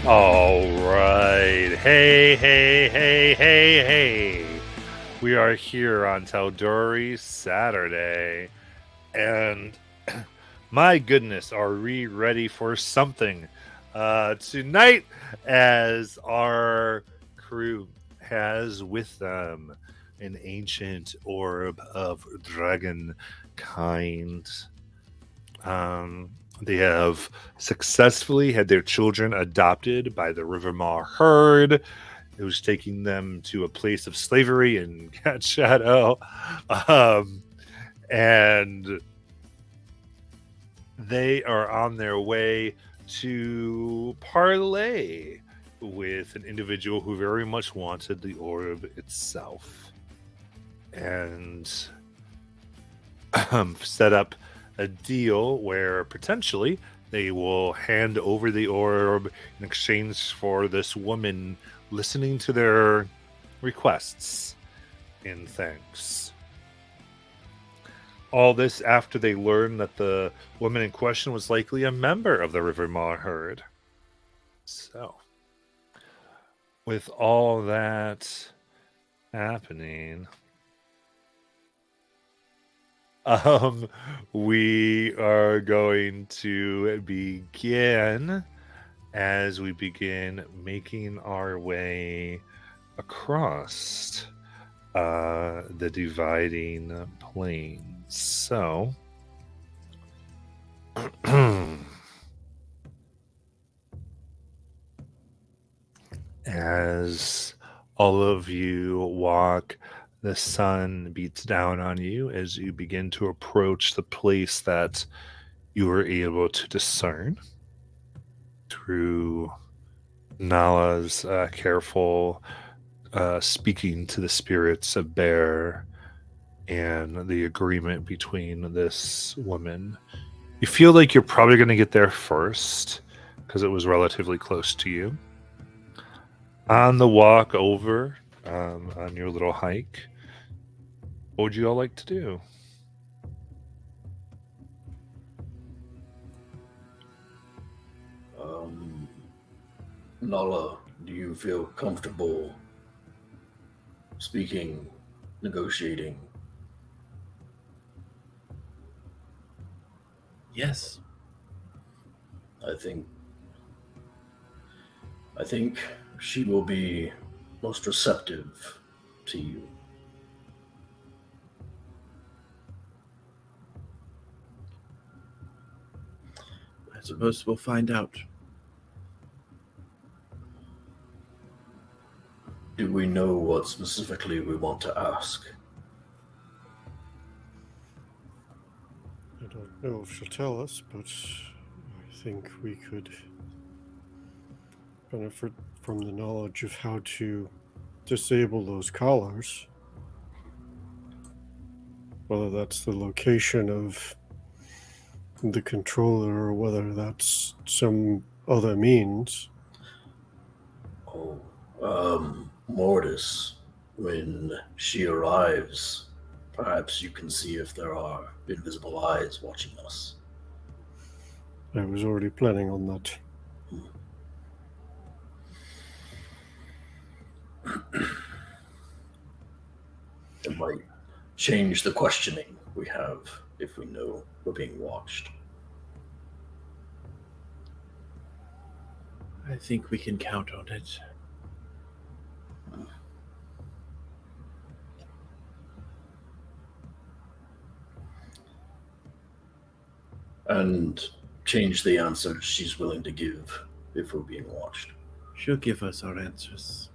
All right. Hey, hey, hey, hey, hey. We are here on Tal'dorei Saturday. And my goodness, are we ready for something tonight as our crew has with them an ancient orb of dragon kind. Um, they have successfully had their children adopted by the Rivermaw herd. It was taking them to a place of slavery in Cat Shadow. Um, and they are on their way to parlay with an individual who very much wanted the orb itself and set up a deal where potentially they will hand over the orb in exchange for this woman listening to their requests in thanks. All this after they learned that the woman in question was likely a member of the Rivermaw herd. So, with all that happening, Um, we are going to begin as we begin making our way across the dividing plains. So, as all of you walk, the sun beats down on you as you begin to approach the place that you were able to discern through Nala's careful speaking to the spirits of Bear and the agreement between this woman. You feel like you're probably going to get there first because it was relatively close to you. On the walk over, on your little hike, what would you all like to do? Nala, do you feel comfortable speaking, negotiating? Yes. I think she will be most receptive to you. I suppose we'll find out. Do we know what specifically we want to ask? I don't know if she'll tell us, but I think we could benefit from the knowledge of how to disable those collars. Whether that's the location of the controller or whether that's some other means. Mortis, when she arrives, perhaps you can see if there are invisible eyes watching us. I was already planning on that. It might change the questioning we have if we know we're being watched. I think we can count on it. And change the answer she's willing to give if we're being watched. She'll give us our answers.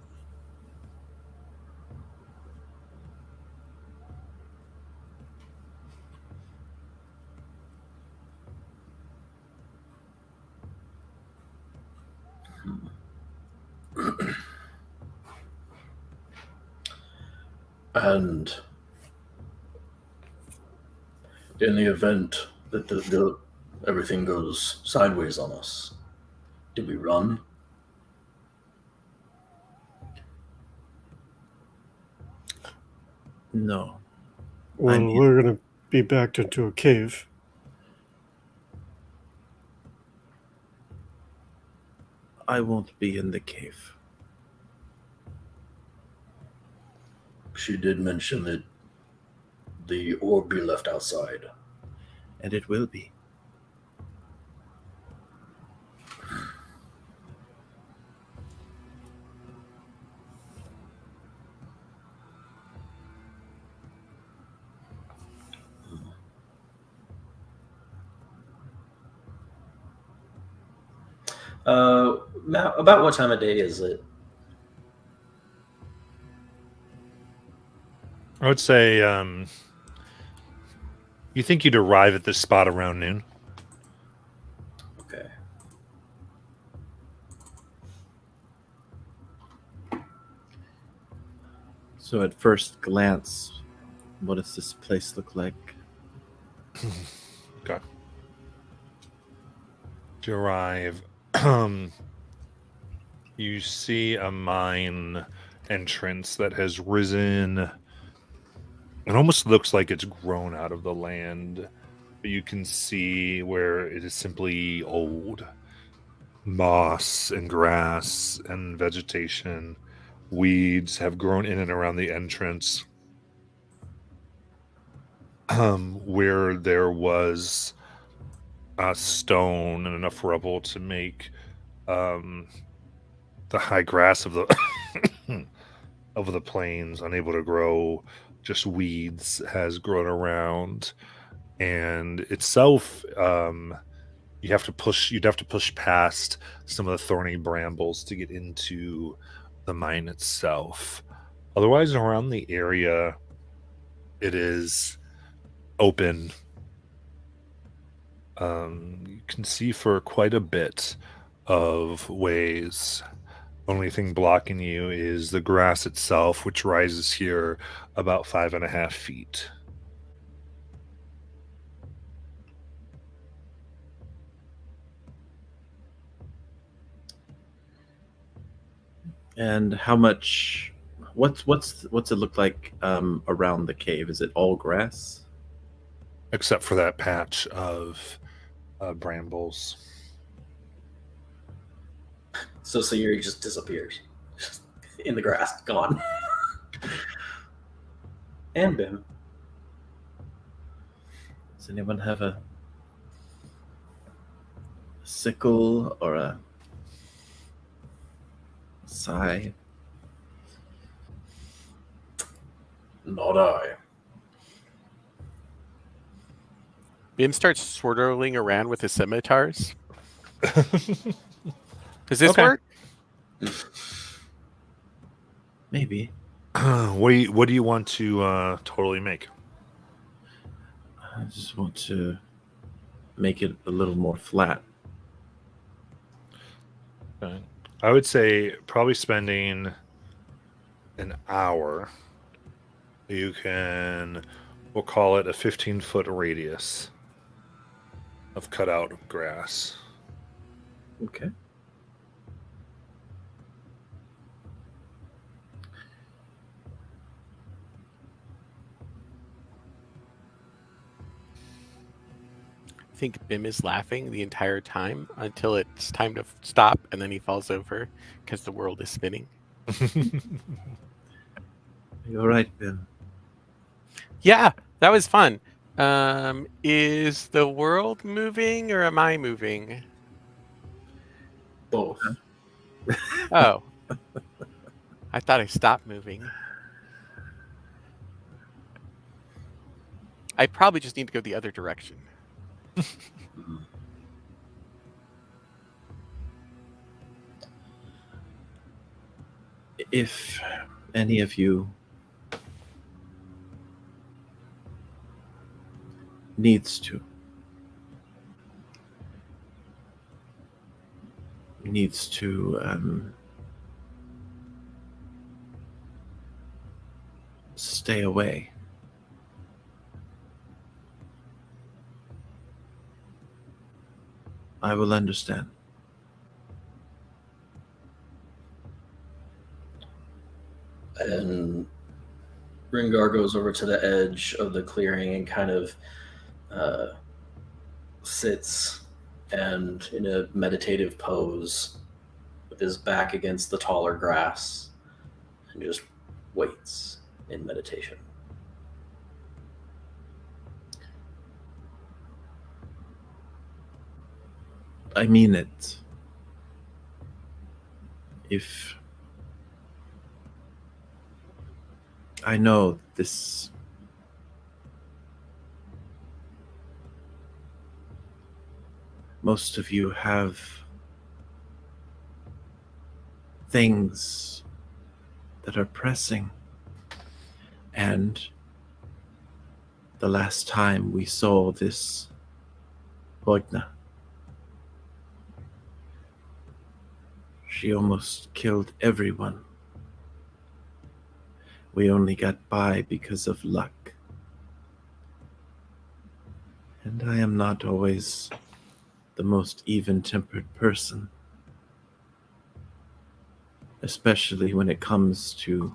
And in the event that everything goes sideways on us, do we run? No. Well, we're going to be backed into a cave. I won't be in the cave. She did mention that the orb be left outside. And it will be. Matt, about what time of day is it? I would say you think you'd arrive at this spot around noon. Okay. So at first glance, what does this place look like? Okay. To arrive, you see a mine entrance that has risen. It almost looks like it's grown out of the land, but you can see where it is simply old. Moss and grass and vegetation, weeds have grown in and around the entrance. Where there was stone and enough rubble to make the high grass of the of the plains unable to grow, just weeds has grown around, and itself you'd have to push past some of the thorny brambles to get into the mine itself. Otherwise, around the area, it is open. You can see for quite a bit of ways. Only thing blocking you is the grass itself, which rises here about 5.5 feet. And how much? What's it look like around the cave? Is it all grass? Except for that patch of brambles. So Sayuri just disappears. Just in the grass, gone. And Bim. Does anyone have a sickle or a scythe? Not I. Bim starts swirling around with his scimitars. Does this Okay. work? Maybe. What do you want to totally make? I just want to make it a little more flat. Okay. I would say probably spending an hour. You can, we'll call it a 15-foot radius of cutout grass. Okay. I think Bim is laughing the entire time until it's time to stop, and then he falls over because the world is spinning. You're right, Ben. Yeah, that was fun. Is the world moving or am I moving? Both. Oh. I thought I stopped moving. I probably just need to go the other direction. If any of you needs to stay away, I will understand. And Ringar goes over to the edge of the clearing and kind of sits and in a meditative pose with his back against the taller grass and just waits in meditation. I mean it. If I know this most of you have things that are pressing, and the last time we saw this Wagner, she almost killed everyone. We only got by because of luck. And I am not always the most even-tempered person, especially when it comes to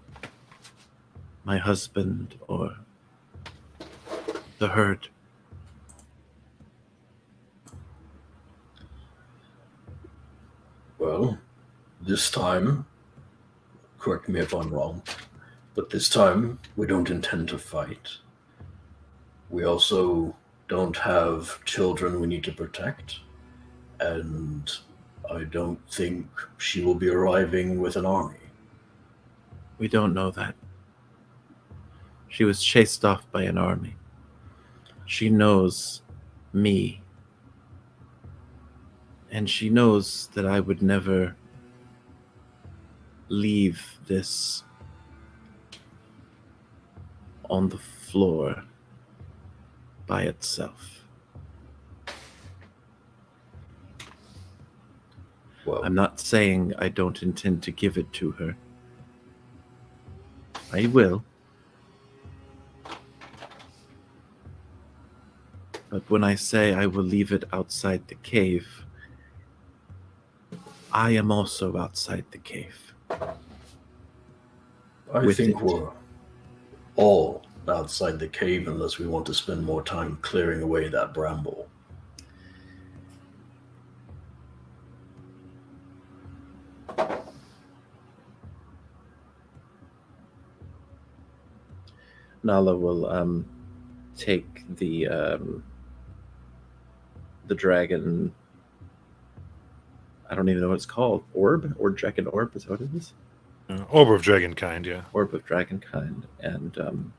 my husband or the herd. Well, this time, correct me if I'm wrong, but this time we don't intend to fight. We also don't have children we need to protect, and I don't think she will be arriving with an army. We don't know that. She was chased off by an army. She knows me. And she knows that I would never leave this on the floor by itself. Well, I'm not saying I don't intend to give it to her. I will. But when I say I will leave it outside the cave, I am also outside the cave. I with think it. we're all outside the cave unless we want to spend more time clearing away that bramble. Nala will take the dragon. I don't even know what it's called. Orb or dragon orb is what it is. Orb of Dragonkind, yeah. Orb of dragonkind, and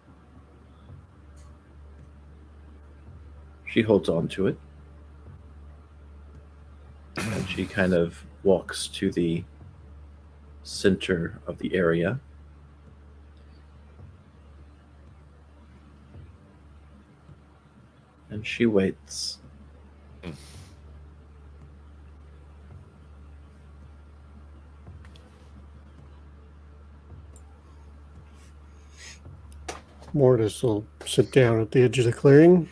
she holds on to it, and she kind of walks to the center of the area. And she waits. Mortis will sit down at the edge of the clearing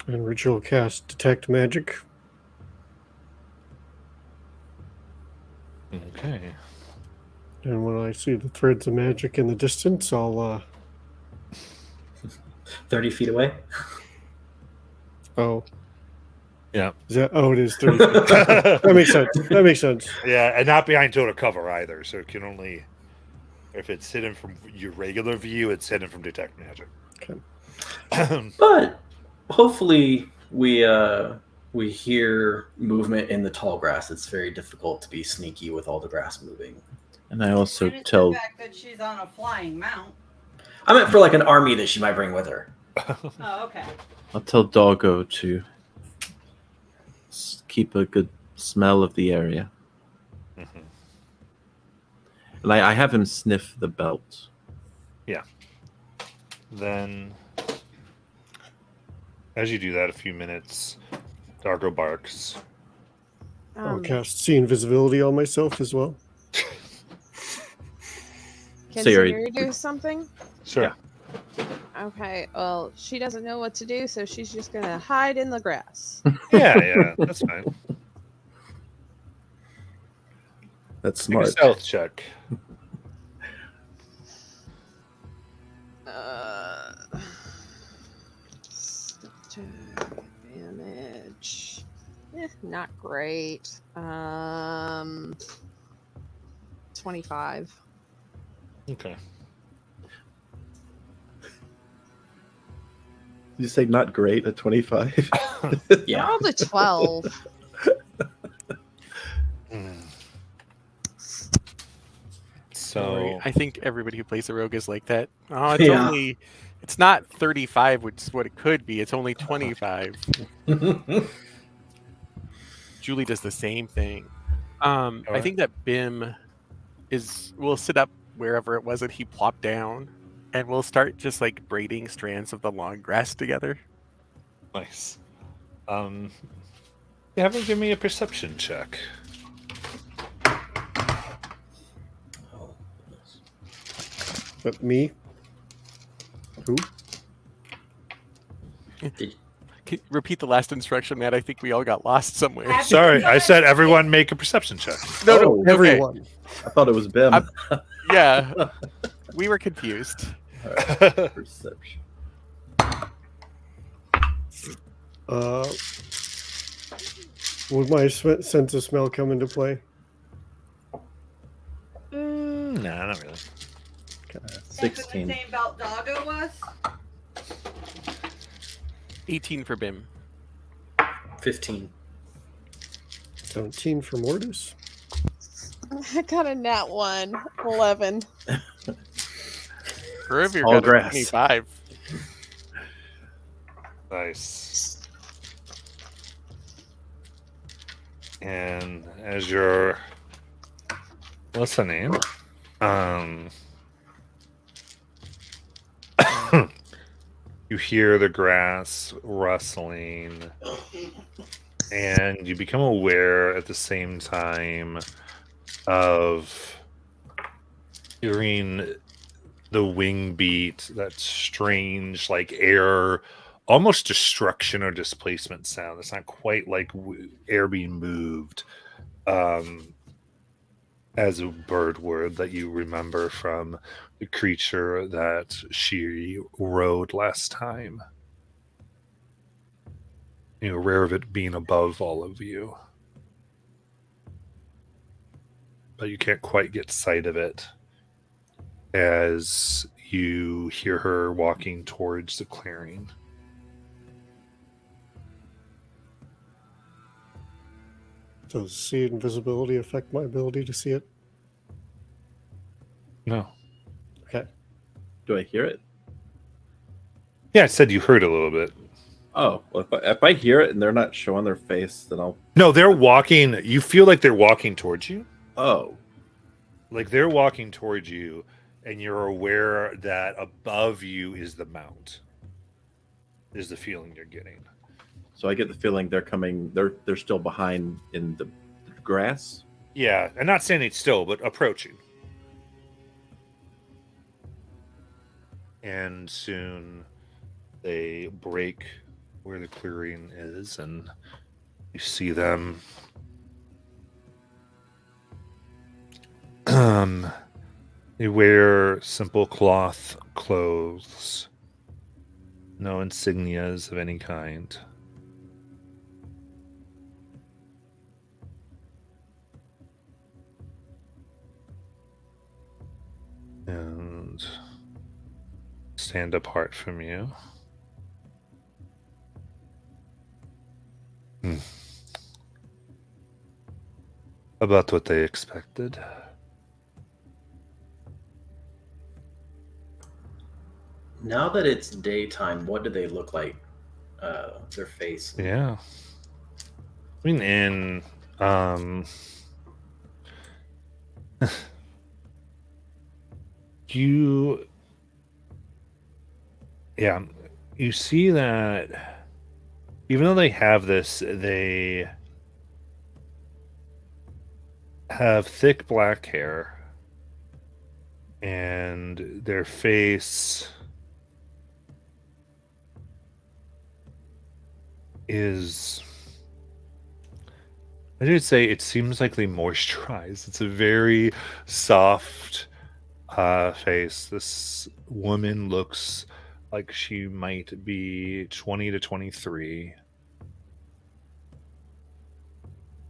and ritual cast Detect Magic. Okay. And when I see the threads of magic in the distance, I'll 30 feet away? oh. Yeah. Is that, oh, it is 30 feet. That makes sense. That makes sense. Yeah, and not behind total cover either, so it can only, if it's hidden from your regular view, it's hidden from detect magic. Okay. But hopefully we hear movement in the tall grass. It's very difficult to be sneaky with all the grass moving. And I also And it's tell the fact that she's on a flying mount. I meant for like an army that she might bring with her. Oh, okay. I'll tell Doggo to keep a good smell of the area. Mhm. And I have him sniff the belt. Then, as you do that, a few minutes, Dargo barks. I'll cast See Invisibility on myself as well. Can So you're- Siri do something? Sure. Okay, well, she doesn't know what to do, so she's just gonna hide in the grass. Yeah, that's fine. That's Make a smart. stealth check. Advantage. Not great. 25. Okay. Did you say not great at 25? I Yeah. rolled a 12. Sorry, So I think everybody who plays a rogue is like that. Oh, it's Yeah. only, it's not 35, which is what it could be. It's only 25. Julie does the same thing. I Alright. think that Bim will sit up wherever it was that he plopped down, and we'll start just like braiding strands of the long grass together. nice. Have them give me a perception check. Oh, goodness. But me? Who? Repeat the last instruction, Matt. I think we all got lost somewhere. Sorry, I said everyone make a perception check. No, Oh, okay. Everyone. I thought it was Bim. Yeah, we were confused. Perception. Would my sense of smell come into play? Nah, not really. Okay. Back in the 16. same belt Doggo was? 18 for Bim. 15. 17 for Mortis. I got a nat 1. 11. Forever All got a grass. 25. Nice. And as you're listening, you hear the grass rustling, and you become aware at the same time of hearing the wing beat, that strange, like air, almost destruction or displacement sound. It's not quite like air being moved, as a bird word that you remember from the creature that she rode last time. You know, rare of it being above all of you. But you can't quite get sight of it as you hear her walking towards the clearing. Does see invisibility affect my ability to see it? No. Okay. Do I hear it? Yeah, I said you heard a little bit. Oh, well, if I hear it and they're not showing their face, then I'll. No, they're walking. You feel like they're walking towards you. Oh, Like they're walking towards you, and you're aware that above you is the mount. Is the feeling you're getting. so I get the feeling they're coming. They're still behind in the grass. Yeah, and not standing still, but approaching. And soon they break where the clearing is, and you see them. They wear simple cloth clothes, no insignias of any kind. And stand apart from you. About what they expected. Now that it's daytime, what do they look like? Their face. Yeah. I mean, in you, yeah, you see that even though they have this, they have thick black hair, and their face is, I should say, it seems like they moisturize. It's a very soft face. This woman looks like she might be 20 to 23.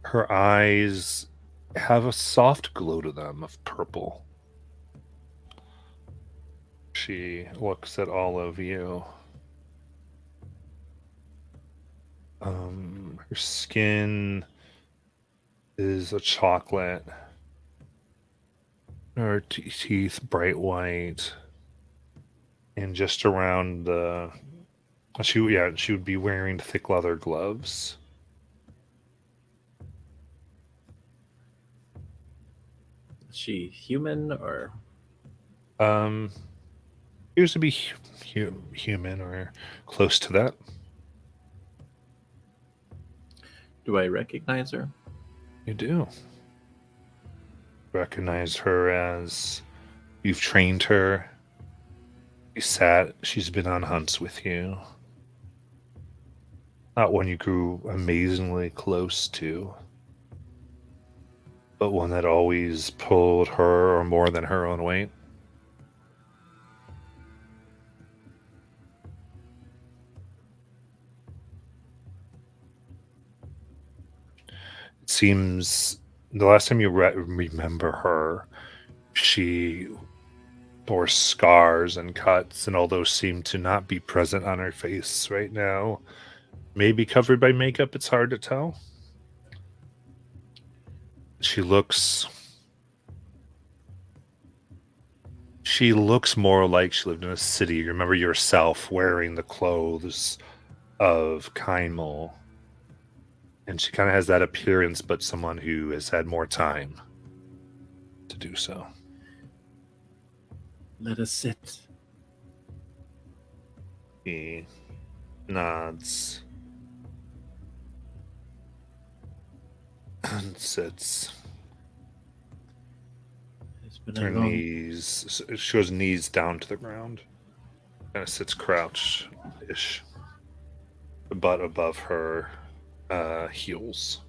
Her eyes have a soft glow to them of purple. She looks at all of you. Her skin is a chocolate. Her teeth bright white. And just around the... she would be wearing thick leather gloves. Is she human or? Appears to be human or close to that. Do I recognize her? You do. Recognize her as you've trained her. She's been on hunts with you. Not one you grew amazingly close to, but one that always pulled her or more than her own weight. It seems the last time you remember her, she bore scars and cuts, and all those seem to not be present on her face right now. Maybe covered by makeup, it's hard to tell. She looks more like she lived in a city. You remember yourself wearing the clothes of Kaimel. And she kind of has that appearance, but someone who has had more time to do so. Let us sit. He nods and sits. It's been Her a long... knees, she goes knees down to the ground. Kind of sits crouched-ish. The butt above her heels.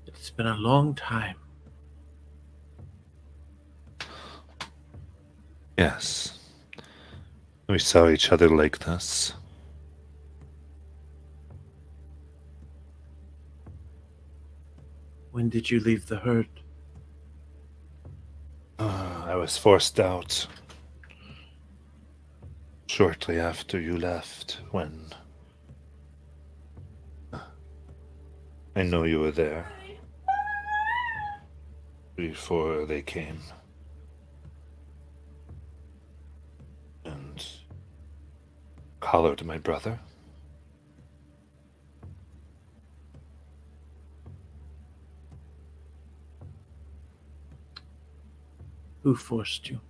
It's been a long time. Yes. We saw each other like this. When did you leave the herd? I was forced out shortly after you left, when I know you were there before they came. And collared my brother. Who forced you?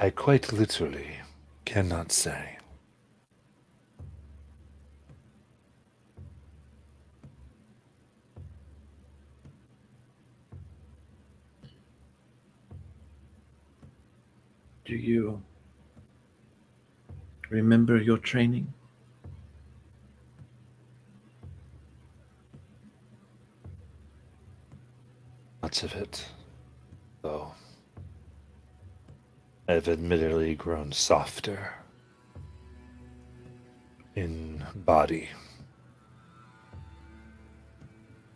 I quite literally cannot say. Do you remember your training? Much of it, though. I've admittedly grown softer in body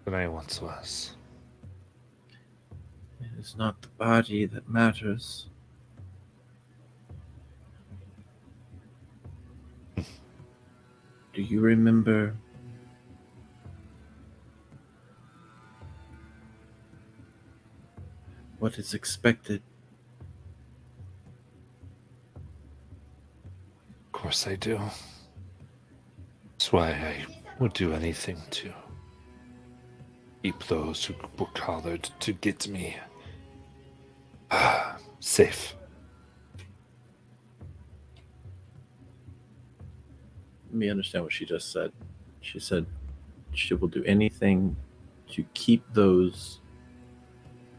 than I once was. It is not the body that matters. Do you remember what is expected? Of course I do. That's why I would do anything to keep those who were collared to get me safe. Let me understand what she just said. She said she will do anything to keep those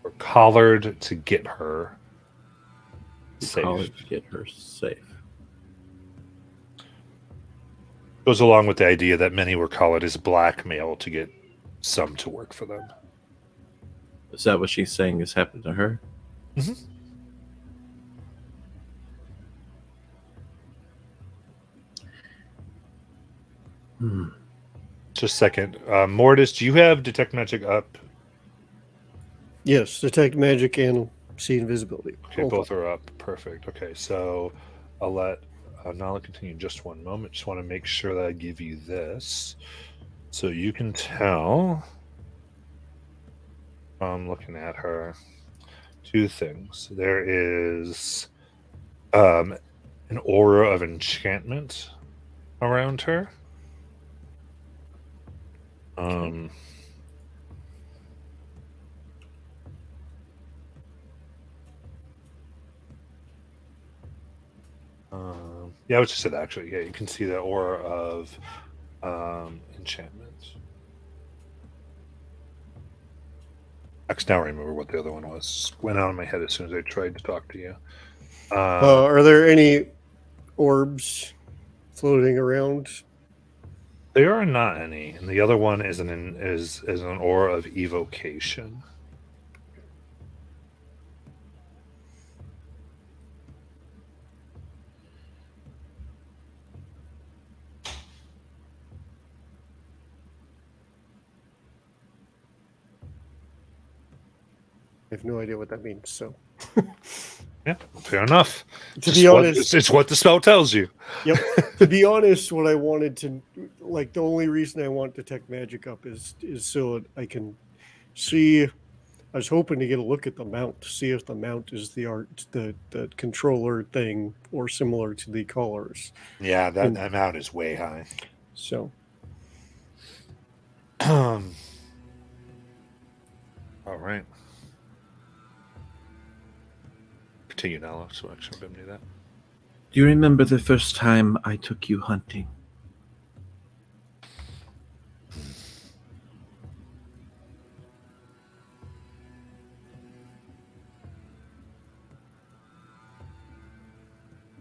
Or collared to get her safe. collared to get her safe. Goes along with the idea that many were collared as blackmail to get some to work for them. Is that what she's saying has happened to her? Mhm. Just a second. Mortis, do you have Detect Magic up? Yes, detect magic and see invisibility. Okay, both are up. Perfect. Okay, so I'll let Nala continue in just one moment. Just want to make sure that I give you this. So you can tell, I'm looking at her, two things. There is an aura of enchantment around her. Yeah, I was just said actually. Yeah, you can see the aura of enchantment. I can now remember what the other one was. Went out of my head as soon as I tried to talk to you. Are there any orbs floating around? There are not any, and the other one is is an aura of evocation. I have no idea what that means. So, Yeah, fair enough. to be honest, it's what the spell tells you. Yep. To be honest, what I wanted to like, the only reason I want detect magic up is so that I can see. I was hoping to get a look at the mount to see if the mount is the controller thing or similar to the colors. Yeah, that amount is way high. So, all right. Continue now, so I should do that. Do you remember the first time I took you hunting?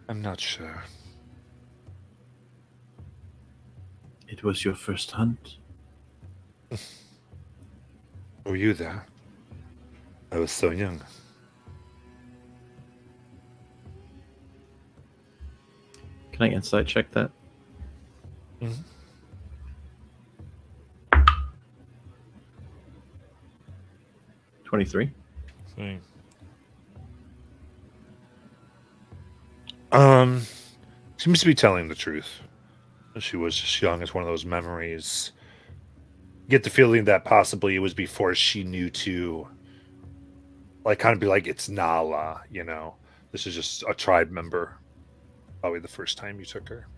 I'm not sure. It was your first hunt? Were you there? I was so young. Can I insight check that? Mm-hmm. 23. Seems to be telling the truth. She was just young. It's one of those memories. Get the feeling that possibly it was before she knew to, like, kind of be like, it's Nala, you know. This is just a tribe member. Probably the first time you took her.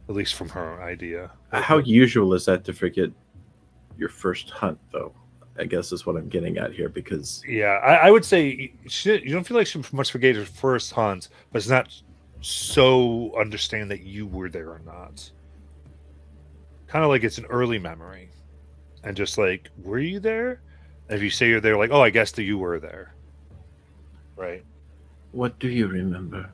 At least from her idea. How usual is that to forget your first hunt, though? I guess is what I'm getting at here, because... Yeah, I would say you don't feel like she much forget her first hunt, but it's not so understand that you were there or not. Kind of like it's an early memory. And just like, were you there? And if you say you're there, like, oh, I guess that you were there. Right. What do you remember?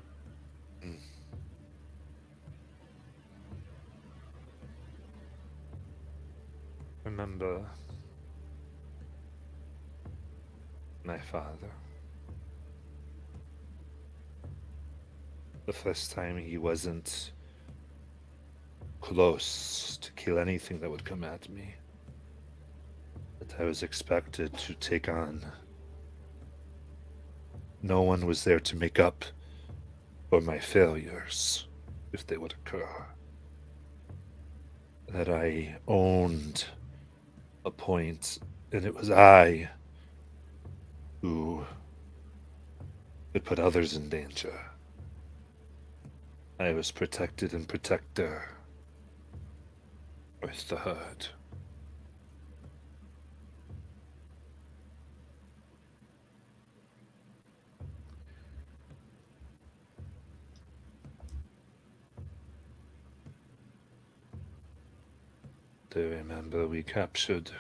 Remember my father. The first time he wasn't close to kill anything that would come at me. That I was expected to take on. No one was there to make up for my failures, if they would occur. That I owned a point, and it was I who could put others in danger. I was protected and protector with the herd. Do you remember we captured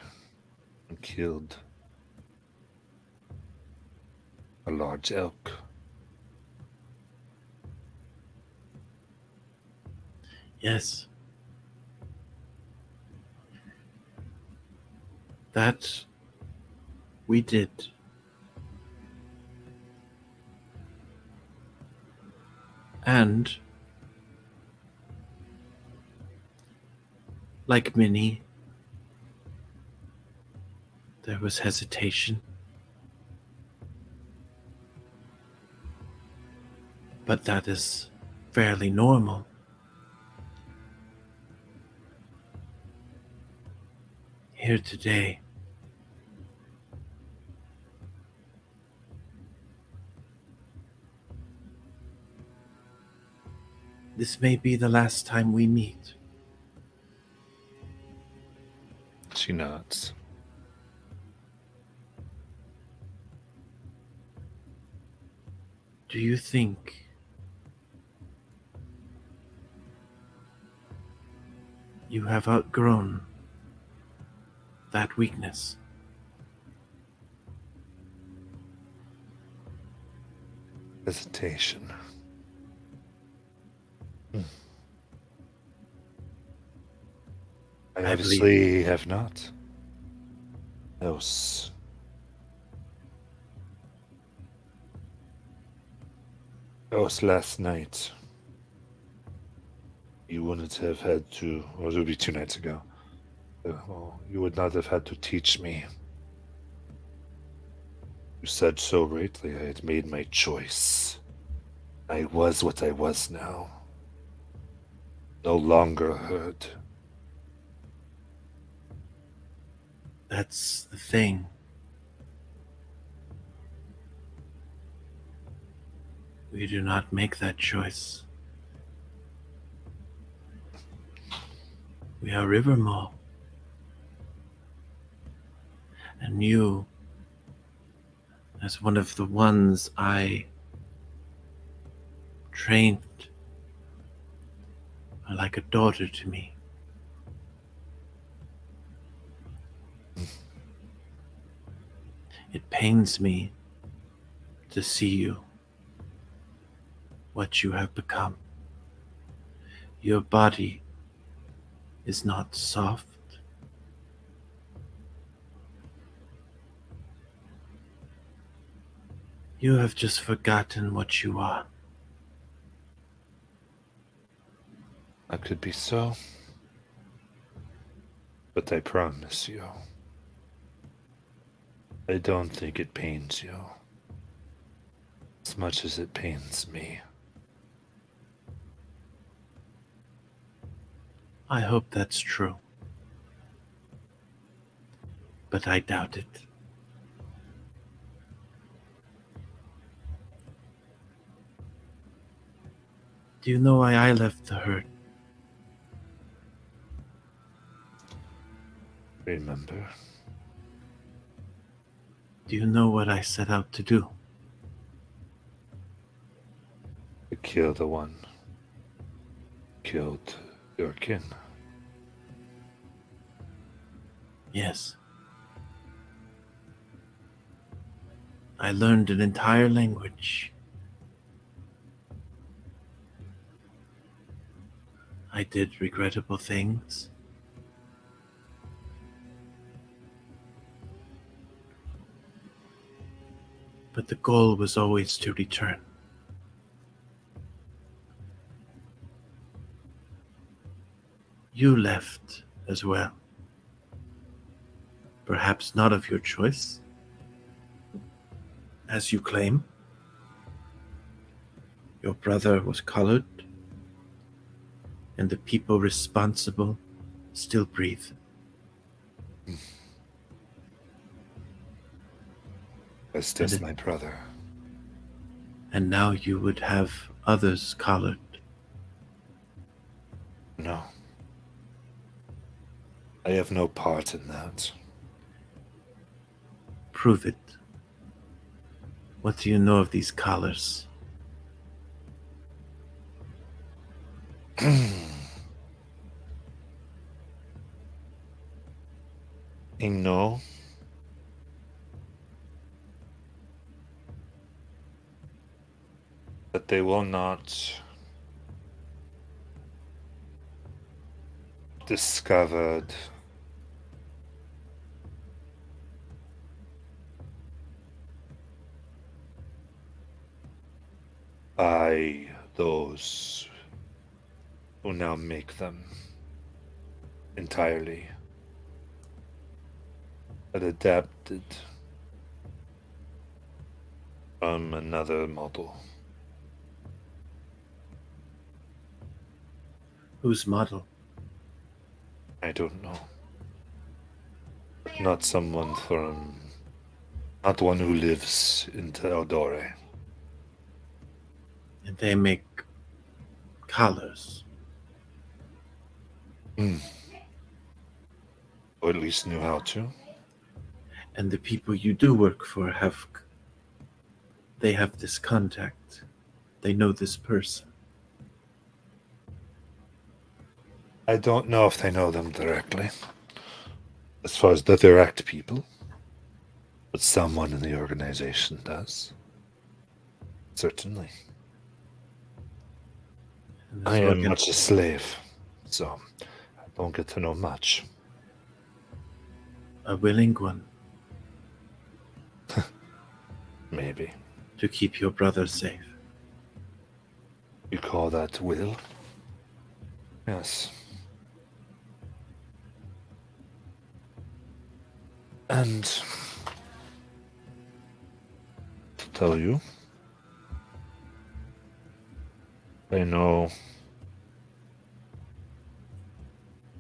and killed a large elk? Yes. That we did. And Like Minnie, there was hesitation. But that is fairly normal. Here today, this may be the last time we meet. She nods. Do you think you have outgrown that weakness? Hesitation. I I obviously have not. Else. Last night. You wouldn't have had to, or it would be 2 nights ago. Well, you would not have had to teach me. You said so rightly, I had made my choice. I was what I was now. No longer hurt. That's the thing. We do not make that choice. We are Rivermore. And you, as one of the ones I trained, are like a daughter to me. It pains me to see you, what you have become. Your body is not soft. You have just forgotten what you are. That could be so. But I promise you, I don't think it pains you as much as it pains me. I hope that's true. But I doubt it. Do you know why I left the herd? Remember, Do you know what I set out to do? to kill the one killed your kin. Yes. I learned an entire language. I did regrettable things. But the goal was always to return. You left as well. Perhaps not of your choice, as you claim. Your brother was colored, and the people responsible still breathe. Estes, my brother. And now you would have others colored. No. I have no part in that. Prove it. What do you know of these collars? I know that they will not discovered by those who now make them. entirely, but adapted from another model. Whose model? I don't know. Not someone from. Not one who lives in Tal'dorei. And they make collars. Or at least knew how to. And the people you do work for they have this contact. They know this person. I don't know if they know them directly, as far as the direct people, but someone in the organization does. Certainly. And I this am much a slave, so I don't get to know much. a willing one Maybe. to keep your brother safe. You call that will? Yes. And to tell you, I know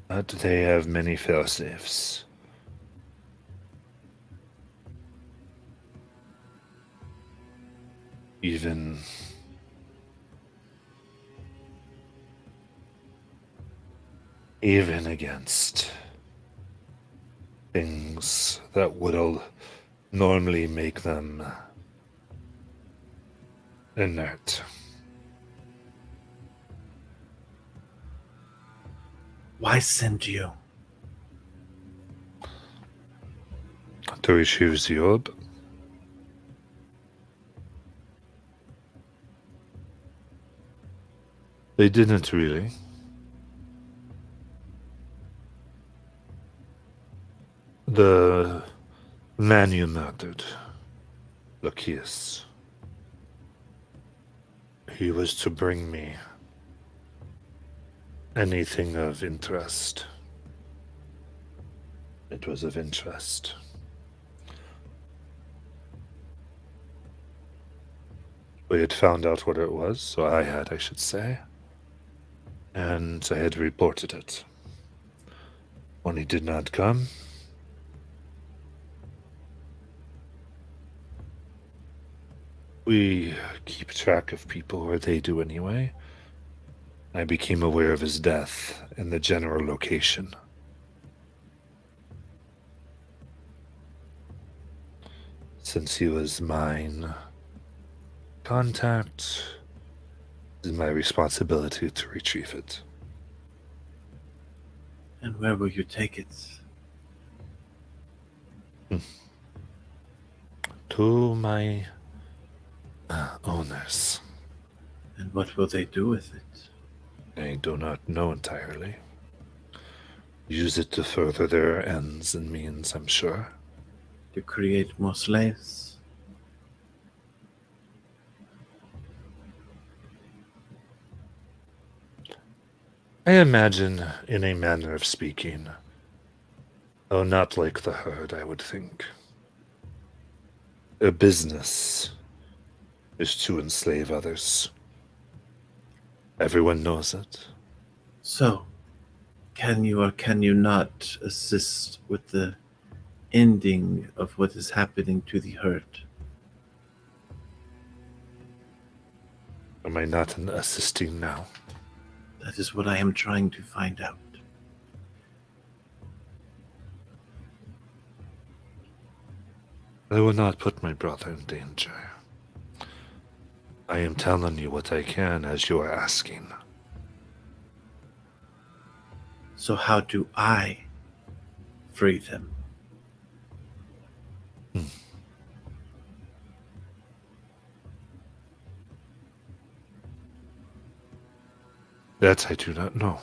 that they have many failsafes. Even against things that would normally make them inert. Why send you? To retrieve the orb. They didn't really. The man you murdered, Lachias, he was to bring me anything of interest. It was of interest. We had found out what it was, so I should say, and I had reported it. When he did not come, we keep track of people, or they do anyway. I became aware of his death and the general location. Since he was mine contact, it is my responsibility to retrieve it. And where will you take it? To my owners. And what will they do with it? I do not know entirely. Use it to further their ends and means, I'm sure. To create more slaves? I imagine, in a manner of speaking, though not like the herd, I would think. Their business is to enslave others. Everyone knows it. So, can you or can you not assist with the ending of what is happening to the herd? Am I not assisting now? That is what I am trying to find out. I will not put my brother in danger. I am telling you what I can as you are asking. So how do I free them? That I do not know.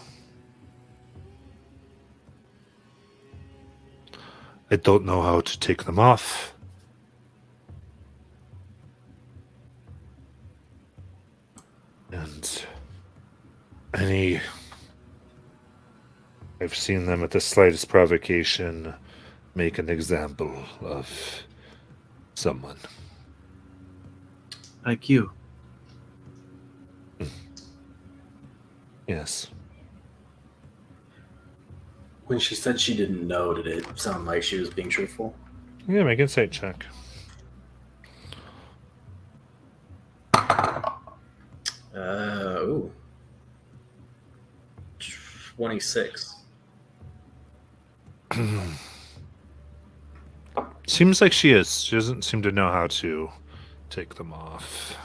I don't know how to take them off. And any I've seen them at the slightest provocation make an example of someone. Like you. Yes. When she said she didn't know, did it sound like she was being truthful? Yeah, make an insight check. Ooh. 26. Seems like she is. She doesn't seem to know how to take them off.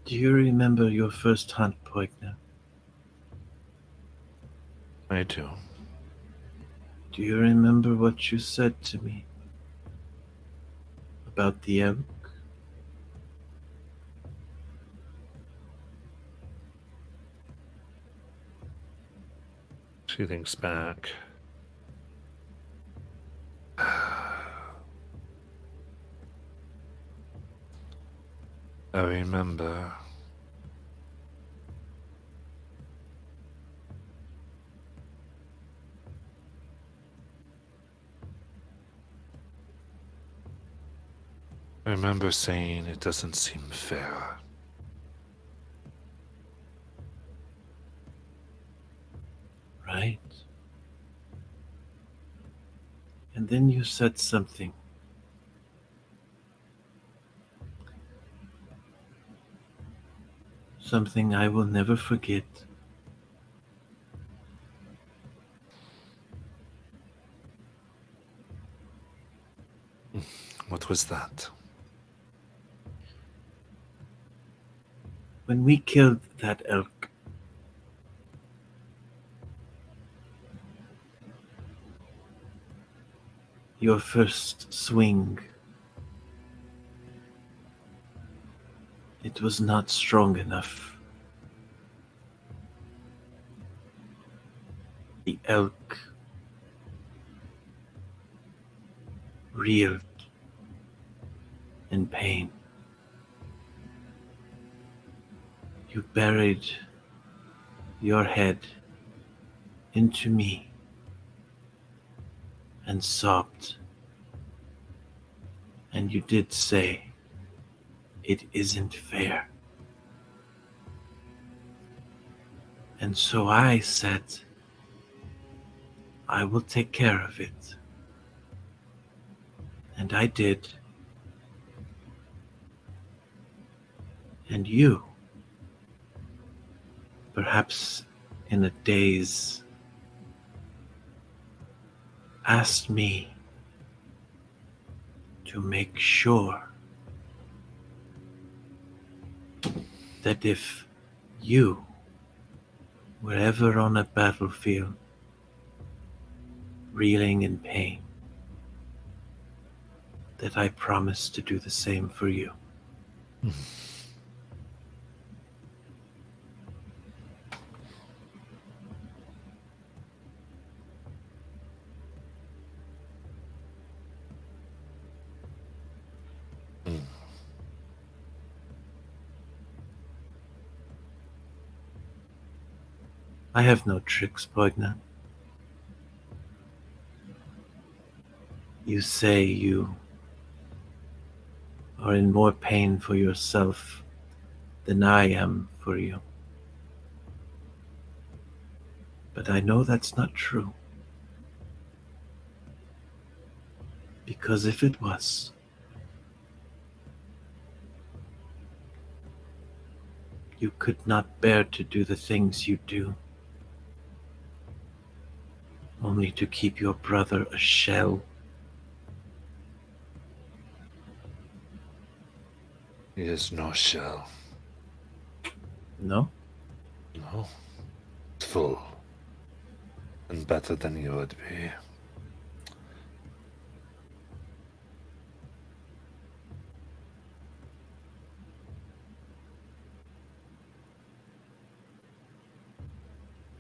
Do you remember your first hunt, Poigna? I do. Do you remember what you said to me about the elk? She thinks back. I remember. I remember saying it doesn't seem fair. Right? And then you said something. Something I will never forget. What was that? When we killed that elk, your first swing, it was not strong enough. The elk reeled in pain. You buried your head into me and sobbed. And you did say, it isn't fair. And so I said, I will take care of it. And I did. And you, perhaps in a daze, asked me to make sure that if you were ever on a battlefield reeling in pain, that I promised to do the same for you. I have no tricks, Poigna. You say you are in more pain for yourself than I am for you. But I know that's not true. Because if it was, you could not bear to do the things you do, only to keep your brother a shell. He is no shell. No? No. It's full. And better than you would be.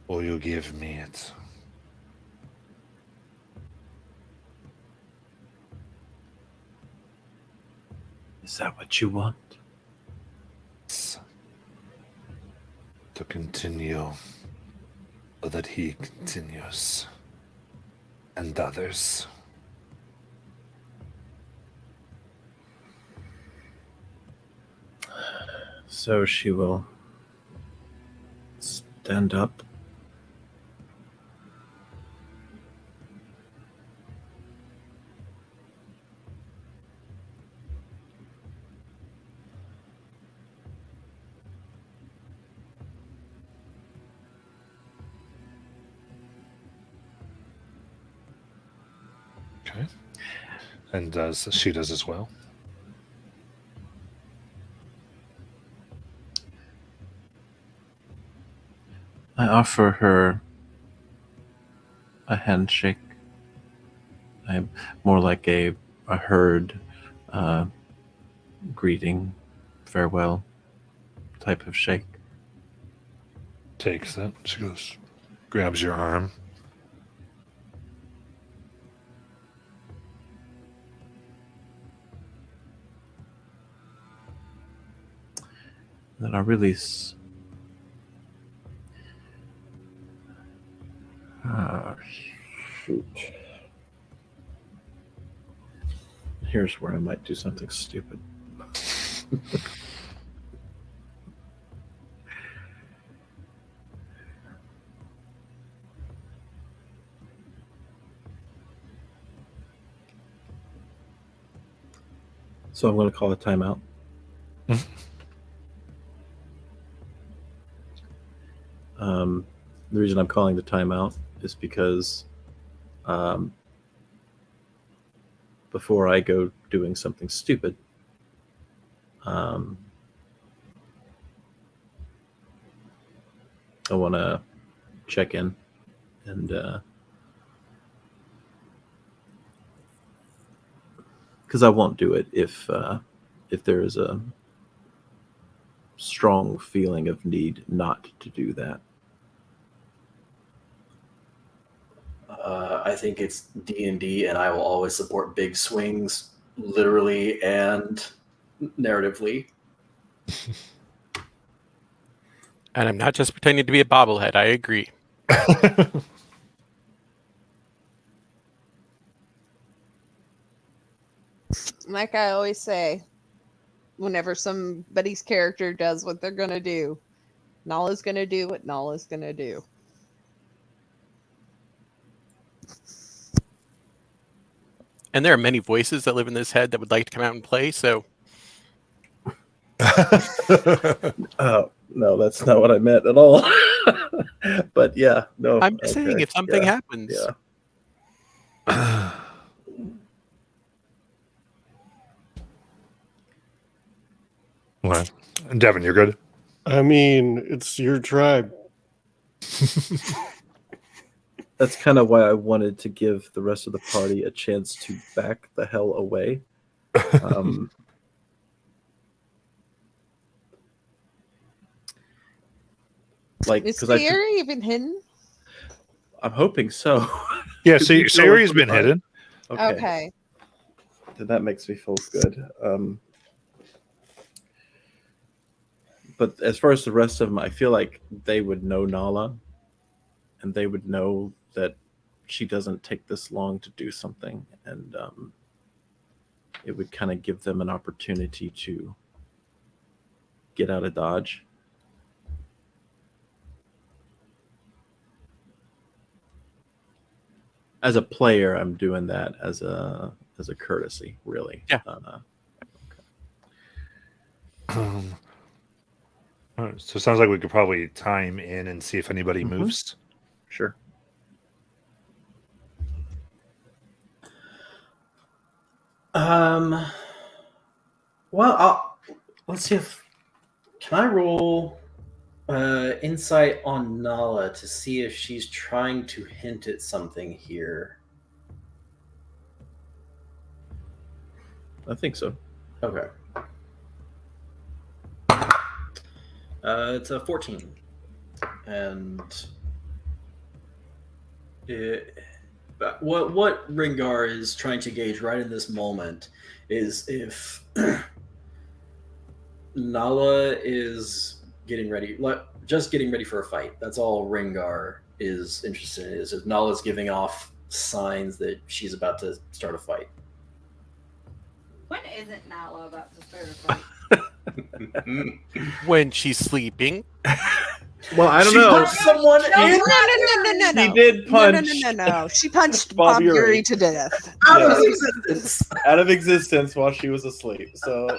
Will you give me it? Is that what you want? continue, or that he continues, and others. So she will stand up. Okay. And she does as well. I offer her a handshake. I'm more like a herd greeting, farewell type of shake. Takes it. She goes, grabs your arm. Then I release. Shoot. Here's where I might do something stupid. So I'm going to call a timeout. The reason I'm calling the timeout is because before I go doing something stupid, I want to check in and because I won't do it if there is a strong feeling of need not to do that. I think it's D&D, and I will always support big swings, literally and narratively. And I'm not just pretending to be a bobblehead. I agree. Like I always say, whenever somebody's character does what they're going to do, Nala's going to do what Nala's going to do. And there are many voices that live in this head that would like to come out and play, so... Oh, no, that's not what I meant at all. But yeah, no. I'm just saying, if something happens... Yeah. Well, Devin, you're good? I mean, it's your tribe. That's kind of why I wanted to give the rest of the party a chance to back the hell away. Like, Is because Sayuri even hidden? I'm hoping so. Yeah, Could so you show Sayuri's us been the hidden. Okay. Then that makes me feel good. But as far as the rest of them, I feel like they would know Nala, and they would know that she doesn't take this long to do something, and it would kind of give them an opportunity to get out of Dodge. As a player, I'm doing that as a courtesy, really. Yeah. All right, so it sounds like we could probably time in and see if anybody moves. Sure. Well, let's see if can I roll insight on Nala to see if she's trying to hint at something here. I think so. Okay. It's a 14, and what Ringar is trying to gauge right in this moment is if Nala is getting ready, just getting ready for a fight. That's all Rengar is interested in. Is if Nala's giving off signs that she's about to start a fight. When isn't Nala about to start a fight? When she's sleeping. Well, I don't She know. punched someone No, in No. He did punch No. She punched Bob Bob Uri. Uri to death. out Yeah. of existence. out of existence while she was asleep. So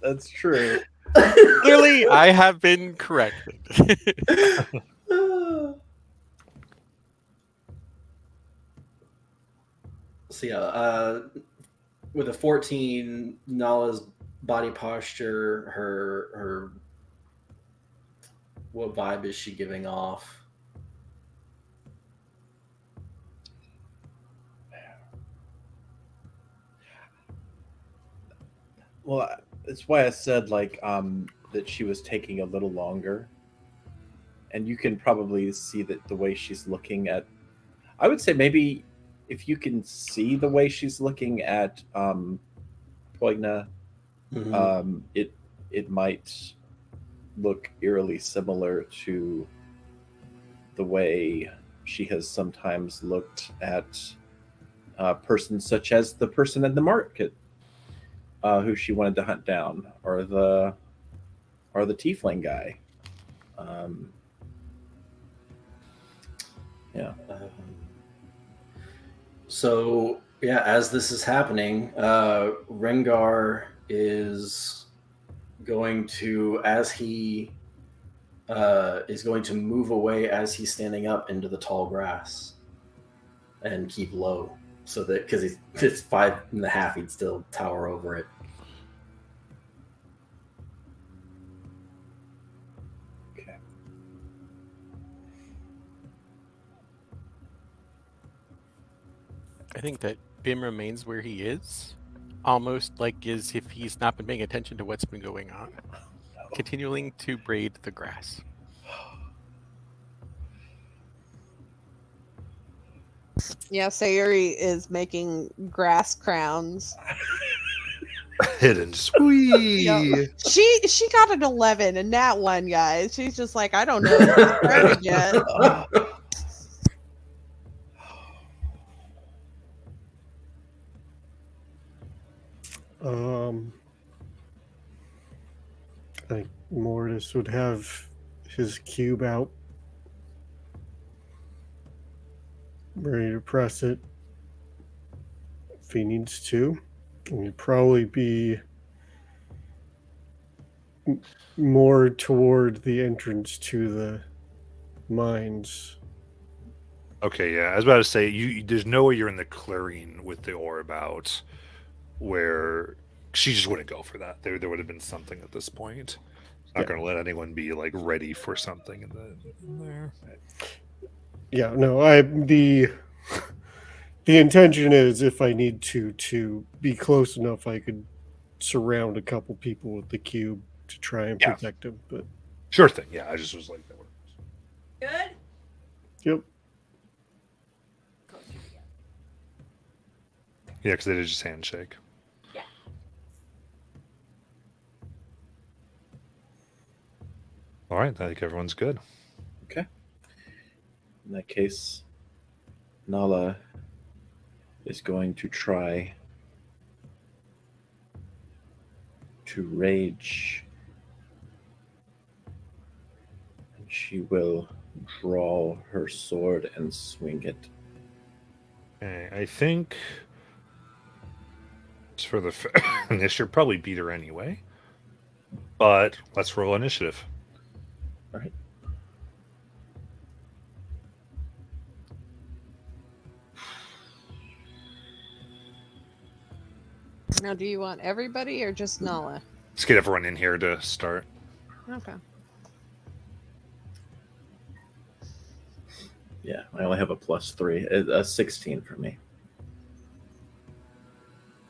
that's true. Clearly, I have been corrected. So yeah, with a 14, Nala's body posture, her what vibe is she giving off? Well, that's why I said like that she was taking a little longer, and you can probably see that the way she's looking at. I would say maybe if you can see the way she's looking at Poigna, it might look eerily similar to the way she has sometimes looked at persons such as the person in the market who she wanted to hunt down, or the tiefling guy. Yeah. So yeah, as this is happening, Rengar is going to, as he is going to move away as he's standing up into the tall grass and keep low, so that because it's 5.5, he'd still tower over it. Okay. I think that Bim remains where he is, almost like as if he's not been paying attention to what's been going on, continuing to braid the grass. Yeah, Sayuri is making grass crowns. Hidden squee. Yeah. She got an 11 in that one, guys. She's just like, I don't know if it's started yet. I think Mortis would have his cube out, ready to press it if he needs to. And he'd probably be more toward the entrance to the mines. Okay, yeah. I was about to say, there's no way you're in the clearing with the orb out where she just wouldn't go for that. There would have been something at this point. Not going to let anyone be like ready for something in there. Yeah, no, the intention is, if I need to be close enough, I could surround a couple people with the cube to try and protect him. But sure thing. Yeah, I just was like that. Good? Yep. Yeah, because they did just handshake. Yeah. All right, I think everyone's good. Okay. In that case, Nala is going to try to rage. And she will draw her sword and swing it. Okay, I think just for the initiative, probably beat her anyway. But let's roll initiative. All right. Now, do you want everybody or just Nala? Let's get everyone in here to start. Okay. Yeah, I only have a +3. A 16 for me.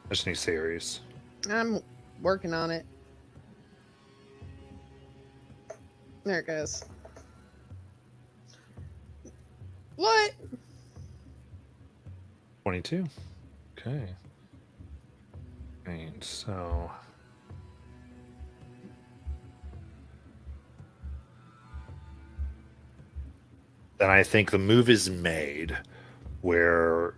I just need series. I'm working on it. There it goes. What? 22. Okay. Right, so then I think the move is made where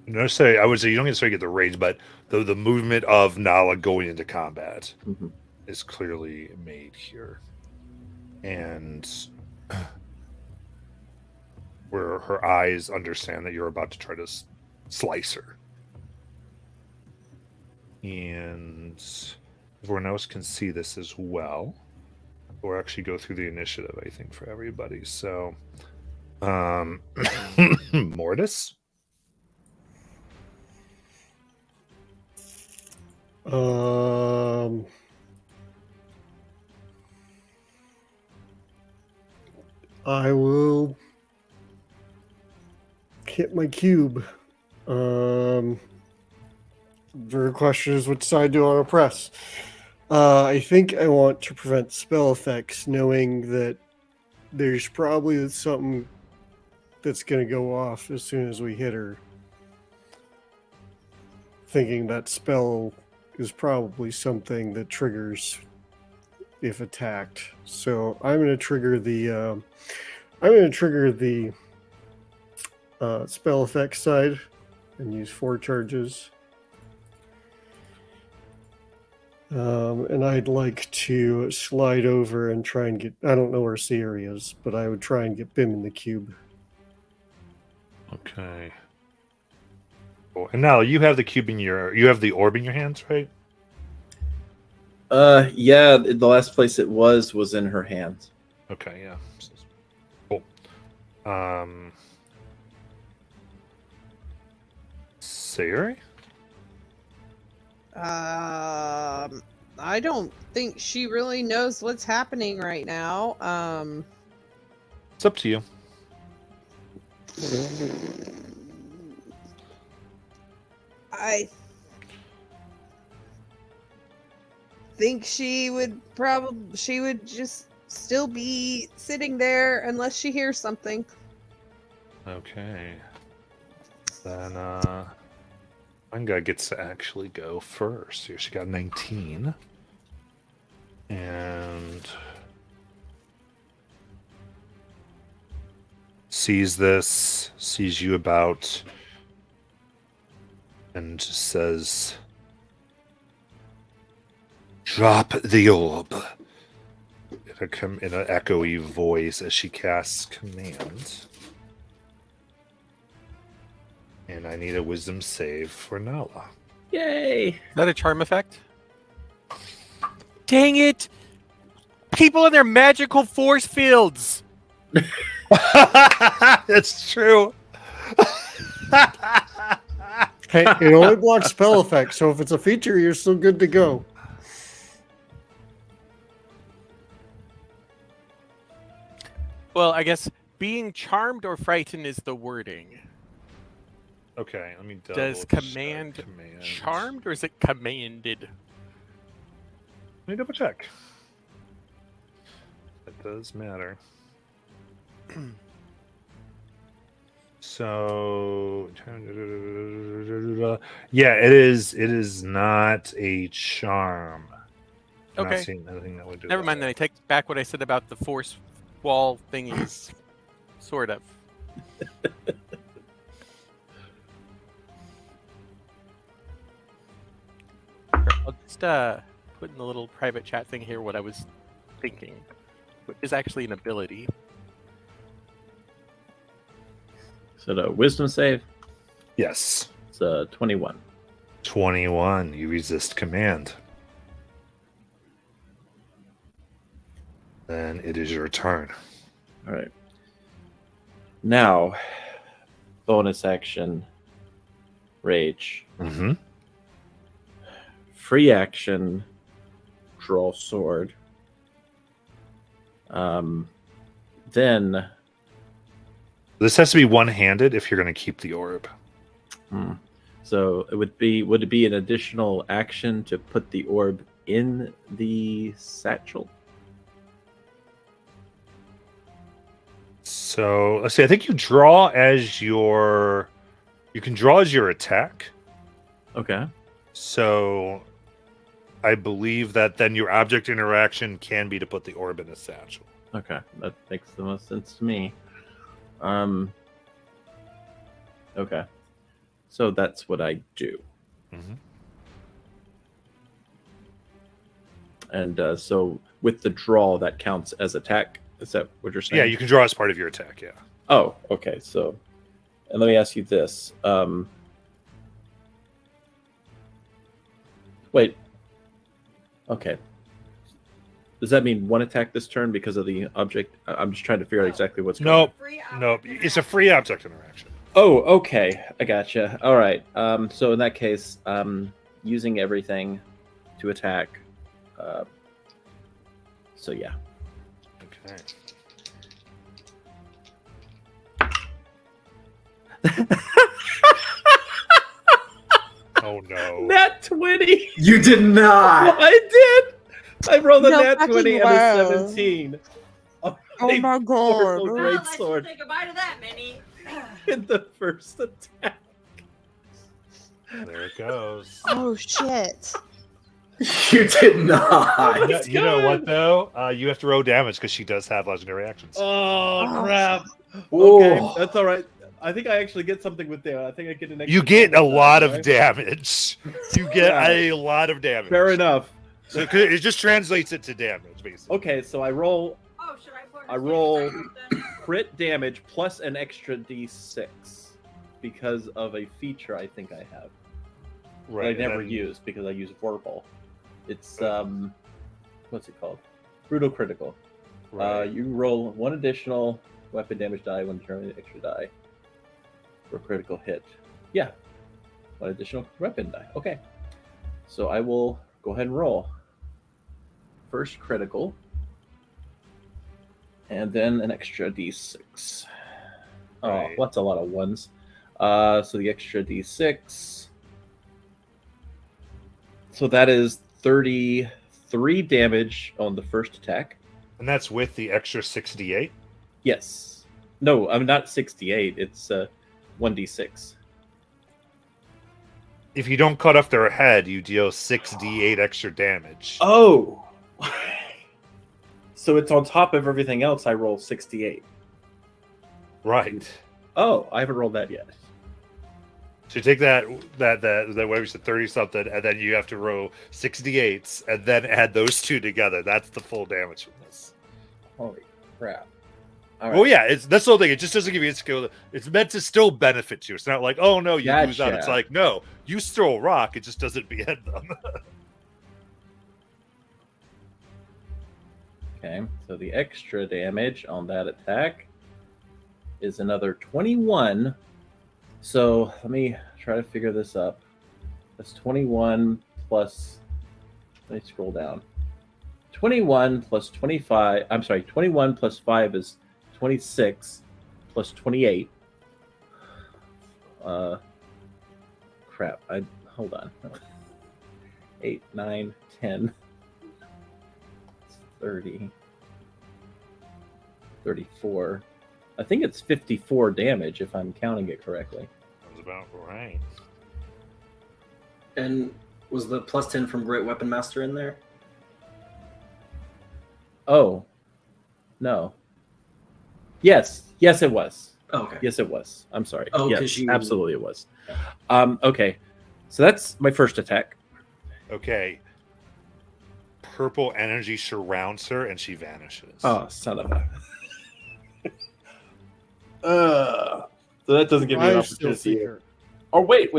I would say you don't necessarily get the rage, but the movement of Nala going into combat Mhm. is clearly made here. And where her eyes understand that you're about to try to slice her. And everyone else can see this as well. Or actually go through the initiative, I think, for everybody. So, Mortis? I will hit my cube. The question is, which side do I want to press? I think I want to prevent spell effects, knowing that there's probably something that's going to go off as soon as we hit her. Thinking that spell is probably something that triggers if attacked. So I'm going to trigger the spell effects side and use 4 charges. And I'd like to slide over and try and get, I don't know where Siri is, but I would try and get Bim in the cube. Okay. Cool. And now you have the cube you have the orb in your hands, right? Yeah, the last place it was in her hands. Okay, yeah. Cool. Sayuri? I don't think she really knows what's happening right now. It's up to you. I think she would just still be sitting there unless she hears something. Okay. Then Manga gets to actually go first. Here she got 19. And sees you about, and says, "Drop the orb," in an echoey voice as she casts command. And I need a wisdom save for Nala. Yay! Is that a charm effect? Dang it! People in their magical force fields! It's true. Hey, it only blocks spell effects, so if it's a feature, you're still good to go. Well, I guess being charmed or frightened is the wording. Okay, let me Does command charmed or is it commanded? Let me double check. That does matter. So, yeah, it is. It is not a charm. I'm not Okay. seeing anything that would do Never that. mind, then I take back what I said about the force wall thingies. Sort of. I'll just put in the little private chat thing here what I was thinking, which is actually an ability. So the wisdom save, Yes. it's 21. 21. You resist command. Then it is your turn. All right. Now, bonus action, rage. Mm-hmm. Free action, draw sword. Then, This has to be one-handed if you're going to keep the orb. so would it be an additional action to put the orb in the satchel? So let's see. I think you draw as your. You can draw as your attack. Okay. So I believe that then your object interaction can be to put the orb in a satchel. Okay, that makes the most sense to me. Okay. So that's what I do. Mm-hmm. And so with the draw, that counts as attack. Is that what you're saying? Yeah, you can draw as part of your attack. Yeah. Oh, okay. So, and let me ask you this. Wait. Okay. Does that mean one attack this turn because of the object? I'm just trying to figure out exactly what's going Nope. on. Free Nope. object It's a free object interaction. Oh, okay. I gotcha. All right. So in that case, using everything to attack. So yeah. Okay. Oh no. Nat 20. You did not. I did. I rolled a No nat fucking 20 and a way. 17. Oh A my powerful god. Well, great let's sword say goodbye to that, Minnie. in the first attack. There it goes. Oh shit. You did not. Let's You know what go. though? You have to roll damage because she does have legendary actions. Oh, Oh. crap. Whoa. Okay, that's all right. I think I actually get something with that. I think I get an extra You get a damage lot die, of right? damage. You get Yeah. a lot of damage. Fair enough. So it just translates it to damage, basically. Okay, so I roll Oh, should I put I roll- then? crit damage plus an extra d6 because of a feature I think I have. That I and never then- use because I use Vorpal. It's what's it called? Brutal critical. Right. You roll one additional weapon damage die when determining an extra die for a critical hit. Yeah, one additional weapon die. Okay, so I will go ahead and roll. First critical, and then an extra d6. Oh, Right. that's a lot of ones. So the extra d6. So that is 33 damage on the first attack. And that's with the extra 68. Yes. No, I'm not 68. It's 1d6. If you don't cut off their head, you deal 6d8 extra damage. Oh. So it's on top of everything else. I roll 68. Right. Oh, I haven't rolled that yet. So you take that whatever you said, 30 something, and then you have to roll 6d8s, and then add those two together. That's the full damage from this. Holy crap! All Well, yeah, that's the whole thing. It just doesn't give you a skill. It's meant to still benefit you. It's not like, oh no, you lose out. Gotcha. It's like, no, you throw a rock. It just doesn't behead them. Okay, so the extra damage on that attack is another 21. So let me try to figure this up. That's 21 plus. Let me scroll down. 21 plus 25. I'm sorry, 21 plus 5 is 26 plus 28. Crap. Hold on. 8, 9, 10. 30, 34. I think it's 54 damage if I'm counting it correctly. That was about right. And was the plus 10 from Great Weapon Master in there? Oh, no. Yes, it was. Oh, okay. Yes, it was. I'm sorry. Oh, 'cause yes, you- absolutely it was. Okay, so that's my first attack. Okay. Purple energy surrounds her, and she vanishes. Oh, son of a. So that doesn't give me an I still see opportunity. her. Oh wait.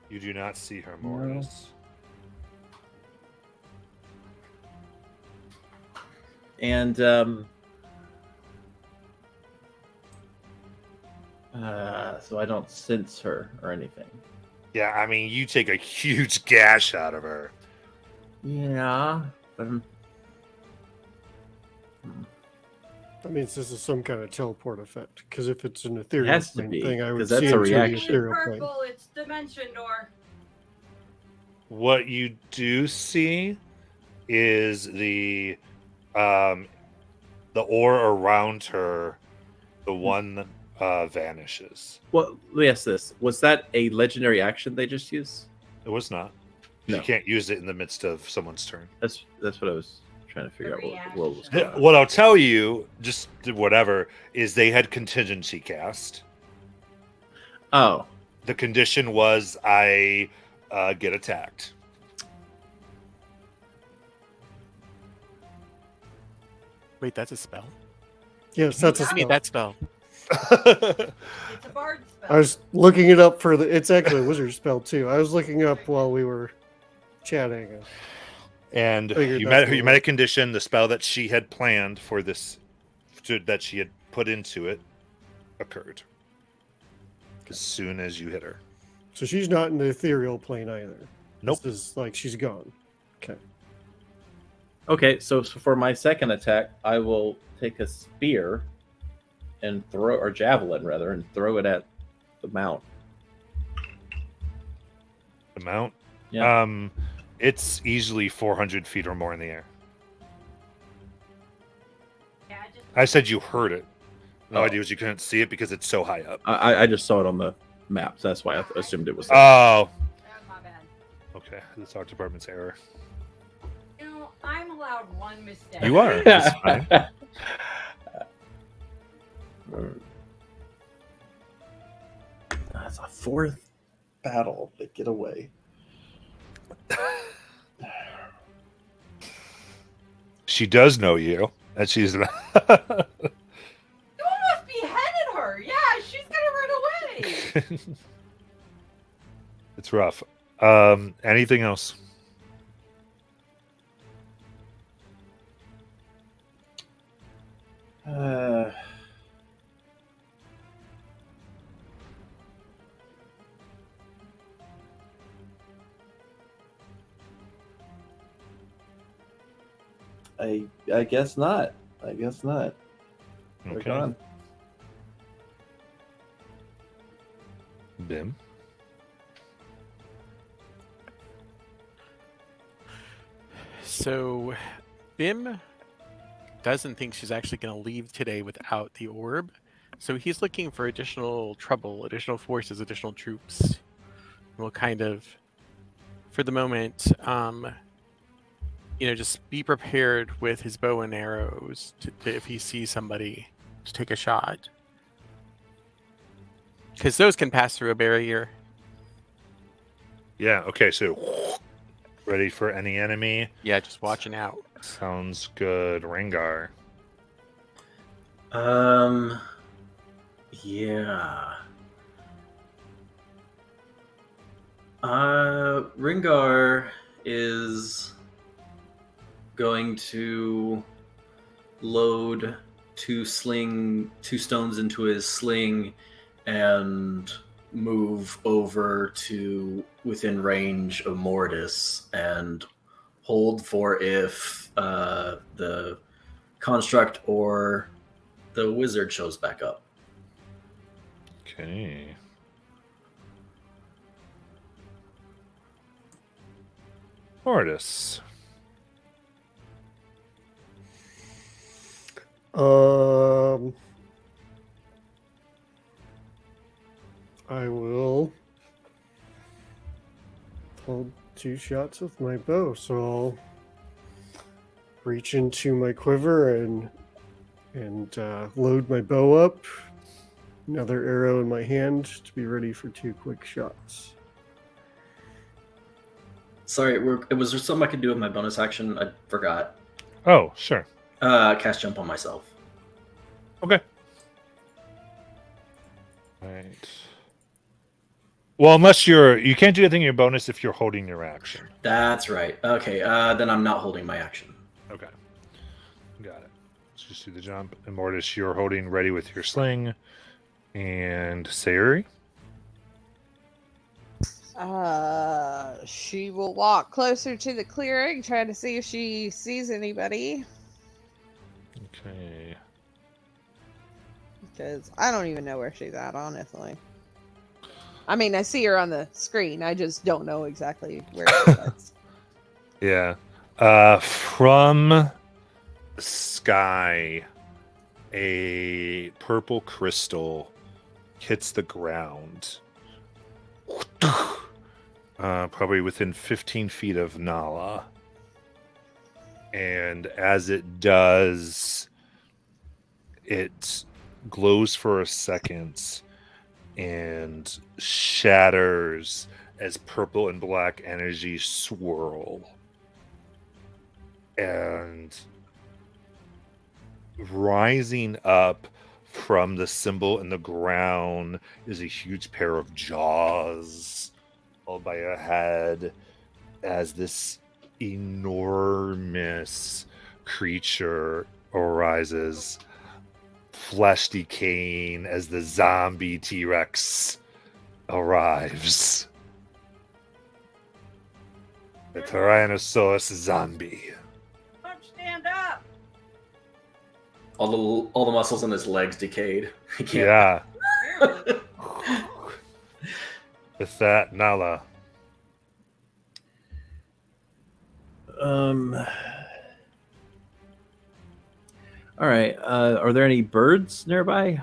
You do not see her, Morris. And so I don't sense her or anything. Yeah, I mean, you take a huge gash out of her. Yeah, but That means this is some kind of teleport effect. Because if it's an ethereal has to plane be, thing, I would 'cause see that's it a through the reaction. ethereal plane. Purple, it's dimension door. What you do see is the ore around her, the one vanishes. well, let me ask this: was that a legendary action they just used? It was not. She No. can't use it in the midst of someone's turn. That's what I was trying to figure out what was Yeah, going on. what I'll tell you, just whatever, is they had contingency cast. Oh, The condition was I get attacked. Wait, that's a spell? Yes, that's a I need spell. that spell. It's a bard spell. I was looking it up for the. It's actually a wizard spell too. I was looking up while we were chatting. And Figured you that's met what it a was. condition. The spell that she had planned for this, that she had put into it, occurred as soon as you hit her. So she's not in the ethereal plane either. Nope. This is like she's gone. Okay. okay. So for my second attack, I will take a spear and throw, or javelin rather, and throw it at the mount. The mount. Yeah. It's easily 400 feet or more in the air. Yeah, I said you heard it. No Oh. idea was you couldn't see it because it's so high up. I just saw it on the map. So that's why I assumed it was there. Oh, That's my bad. okay. That's our department's error. You know, I'm allowed one mistake. You are. That's fine. That's a fourth battle. They get away. She does know you, and she's. You almost beheaded her. Yeah, she's gonna run away. It's rough. Anything else? I guess not. I guess not. They're Okay. gone. Bim. So, Bim doesn't think she's actually going to leave today without the orb. So he's looking for additional trouble, additional forces, additional troops. We'll kind of, for the moment, just be prepared with his bow and arrows to if he sees somebody to take a shot. Because those can pass through a barrier. Yeah. Okay. So, ready for any enemy? Yeah, just watching out. Sounds good. Rengar. Yeah. Ringar is going to load two stones into his sling and move over to within range of Mortis and hold for if the construct or the wizard shows back up. Okay. Mortis. I will hold 2 shots with my bow, so I'll reach into my quiver and load my bow up. Another arrow in my hand to be ready for 2 quick shots. Sorry, was there something I could do with my bonus action? I forgot. Oh, sure. Cast jump on myself. Okay. Right. Well, unless you can't do anything in your bonus if you're holding your action. That's right. Okay, then I'm not holding my action. Okay. Got it. Let's just do the jump. And Mortis, you're holding ready with your sling. And Sayuri? She will walk closer to the clearing, try to see if she sees anybody. Okay. Because I don't even know where she's at, honestly. I mean, I see her on the screen. I just don't know exactly where she is. Yeah. From sky, a purple crystal hits the ground. probably within 15 feet of Nala. And as it does, it glows for a second and shatters as purple and black energy swirl. And rising up from the symbol in the ground is a huge pair of jaws, followed by a head, as this enormous creature arises, flesh decaying as the zombie T-Rex arrives. The Tyrannosaurus zombie. Don't stand up. All the muscles in his legs decayed. He can't. Yeah. Barely. With that, Nala. All right. Are there any birds nearby?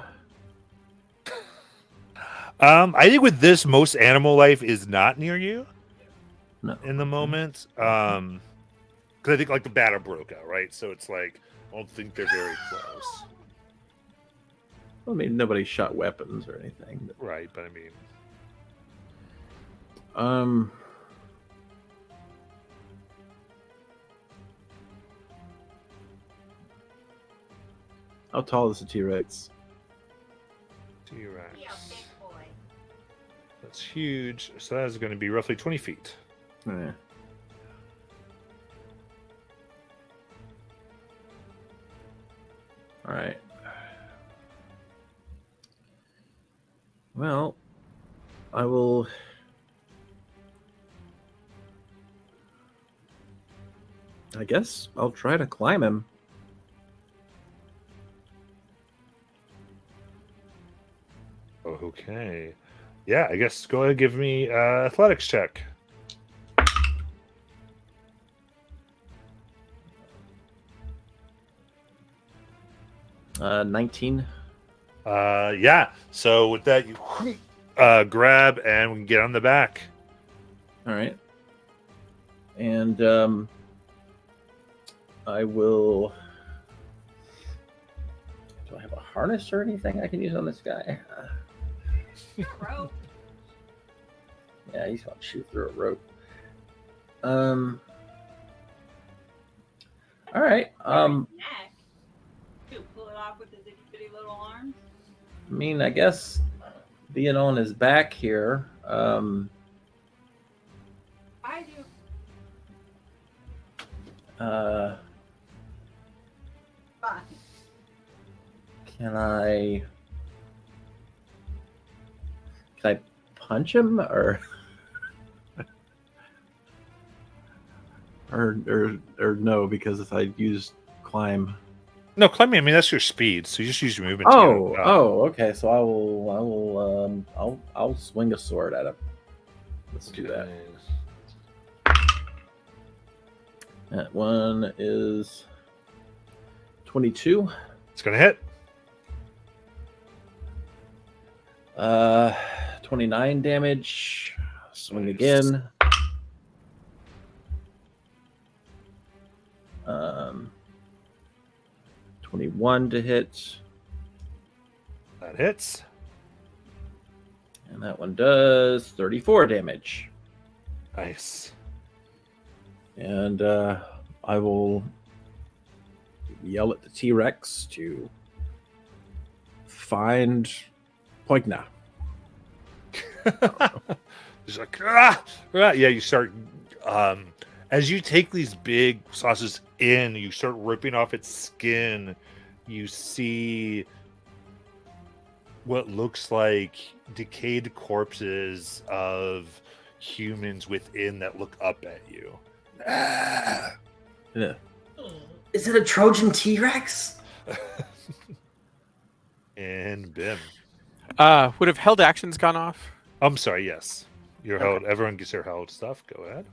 I think with this, most animal life is not near you No. in the moment. Because I think like the battle broke out, right? So it's like I don't think they're very close, I mean, nobody shot weapons or anything. right? But I mean, How tall is the T-Rex? T-Rex. Yeah, big boy. That's huge. So that is going to be roughly 20 feet. Yeah. All right. Well, I will. I guess I'll try to climb him. Okay. Yeah, I guess go ahead and give me athletics check. 19. Yeah. So with that, you grab and we can get on the back. All right. And I will. Do I have a harness or anything I can use on this guy? Rope. Yeah, he's going to shoot through a rope. All right. Neck. To pull it off with his itty bitty little arms. I mean, I guess being on his back here. I do. Fine. Can I punch him or no? Because if I use climb. No, climbing. I mean, that's your speed. So you just use your movement. to get on top. Okay. So I'll swing a sword at him. Let's do that. That one is 22. It's gonna hit. 29 damage. Swing Nice. again. 21 to hit. That hits. And that one does 34 damage. Nice. And I will yell at the T-Rex to find Poigna. It's like ah! Yeah. You start as you take these big sausages in. You start ripping off its skin. You see what looks like decayed corpses of humans within that look up at you. Ah! Yeah. Is it a Trojan T-Rex? And Bim. Would have held actions gone off? I'm sorry. Yes, your Okay. held. Everyone gets their held stuff. Go ahead.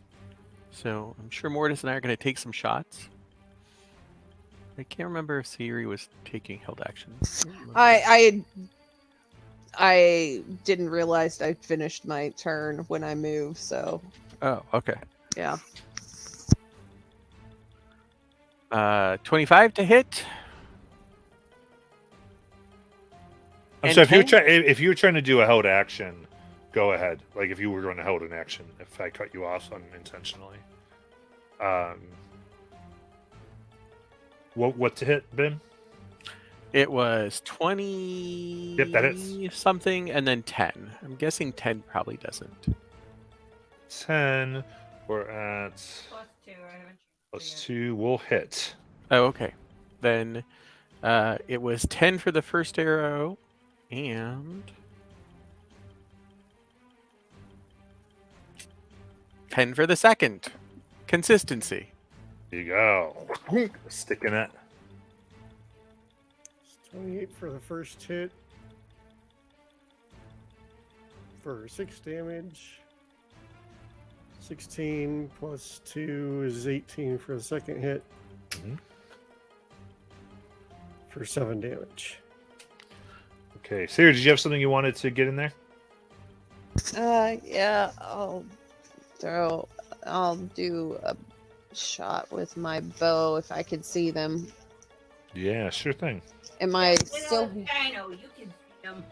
So I'm sure Mortis and I are going to take some shots. I can't remember if Siri was taking held actions. I I didn't realize I'd finished my turn when I moved, so Oh, okay. yeah. 25 to hit. So if 10? if you were trying to do a held action, go ahead. Like if you were going to hold an action, if I cut you off unintentionally. What to hit, Ben? It was 20 Yep, that hits. something, and then 10. I'm guessing 10 probably doesn't. 10. We're at +2. I haven't +2. We'll hit. Oh, okay. Then it was 10 for the first arrow, and 10 for the second. Consistency. There you go. Sticking it. 28 for the first hit. For 6 damage. 16 plus 2 is 18 for the second hit. Mhm. For 7 damage. Okay, Sarah, did you have something you wanted to get in there? Yeah, I'll do a shot with my bow if I could see them. Yeah, sure thing. Am I Little still dino, you can see them.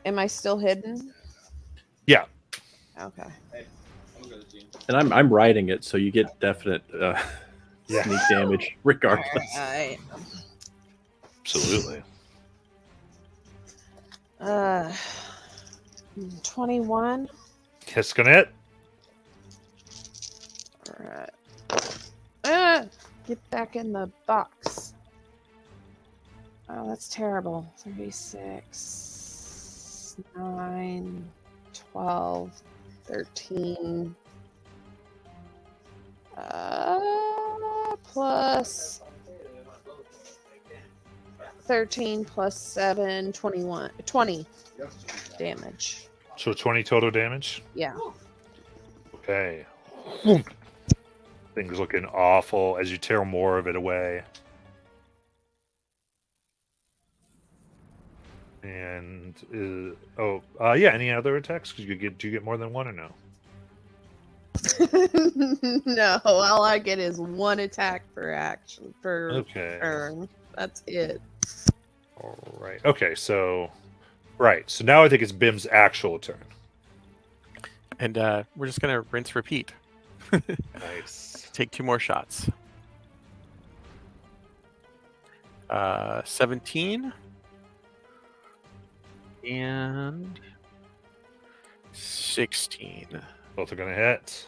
am I still hidden? Yeah. Okay. And I'm riding it, so you get definite Yeah. sneak damage regardless. Alright. Absolutely. 21. It's gonna hit. Alright. Get back in the box. Oh, that's terrible. 36, 9, 12, 13. Plus 13 plus 7, 21. 20 damage. So 20 total damage. Yeah. Okay. Things looking awful as you tear more of it away. And yeah. Any other attacks? Do you get more than one or no? No, all I get is one attack per action per Okay. turn. That's it. All right. Okay. So, right. So now I think it's Bim's actual turn. And we're just going to rinse repeat. Nice. Take 2 more shots. 17 and 16 Both are gonna hit.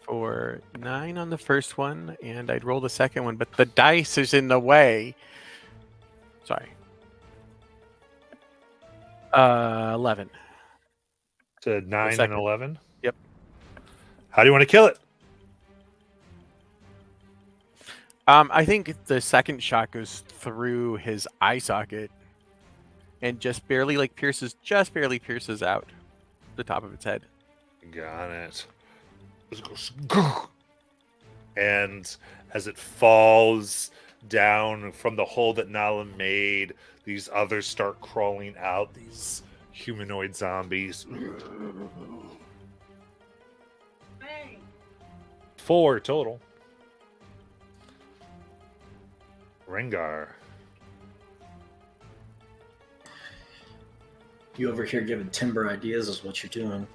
for 9 on the first one, and I'd roll the second one, but the dice is in the way. Sorry. 11. To 9 and second. 11. Yep. How do you want to kill it? I think the second shot goes through his eye socket and just barely pierces out the top of its head. Got it. It goes, and as it falls down from the hole that Nala made, these others start crawling out. These humanoid zombies. Hey, 4 total. Rengar. You over here giving Timber ideas is what you're doing.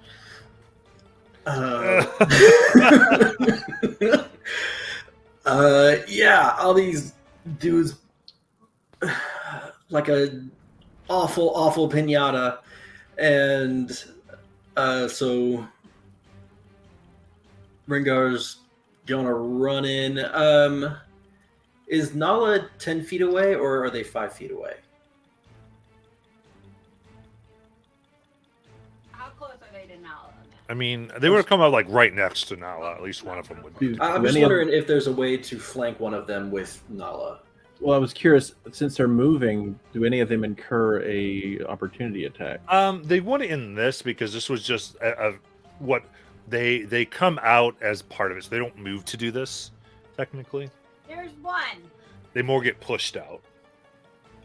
Yeah, all these dudes like a awful pinata, and so Rengar's gonna run in. Is Nala 10 feet away, or are they 5 feet away? how close are they to Nala? I mean, they would have come out right next to Nala. At least one of them would be. I'm just wondering if there's a way to flank one of them with Nala. Well, I was curious, since they're moving, do any of them incur a opportunity attack? They wouldn't in this because this was just what they come out as part of it. So they don't move to do this, technically. There's one. They more get pushed out.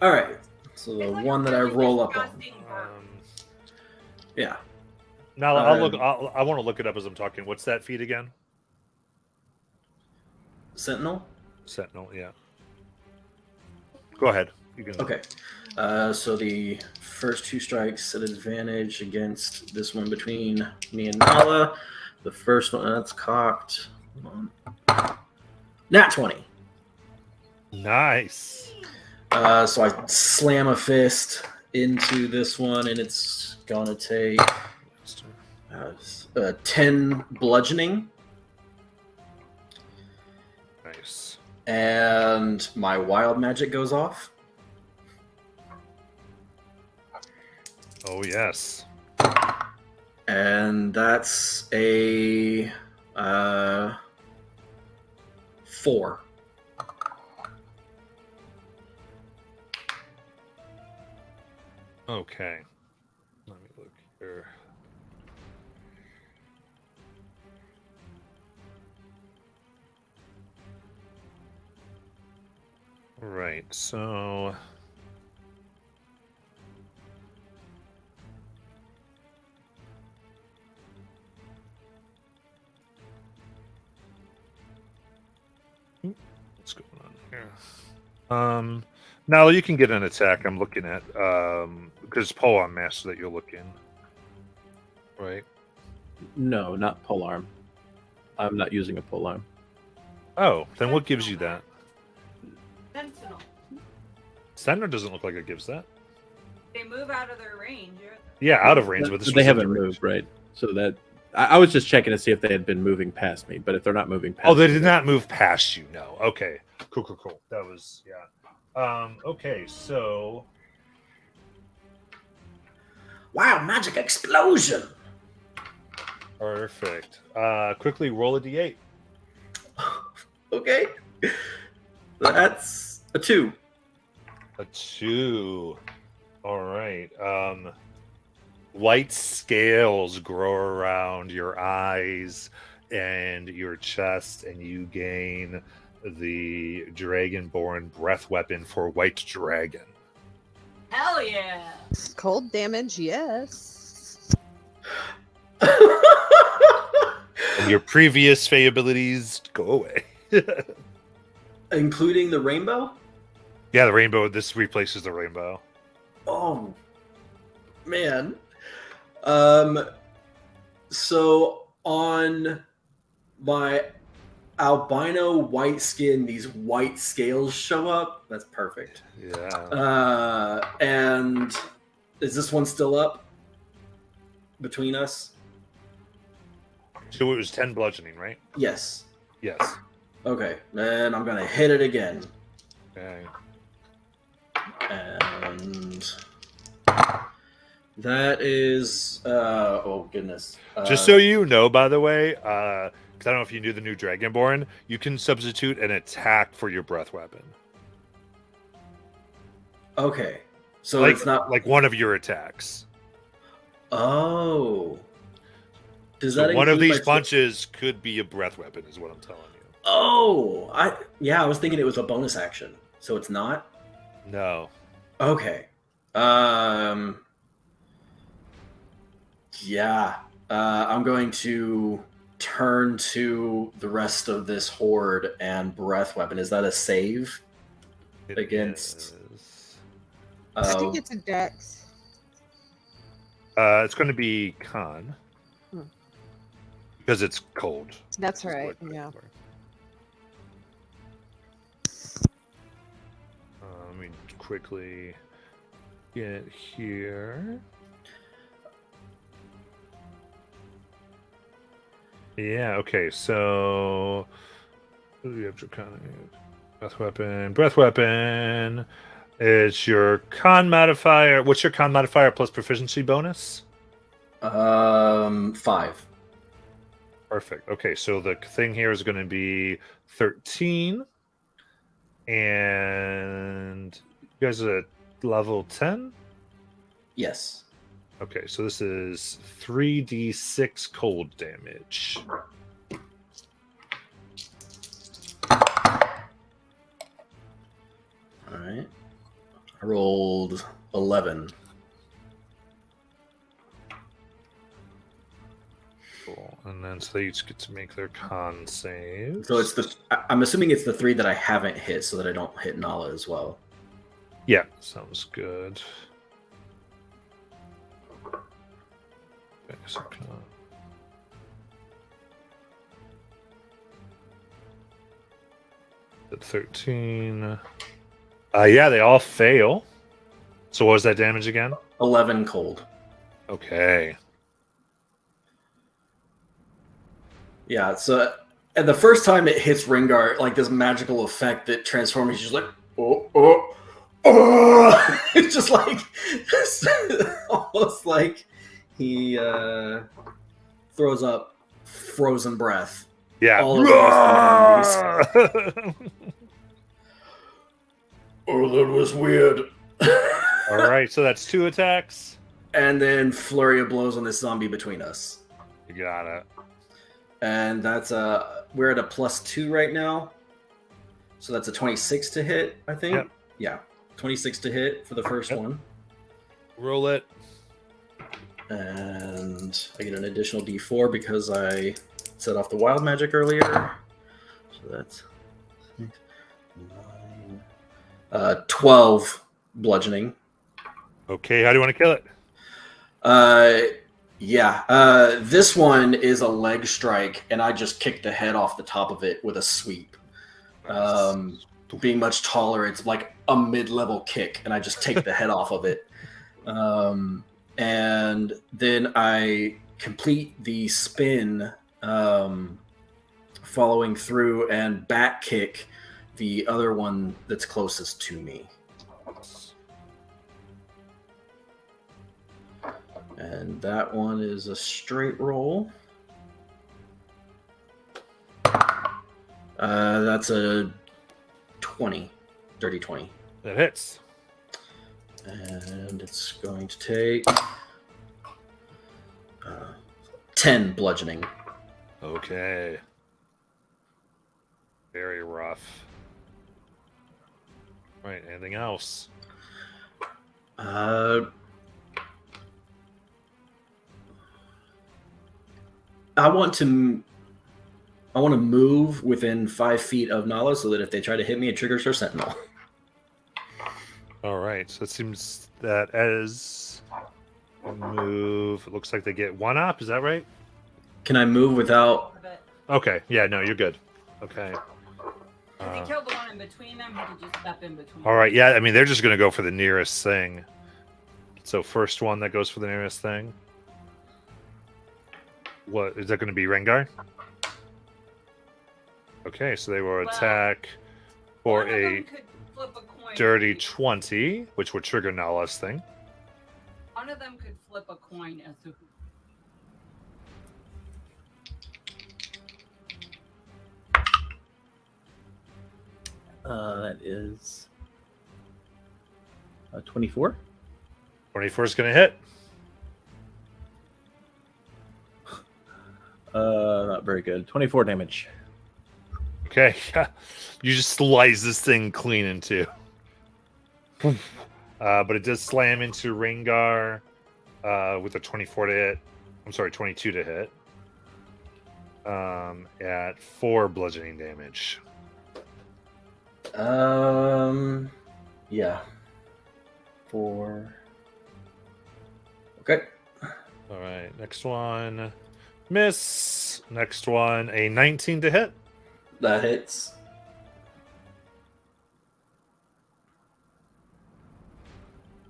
All right. So the It's like one a that I really roll up on. disgusting burp. Yeah. Now I'll look. Um, I want to look it up as I'm talking. What's that feat again? Sentinel. Sentinel. Yeah. Go ahead. You can. Okay. So the first 2 strikes at advantage against this one between me and Nala. The first one that's cocked. Nat 20. Nice. So I slam a fist into this one, and it's gonna take 10 bludgeoning, Nice. and my wild magic goes off. Oh yes. And that's a 4. Okay. Let me look here. Right. So. What's going on here? Now you can get an attack. I'm looking at because polearm master that you're looking, right? No, not polearm. I'm not using a polearm. Oh, then what gives you that? Sentinel. Sentinel doesn't look like it gives that. They move out of their range. Yeah, out of range, but this They was haven't in range. moved, right? So that I was just checking to see if they had been moving past me, but if they're not moving past Oh, they me, did not move past you. No. Okay. Cool. That was okay, so Wow, magic explosion! perfect. Quickly roll a d8. Okay. That's a 2. A 2. All right. White scales grow around your eyes and your chest, and you gain the Dragonborn breath weapon for White Dragon. Hell yeah! Cold damage, yes. And your previous Fey abilities go away. Including the rainbow? Yeah, the rainbow. This replaces the rainbow. Oh, man. So on my albino white skin, these white scales show up. That's perfect. Yeah. And is this one still up between us? So it was 10 bludgeoning, right? Yes. Yes. Okay, then I'm gonna hit it again. Okay. And that is oh goodness. Just so you know, by the way, because I don't know if you knew the new Dragonborn, you can substitute an attack for your breath weapon. Okay. So like, it's not like one of your attacks. Oh. Does So that one of include these my- punches could be a breath weapon, is what I'm telling you. Oh, I was thinking it was a bonus action. So it's not? No. Okay. Yeah. I'm going to turn to the rest of this horde and breath weapon. Is that a save? It Against- is. I Oh, think it's a dex. It's going to be con. Hmm. Because it's cold. That's right. Yeah. Let me quickly get here. Yeah, okay, so what do we have? Draconic breath weapon. Breath weapon is your con modifier. What's your con modifier plus proficiency bonus? 5. Perfect. Okay, so the thing here is going to be 13. And you guys are at level 10? Yes. Okay, so this is 3d6 cold damage. All right. I rolled 11. Cool. And then so they each get to make their con saves. So I'm assuming it's the 3 that I haven't hit, so that I don't hit Nala as well. Yeah, sounds good. Okay, so at 13. Yeah, they all fail. So what was that damage again? 11 cold. Okay. Yeah, so and the first time it hits Ringar, like this magical effect that transforms, he's just like, oh. It's just like, almost like he throws up frozen breath. Yeah. All over his Oh, that was weird. All right, so that's 2 attacks. And then flurry of blows on this zombie between us. You got it. And that's we're at a +2 right now. So that's a 26 to hit, I think. Yep. Yeah. 26 to hit for the first one. Roll it. And I get an additional D4 because I set off the wild magic earlier. So that's 6, 9, 12 bludgeoning. Okay, how do you want to kill it? This one is a leg strike, and I just kicked the head off the top of it with a sweep. Being much taller, it's like a mid-level kick, and I just take the head off of it. And then I complete the spin, following through and back kick the other one that's closest to me. And that one is a straight roll. That's a 20. Dirty 20. That hits. And it's going to take 10 bludgeoning. Okay. Very rough. All right, anything else? I want to move within 5 feet of Nala so that if they try to hit me, it triggers her sentinel. All right, so it seems that as a move, it looks like they get 1 up. Is that right? Can I move without? Okay, yeah, no, you're good. Okay. If he killed the one in between them, he could just step in between. All right, yeah, I mean, they're just going to go for the nearest thing. So first one that goes for the nearest thing. What, is that going to be Rengar? Okay, so they will attack for One of them a could flip a coin. dirty 20, which would trigger Nala's thing. One of them could flip a coin as to who. That is 24. 24 is going to hit. Not very good. 24 damage. Okay, you just slice this thing clean in two. But it does slam into Rengar with a 24 to hit. I'm sorry, 22 to hit. At 4 bludgeoning damage. Yeah. 4. Okay. All right, next one. Miss. Next one, a 19 to hit. That hits.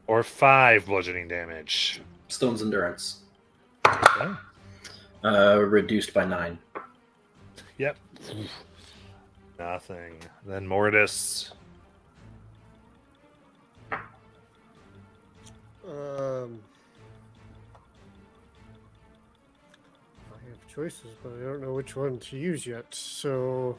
Or 5 bludgeoning damage. Stone's endurance. Okay. Reduced by 9. Yep. Nothing. Then Mortis. I have choices, but I don't know which one to use yet. So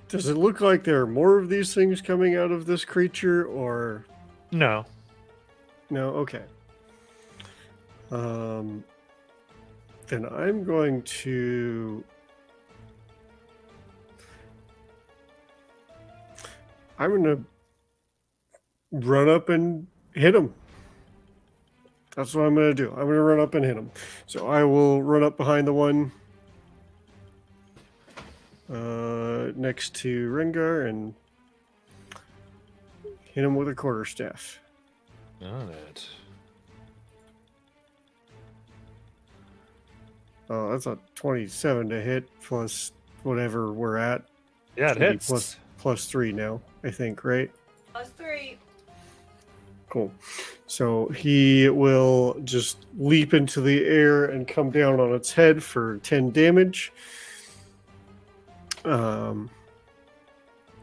does it look like there are more of these things coming out of this creature, or No. no? Okay. then I'm going to. I'm going to run up and hit him. That's what I'm going to do. I'm going to run up and hit him. So I will run up behind the one next to Rengar and hit him with a quarterstaff. Got it. Oh, that's a 27 to hit plus whatever we're at. Yeah, it Should be hits. plus 3 now, I think, right? +3. Cool. So he will just leap into the air and come down on its head for 10 damage.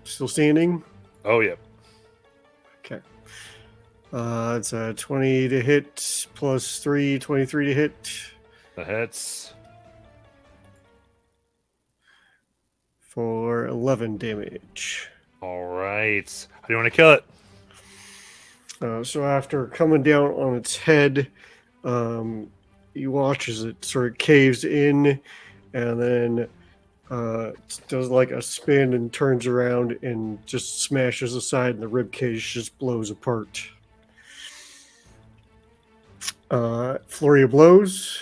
Still standing. Oh, yeah. Okay. It's a 20 to hit plus 3, 23 to hit The hits. for 11 damage. All right. How do you want to kill it? So after coming down on its head, you watch as it sort of caves in and then does like a spin and turns around and just smashes aside and the ribcage just blows apart. Flurry of blows.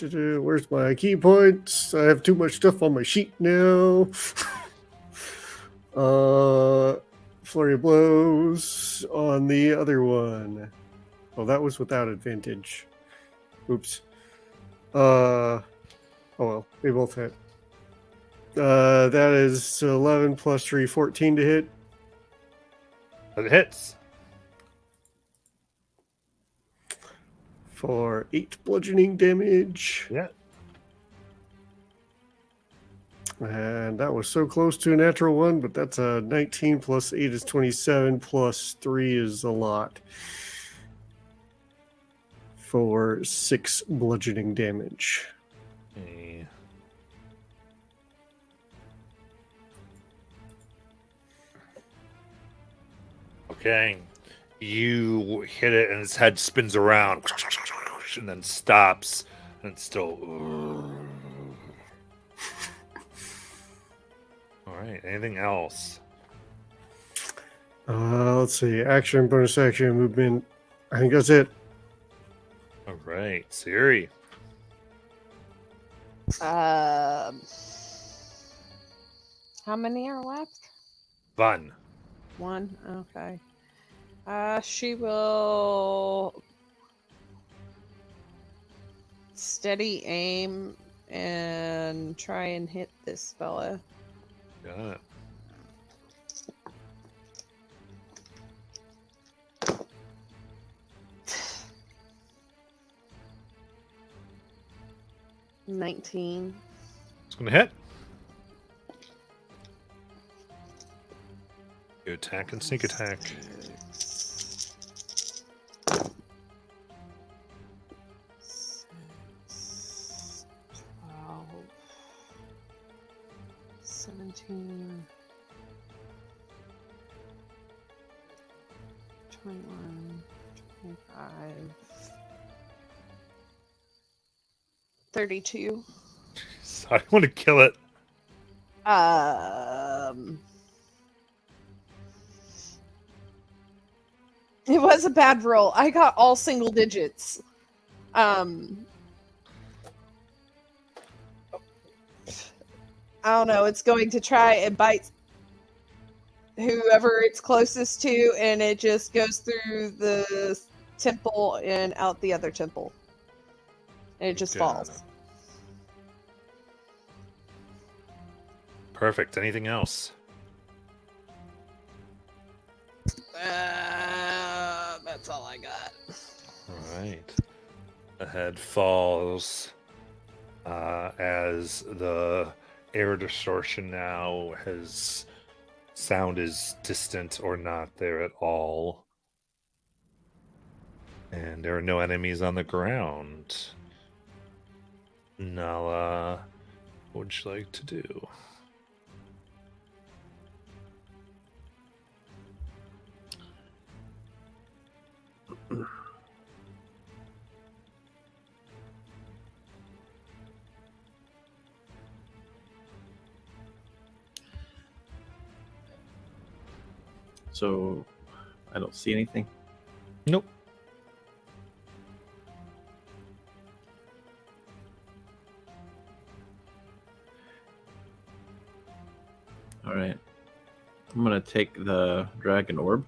Where's my key points? I have too much stuff on my sheet now. Flurry of blows on the other one. Oh, that was without advantage. Oops. Oh well, they both hit. That is 11 plus 3, 14 to hit. It hits. For 8 bludgeoning damage. Yeah. And that was so close to a natural one, but that's a 19 plus 8 is 27 plus 3 is a lot. For 6 bludgeoning damage. Okay. Okay. You hit it and its head spins around and then stops and it's still. All right. Anything else? Let's see. Action, bonus action, movement. I think that's it. All right. Siri. How many are left? Fun. 1. Okay. She will steady aim and try and hit this fella. Got it. $19. It's going to hit. You attack and sneak attack. 12, 17, 21, 25, 32. So I want to kill it. It was a bad roll. I got all single digits. I don't know. It's going to try and bite whoever it's closest to, and it just goes through the temple and out the other temple. And it just Got falls. it. Perfect. Anything else? That's all I got. All right. The head falls as the air distortion now has sound is distant or not there at all. And there are no enemies on the ground. Nala, what would you like to do? So I don't see anything. Nope. All right. I'm going to take the dragon orb.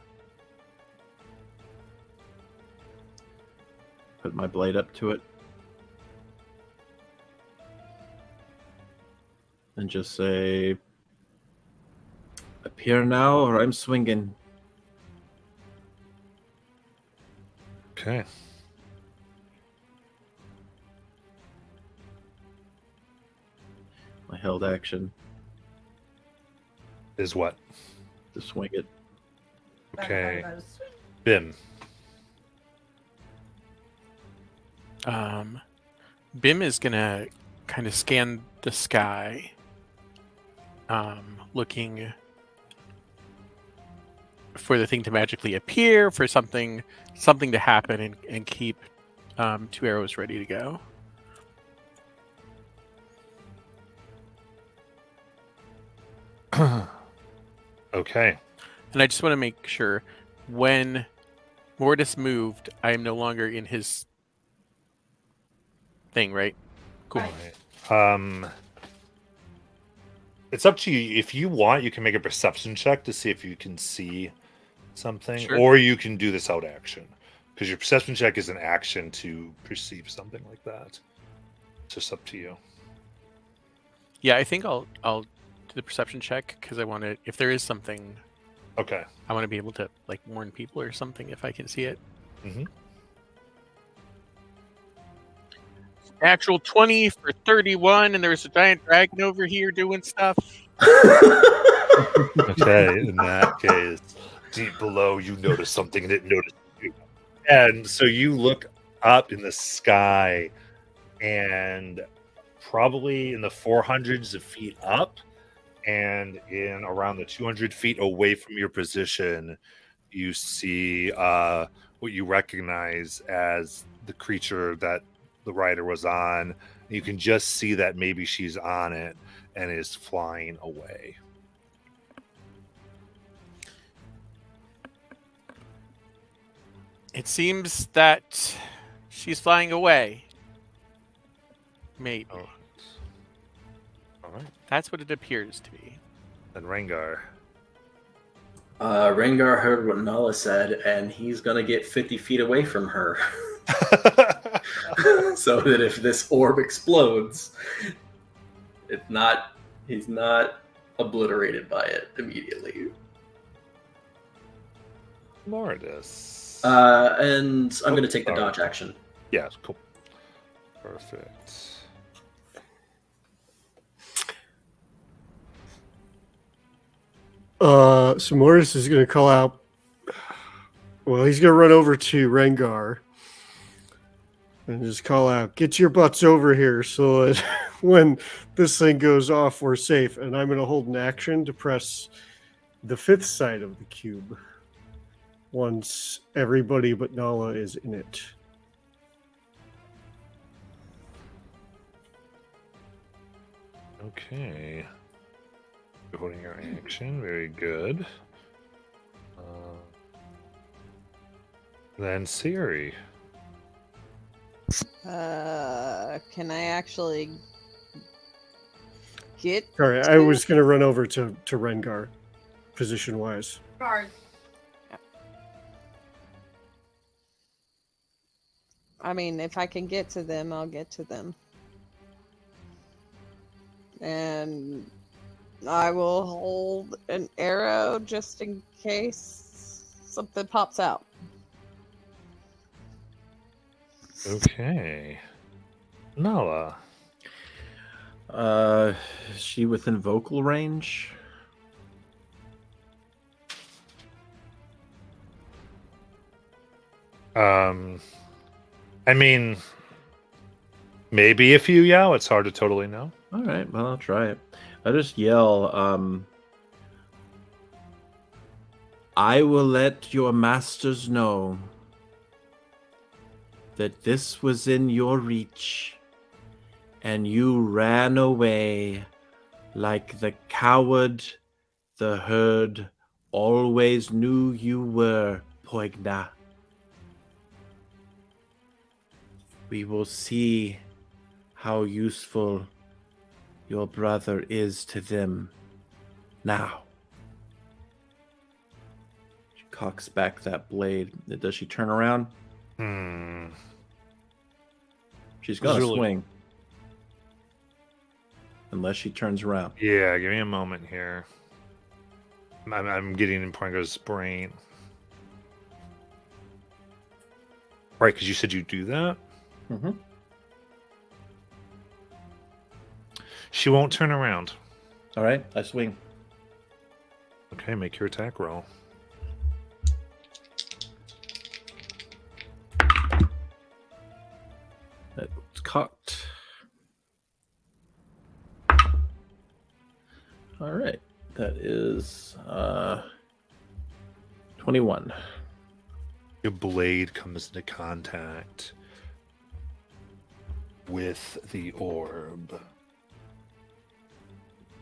Put my blade up to it. And just say, appear now or I'm swinging. Okay. My held action Is what? to swing it. Okay. Bim. Bim is gonna kind of scan the sky, looking for the thing to magically appear, for something to happen, and keep 2 arrows ready to go. Okay. And I just want to make sure when Mortis moved, I am no longer in his thing, right? Cool. Right. It's up to you. If you want, you can make a perception check to see if you can see something, Sure. or you can do this out action, because your perception check is an action to perceive something like that. It's just up to you. Yeah, I think I'll do the perception check because I want to. If there is something, Okay. I want to be able to like warn people or something if I can see it. Mm-hmm. Actual 20 for 31, and there's a giant dragon over here doing stuff. Okay. In that case, deep below, you notice something and it notices you. And so you look up in the sky, and probably in the 400s of feet up, and in around the 200 feet away from your position, you see what you recognize as the creature that the rider was on. You can just see that maybe she's on it and is flying away. It seems that she's flying away. Maybe. Oh. All right. That's what it appears to be. And Rengar. Rengar heard what Nala said, and he's gonna get 50 feet away from her, so that if this orb explodes, he's not obliterated by it immediately. Mortis. And I'm Oh, gonna take the sorry. dodge action. Yeah, cool. Perfect. So Mortis is going to call out. Well, he's going to run over to Rengar and just call out, "Get your butts over here so that when this thing goes off, we're safe." And I'm going to hold an action to press the 5th side of the cube once everybody but Nala is in it. Okay. You're holding your action. Very good. Then Siri. Can I actually get? Sorry, I was going to run over to Rengar, position-wise. Guard. I mean, if I can get to them, I'll get to them. And I will hold an arrow just in case something pops out. Okay. Nala. Is she within vocal range? I mean, maybe if you yell, it's hard to totally know. All right, well, I'll try it. I'll just yell, I will let your masters know that this was in your reach, and you ran away like the coward the herd always knew you were, Poigna. We will see how useful your brother is to them now. She cocks back that blade. Does she turn around? She's going to Really- swing. Unless she turns around. Yeah, give me a moment here. I'm getting in Poingo's brain. Right, because you said you'd do that? Mm-hmm. She won't turn around. All right, I swing. Okay, make your attack roll. It's cocked. All right, that is 21. Your blade comes into contact with the orb,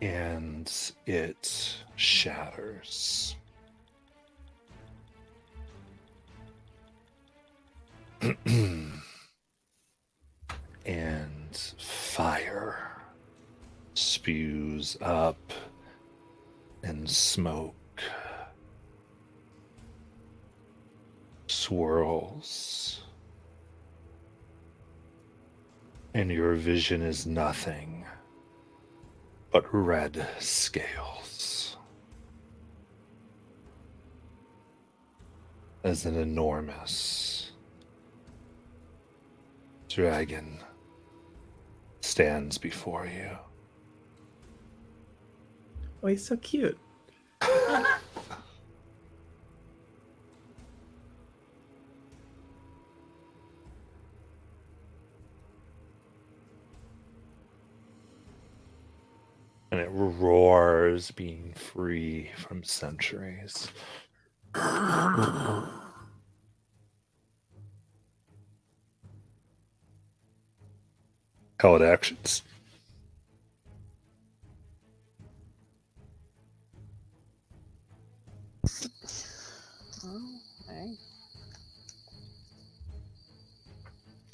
and it shatters. And fire spews up, and smoke swirls, and your vision is nothing but red scales as an enormous dragon stands before you. Oh, he's so cute. And it roars, being free from centuries. Held actions. Okay.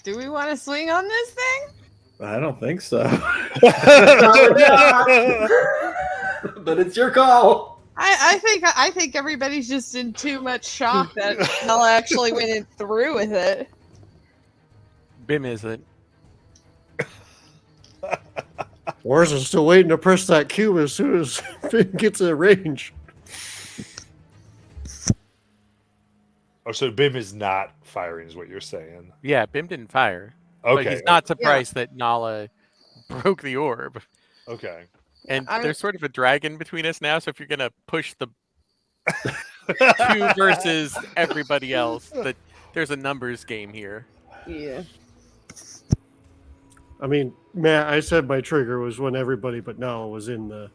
Do we want to swing on this thing? I don't think so. But it's your call. I think everybody's just in too much shock that Nella actually went through with it. Bim isn't. Wars is still waiting to press that cube as soon as it gets in range. Oh, so Bim is not firing, is what you're saying. Yeah, Bim didn't fire. Okay. But he's not surprised that Nala broke the orb. Okay. And I- there's sort of a dragon between us now, so if you're gonna push the 2 versus everybody else, that there's a numbers game here. Yeah. I mean, Matt, I said my trigger was when everybody but Nala was in the.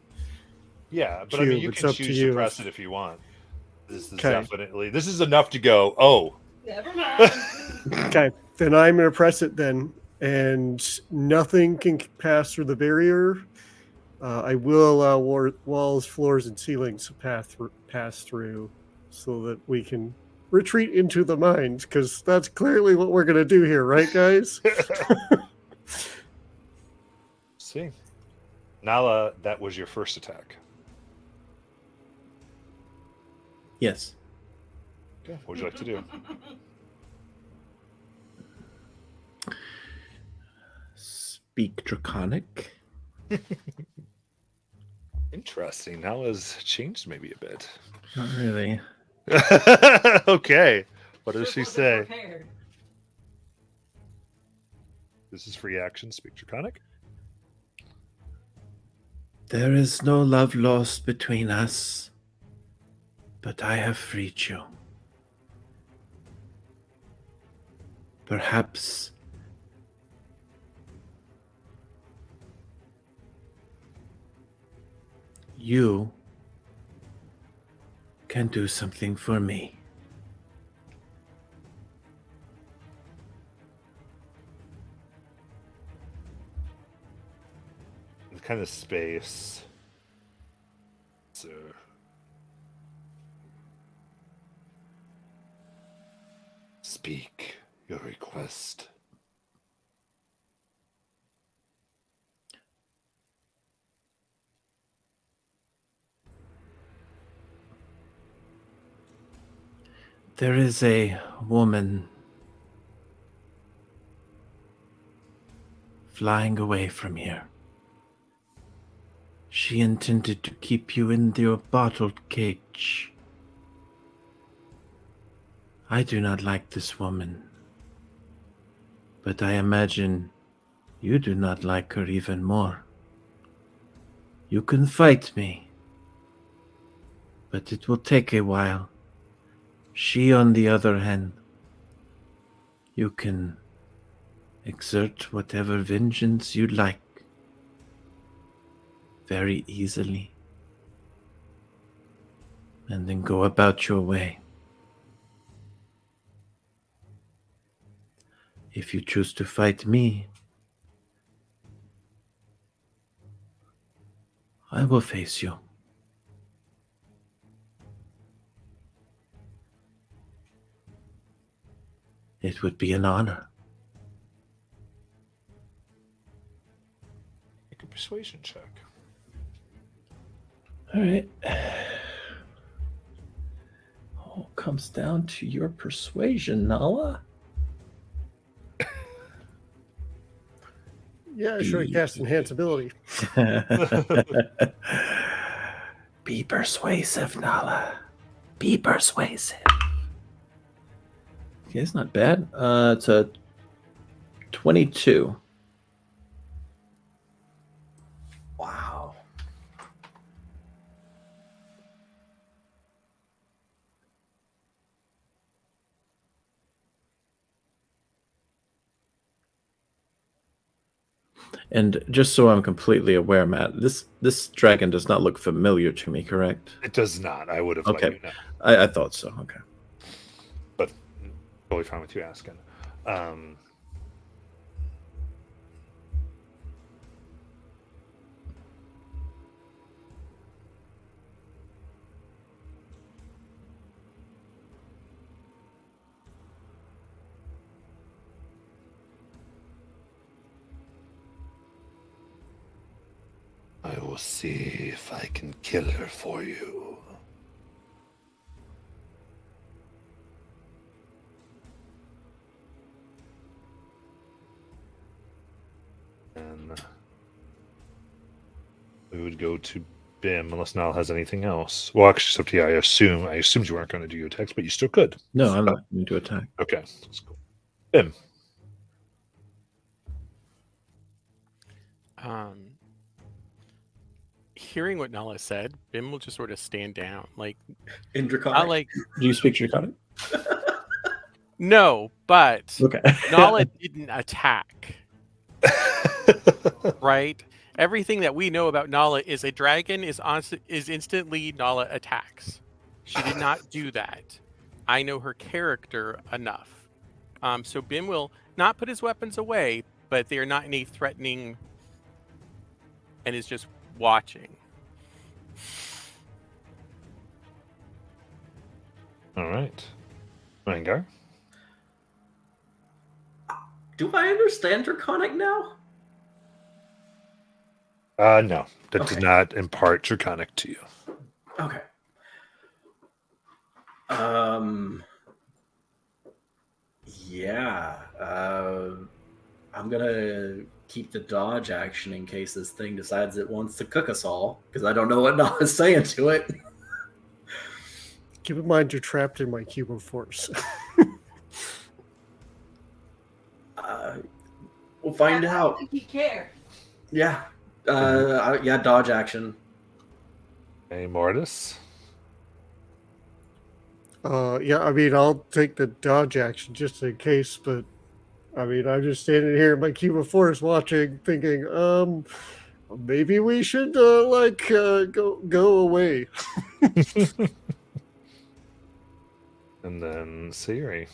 Yeah, but I mean, Cube, you it's can up to choose you to press if- it if you want. This is Okay. definitely. This is enough to go. Oh, Never mind. Okay, then I'm going to press it then, and nothing can pass through the barrier. I will allow walls, floors, and ceilings to pass through so that we can retreat into the mines, because that's clearly what we're going to do here, right, guys? see, Nala, that was your first attack. Yes. Okay, what would you like to do? Speak Draconic. Interesting. Nala's changed maybe a bit. Not really. Okay, what does Just she wasn't say? prepared. This is free action. Speak Draconic. There is no love lost between us, but I have freed you. Perhaps you can do something for me. The kind of space. So your request. There is a woman flying away from here. She intended to keep you in your bottled cage. I do not like this woman, but I imagine you do not like her even more. You can fight me, but it will take a while. She, on the other hand, you can exert whatever vengeance you like very easily, and then go about your way. If you choose to fight me, I will face you. It would be an honor. Make a persuasion check. All right. All comes down to your persuasion, Nala. Yeah, I should have cast enhance ability. Be persuasive, Nala. Be persuasive. Okay, it's not bad. It's a 22. Wow. And just so I'm completely aware, Matt, this dragon does not look familiar to me, correct? It does not. I would have Okay. let you know. I thought so. Okay. But totally fine with you asking. I will see if I can kill her for you. And we would go to Bim unless Niall has anything else. Well, actually, it's up to you. I assumed you weren't going to do your text, but you still could. No, I'm not going to attack. Okay, that's cool. Bim. Hearing what Nala said, Bim will just sort of stand down, like In Draconic. not like Do you speak Draconic? no, but Okay. Nala didn't attack. Right? Everything that we know about Nala is a dragon is instantly Nala attacks. She did not do that. I know her character enough. So Bim will not put his weapons away, but they are not in a threatening and is just watching. All right. Rengar? Do I understand Draconic now? No. That Okay. did not impart Draconic to you. Okay. Yeah. I'm gonna keep the dodge action in case this thing decides it wants to cook us all, because I don't know what Nala's saying to it. Keep in mind you're trapped in my cube of force. We'll find I out. don't think he cares. Yeah. Yeah, dodge action. Hey, Mortis? Yeah, I mean, I'll take the dodge action just in case, but I mean, I'm just standing here in my cube of force watching, thinking, maybe we should, go away. And then Siri.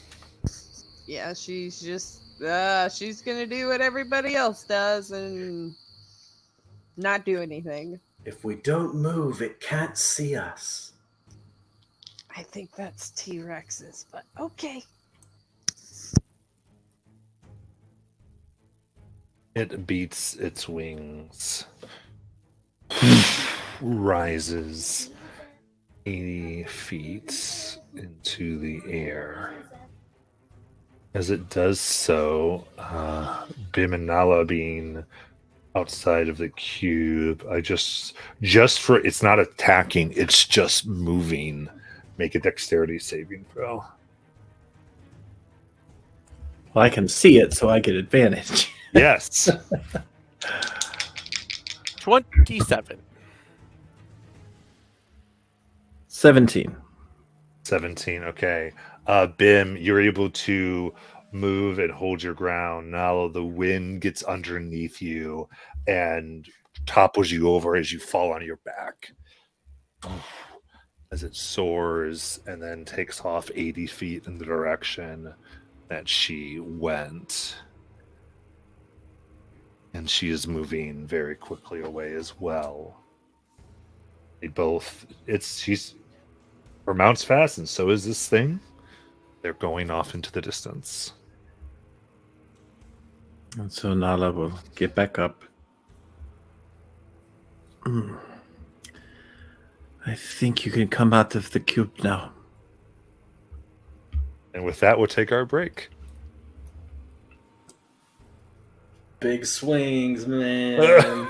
Yeah, she's just she's gonna do what everybody else does and not do anything. If we don't move, it can't see us. I think that's T-Rexes, but okay. It beats its wings, rises 80 feet into the air. As it does so, Bim and Nala being outside of the cube, I just for it's not attacking, it's just moving. Make a dexterity saving throw. Well, I can see it, so I get advantage. Yes. 27. 17. 17. Okay. Bim, you're able to move and hold your ground. Now the wind gets underneath you and topples you over as you fall on your back. As it soars and then takes off 80 feet in the direction that she went. And she is moving very quickly away as well. They both, her mount's fast, and so is this thing. They're going off into the distance. And so Nala will get back up. I think you can come out of the cube now. And with that, we'll take our break. Big swings, man.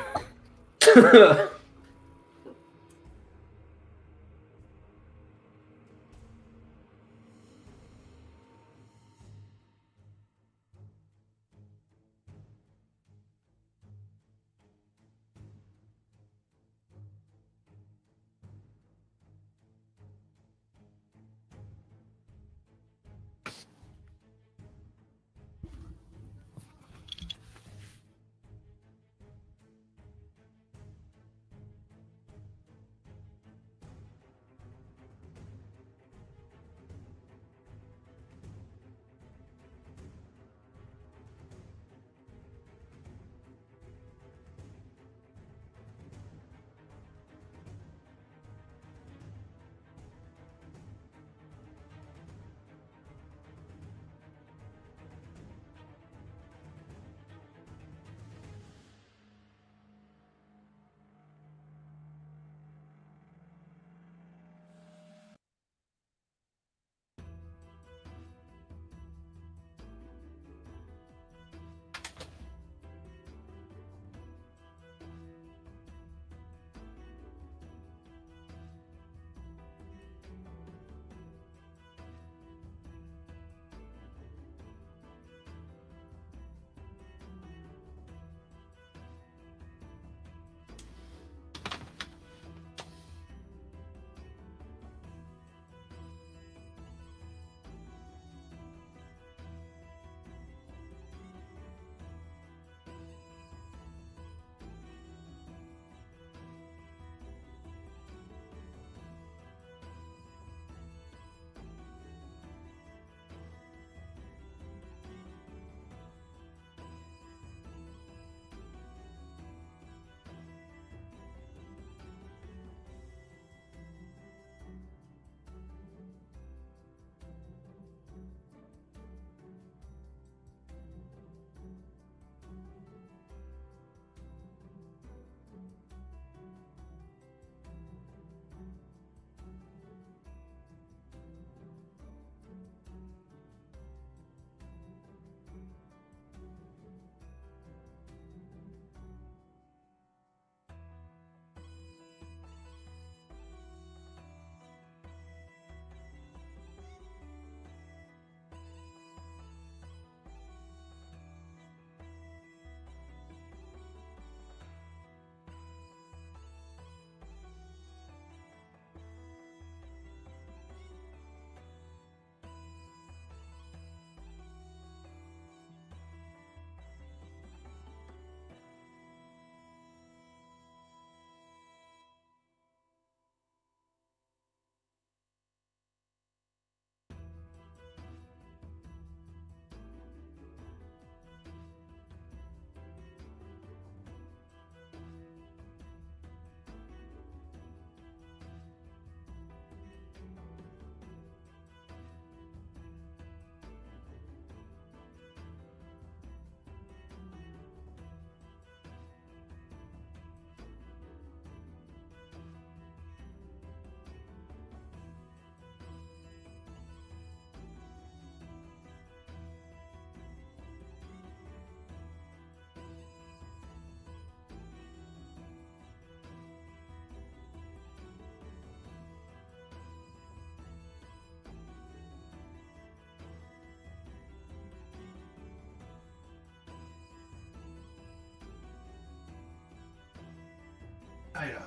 Saya.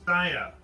Saya.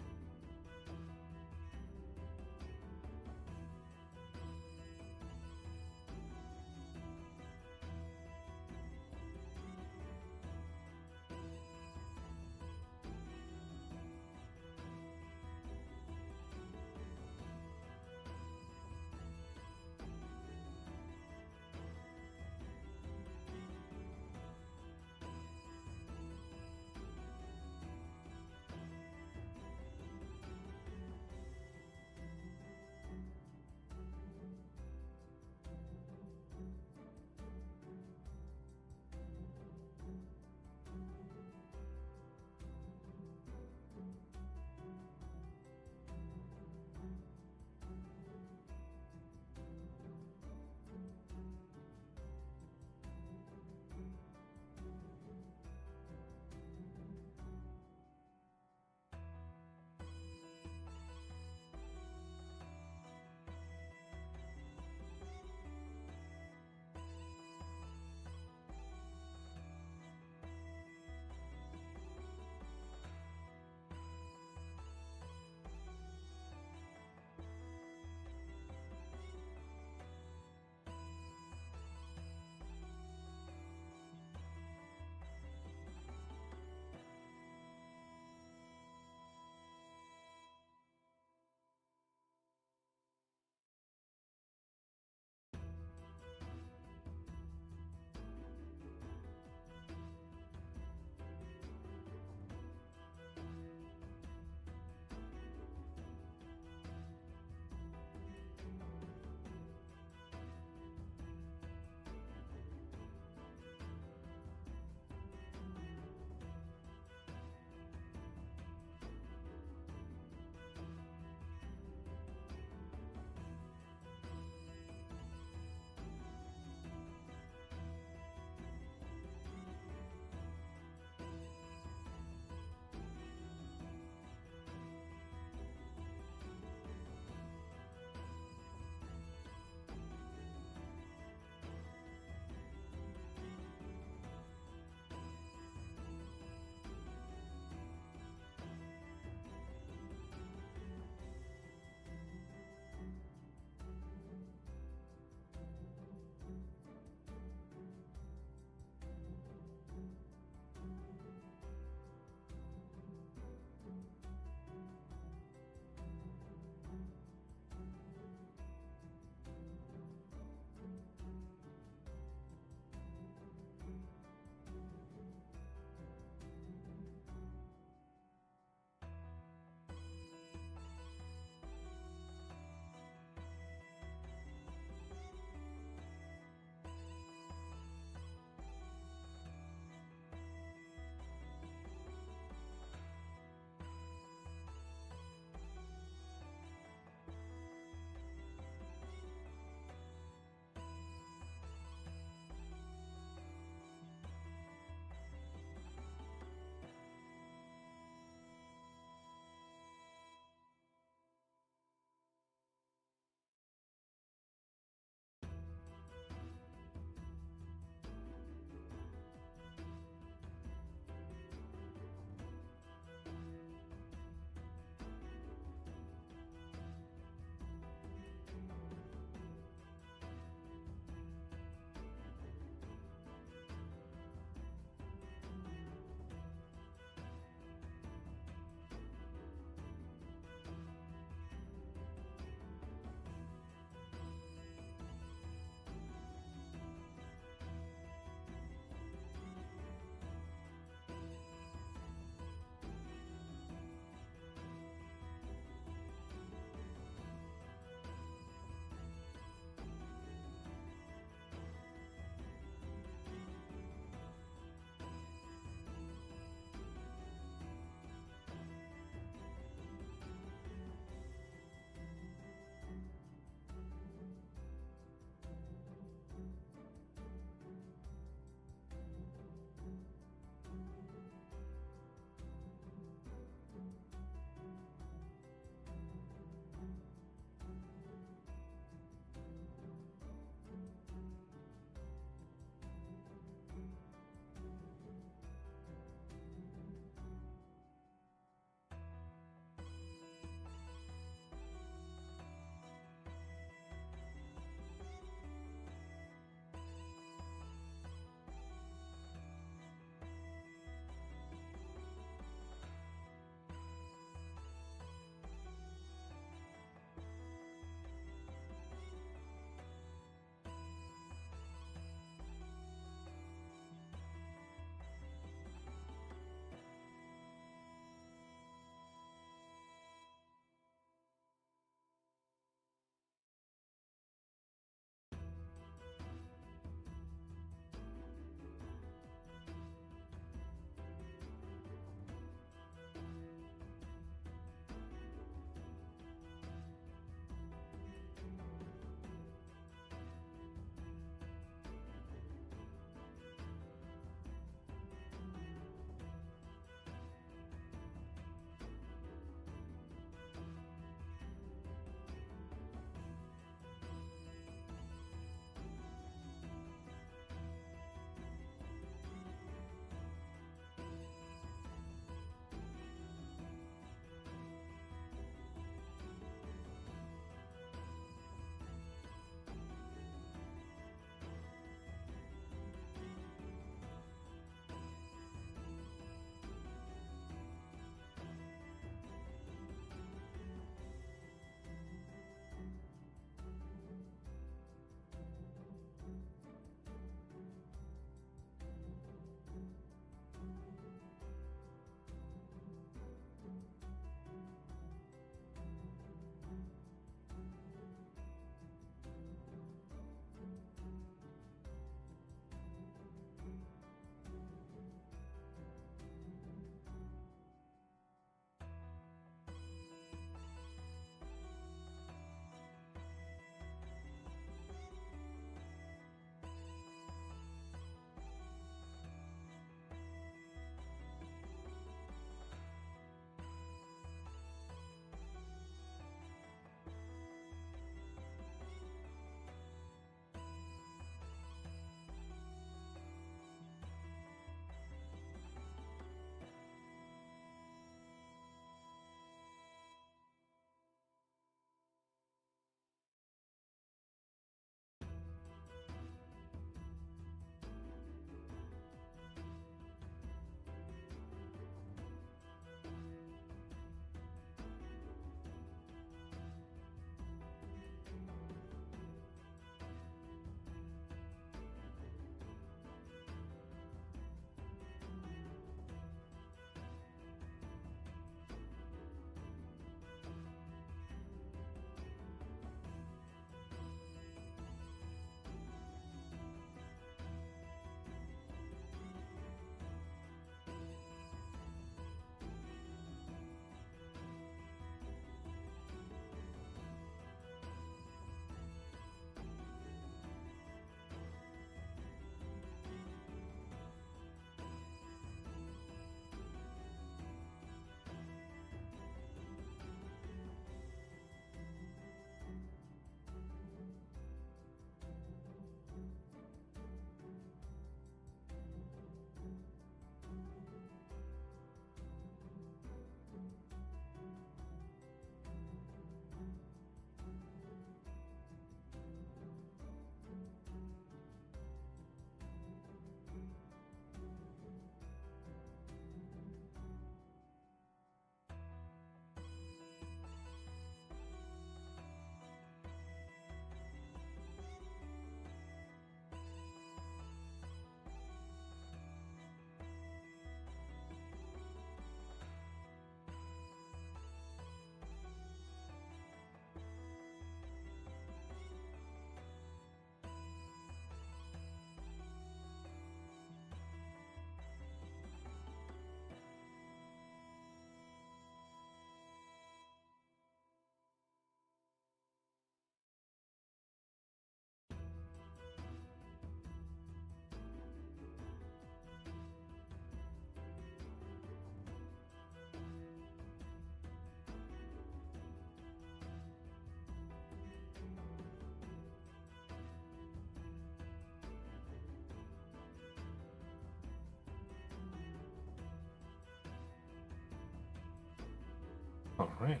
All right.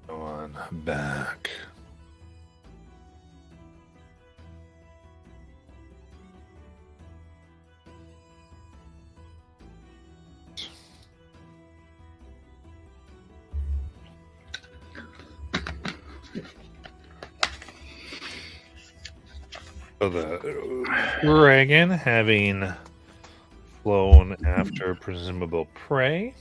Go on back. So the dragon, having flown after presumable prey,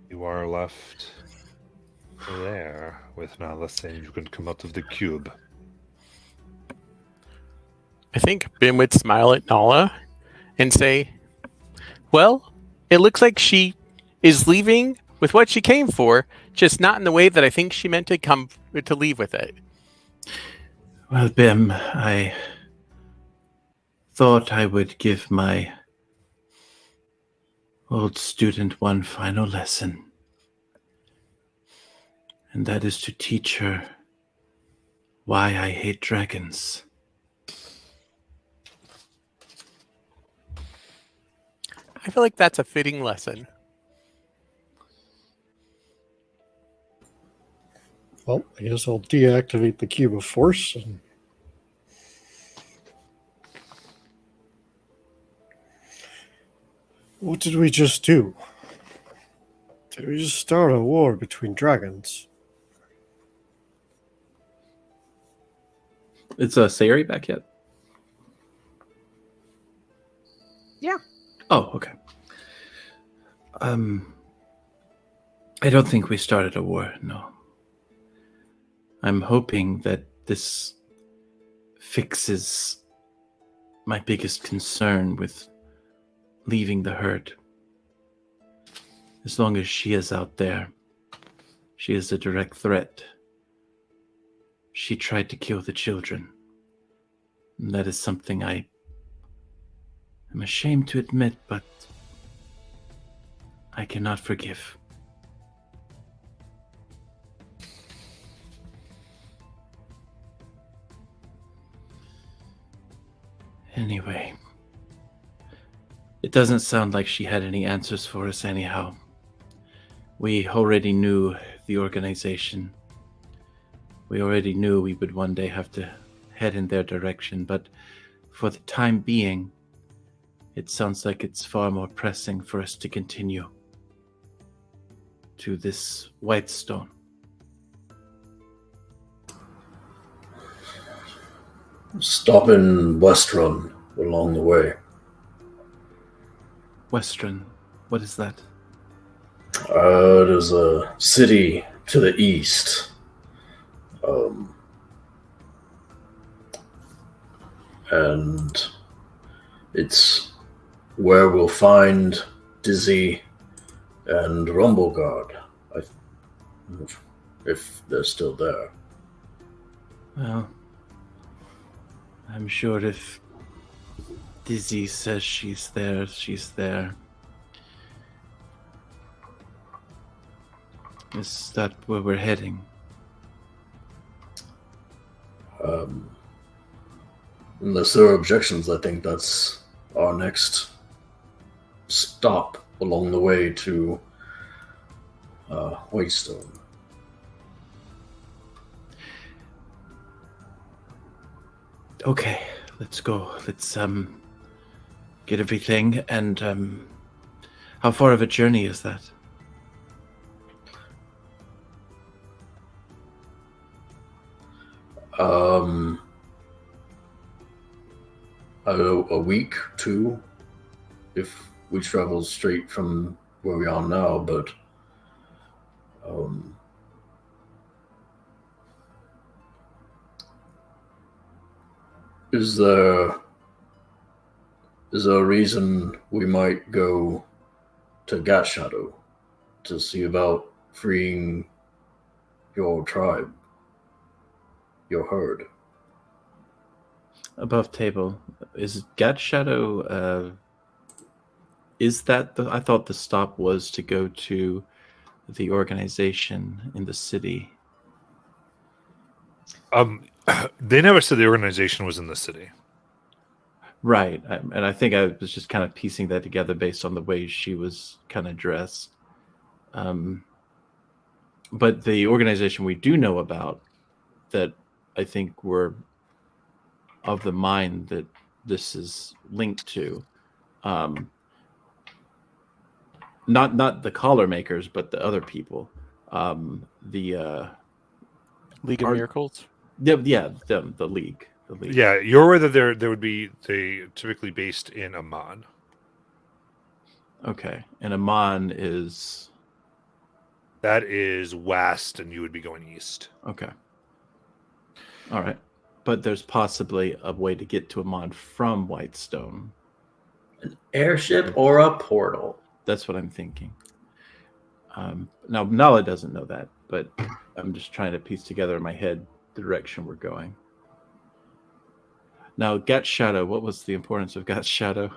you are left there with Nala saying you can come out of the cube. I think Ben would smile at Nala and say, well, it looks like she is leaving with what she came for, just not in the way that I think she meant to leave with it. Well, Bim, I thought I would give my old student one final lesson. And that is to teach her why I hate dragons. I feel like that's a fitting lesson. Well, I guess I'll deactivate the cube of force. And... What did we just do? Did we just start a war between dragons? Is Sayori back yet? Yeah. Oh, okay. I don't think we started a war, no. I'm hoping that this fixes my biggest concern with leaving the herd. As long as she is out there, she is a direct threat. She tried to kill the children. And that is something I'm ashamed to admit, but I cannot forgive. Anyway, it doesn't sound like she had any answers for us anyhow. We already knew the organization. We already knew we would one day have to head in their direction, but for the time being, it sounds like it's far more pressing for us to continue to this Whitestone. Stop in Westrun along the way. Western, what is that? There's a city to the east. And it's where we'll find Dizzy and Rumbleguard, if they're still there. Well, I'm sure if Dizzy says she's there, she's there. Is that where we're heading? Unless there are objections, I think that's our next stop along the way to Whitestone. Okay, let's go. Let's get everything. And how far of a journey is that? A week, two, if we travel straight from where we are now, but is there a reason we might go to Gat Shadow to see about freeing your tribe, your herd? Above table. Is Gat Shadow, is that I thought the stop was to go to the organization in the city. They never said the organization was in the city. Right. And I think I was just kind of piecing that together based on the way she was kind of dressed. But the organization we do know about that I think we're of the mind that this is linked to, not the collar makers, but the other people. The League of Miracles. the league. Yeah, you're aware that there would be they typically based in Amman. Okay, and Amman is That is west, and you would be going east. okay. All right, but there's possibly a way to get to Amman from Whitestone. An airship or a portal? That's what I'm thinking. Now Nala doesn't know that, but I'm just trying to piece together in my head the direction we're going. Now, Gat Shadow, what was the importance of Gat Shadow?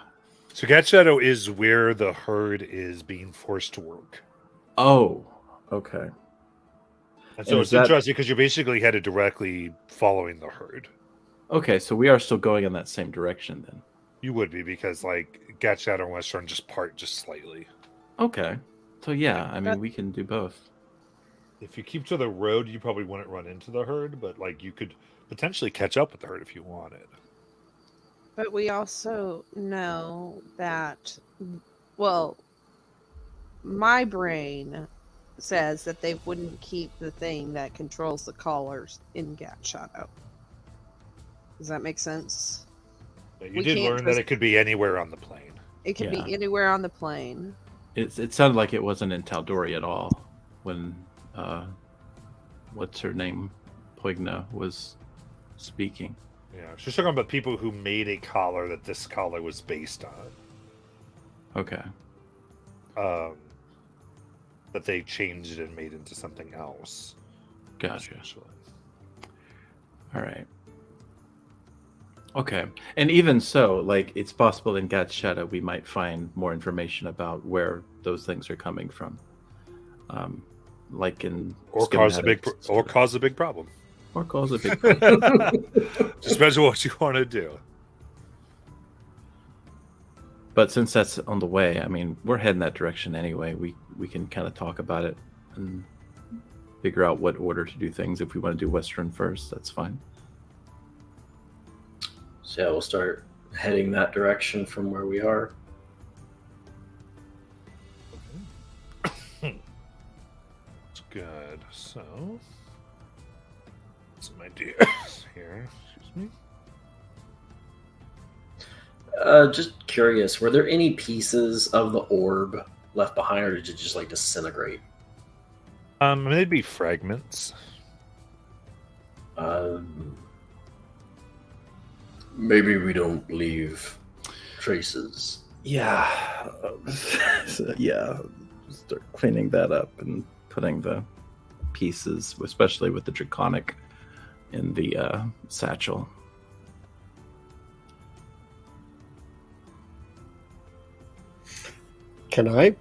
So Gat Shadow is where the herd is being forced to work. Oh, okay. And so it's interesting because you're basically headed directly following the herd. Okay, so we are still going in that same direction then. You would be because like Gat Shadow and Western just part just slightly. Okay. So yeah, I mean we can do both. If you keep to the road, you probably wouldn't run into the herd, but like you could potentially catch up with the herd if you wanted. But we also know that, well, my brain says that they wouldn't keep the thing that controls the collars in Gat Shadow. Does that make sense? But you did learn that it could be anywhere on the plane. It could be anywhere on the plane. It sounded like it wasn't in Tal'dorei at all when what's her name, Poigna, was speaking. Yeah, she's talking about people who made a collar that this collar was based on. Okay. That they changed and made into something else. Gotcha. All right. Okay. And even so, like, it's possible in Gat Shadow we might find more information about where those things are coming from. Like in or cause a big problem. Or cause a big problem. Just depends on what you want to do. But since that's on the way, I mean, we're heading that direction anyway. We can kind of talk about it and figure out what order to do things. If we want to do Western first, that's fine. So yeah, we'll start heading that direction from where we are. That's good. So, some ideas here. Excuse me. Just curious, were there any pieces of the orb left behind, or did it just like disintegrate? They'd be fragments. Maybe we don't leave traces. Yeah. Yeah. Start cleaning that up and putting the pieces, especially with the draconic, in the satchel. Can I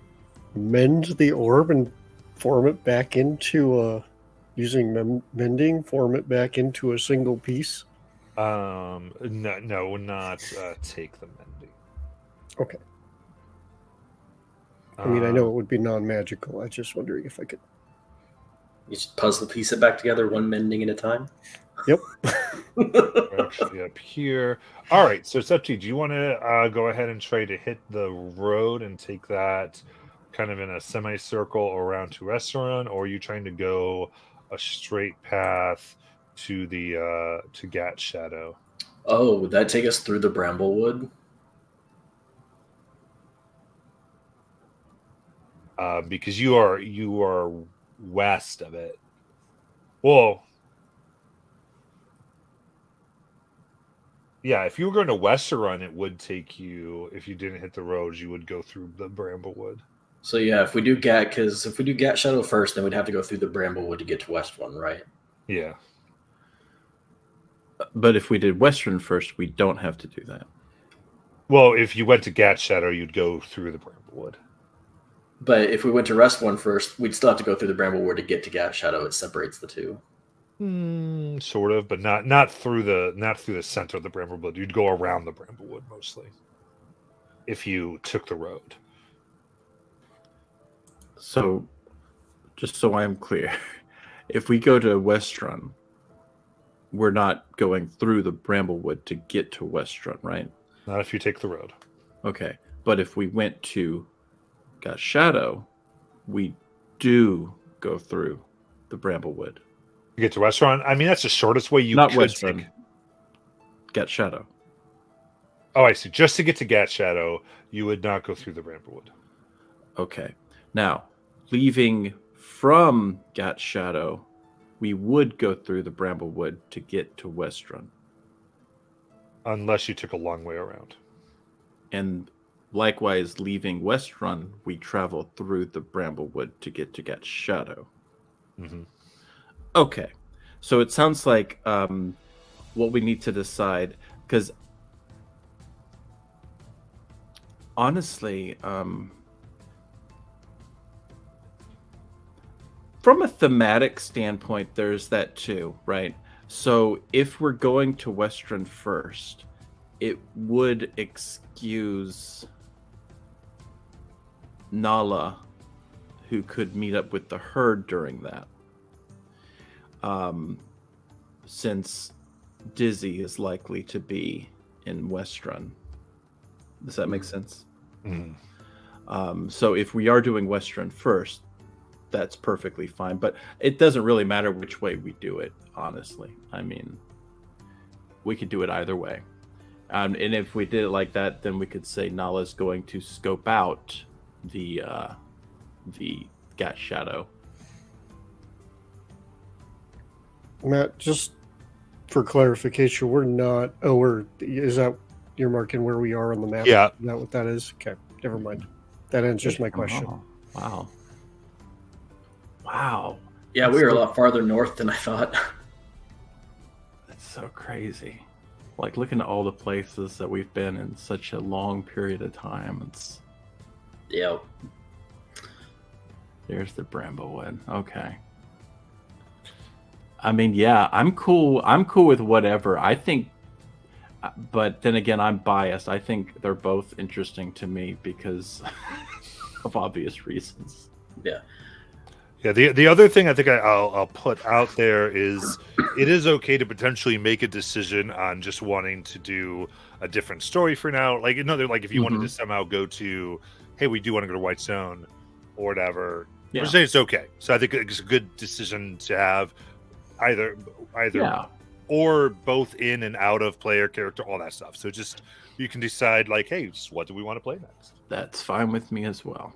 mend the orb and form it back into using mending, form it back into a single piece? No, not take the mending. Okay. I mean, I know it would be non-magical. I was just wondering if I could. You just puzzle piece it back together, one mending at a time. Yep. We're actually up here. All right, so it's up to you. Do you want to go ahead and try to hit the road and take that kind of in a semicircle around to restaurant, or are you trying to go a straight path to the to Gat Shadow? Oh, would that take us through the Bramblewood? Because you are west of it. Well, yeah, if you were going to Westerun, it would take you. If you didn't hit the roads, you would go through the Bramblewood. So yeah, if we do Gat Shadow first, then we'd have to go through the Bramblewood to get to West One, right? Yeah. But if we did Western first, we don't have to do that. Well, if you went to Gat Shadow, you'd go through the Bramblewood. But if we went to Rest One first, we'd still have to go through the Bramblewood to get to Gat Shadow. It separates the two. Sort of, but not through the center of the Bramblewood. You'd go around the Bramblewood mostly if you took the road. So, just so I'm clear, if we go to Westrun, we're not going through the Bramblewood to get to Westrun, right? Not if you take the road. Okay. But if we went to Got Shadow, we do go through the Bramblewood. You get to Westrun. I mean, that's the shortest way you Not could Westrun. take. Got Shadow. Oh, I see. Just to get to Gat Shadow, you would not go through the Bramblewood. Okay. Now, leaving from Gat Shadow, we would go through the Bramblewood to get to Westrun. Unless you took a long way around. And likewise, leaving Westrun, we travel through the Bramblewood to get to Gat Shadow. Mm-hmm. Okay. So it sounds like what we need to decide, because honestly, from a thematic standpoint, there's that too, right? So if we're going to Westrun first, it would excuse Nala, who could meet up with the herd during that. Since Dizzy is likely to be in Westrun. Does that make sense? Mm-hmm. So if we are doing Westrun first, that's perfectly fine. But it doesn't really matter which way we do it, honestly. I mean, we could do it either way. And if we did it like that, then we could say Nala's going to scope out the Gat Shadow. Matt, just for clarification, we're not. Is that you're marking where we are on the map? Yeah. Is that what that is? Okay, never mind. That answers my question. Oh, wow. Wow. Yeah, we were a lot farther north than I thought. That's so crazy. Like, looking at all the places that we've been in such a long period of time. It's Yep. There's the Bramblewood. Okay. I mean, yeah, I'm cool. I'm cool with whatever. I think, but then again, I'm biased. I think they're both interesting to me because of obvious reasons. Yeah. Yeah, the other thing I think I'll put out there is it is okay to potentially make a decision on just wanting to do a different story for now. Like another, like if you wanted to somehow go to, hey, we do want to go to Whitestone or whatever. Yeah. We're saying it's okay. So I think it's a good decision to have either Yeah. or both in and out of player character, all that stuff. So just you can decide like, hey, just what do we want to play next? That's fine with me as well.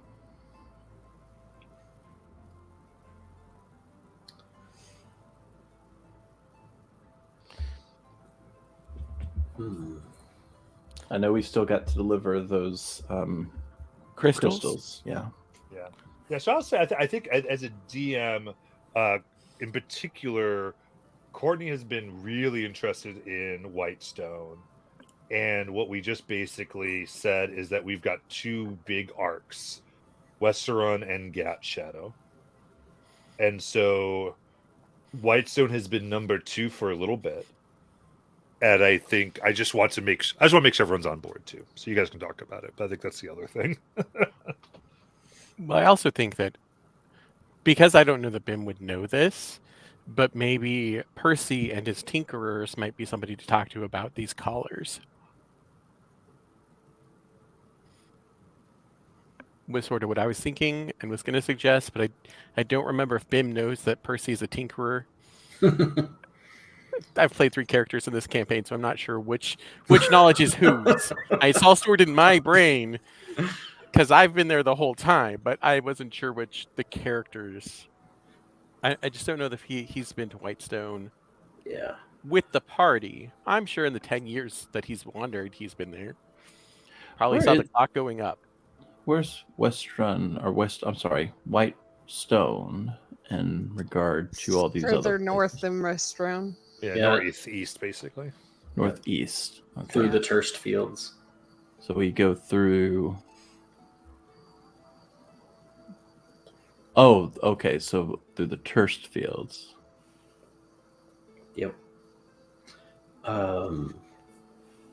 I know we still got to deliver those crystals. Yeah. Yeah. So I'll say I think as a DM, in particular, Courtney has been really interested in Whitestone, and what we just basically said is that we've got two big arcs, Westerun and Gat Shadow, and so Whitestone has been number 2 for a little bit. And I think I just want to make sure everyone's on board too, so you guys can talk about it. But I think that's the other thing. Well, I also think that because I don't know that Bim would know this, but maybe Percy and his tinkerers might be somebody to talk to about these collars. Was sort of what I was thinking and was going to suggest, but I don't remember if Bim knows that Percy is a tinkerer. I've played 3 characters in this campaign, so I'm not sure which knowledge is whose. It's all stored in my brain because I've been there the whole time, but I wasn't sure which the characters. I just don't know if he's been to Whitestone. Yeah. With the party. I'm sure in the 10 years that he's wandered, he's been there. Probably Where saw is- the clock going up. Where's Westrun or Whitestone in regard to all these Further other north places? than Restron. Yeah, Yeah. northeast basically. Northeast. Okay. Through the Turst fields. So we go through. Oh, okay. So through the Turst fields. Yep.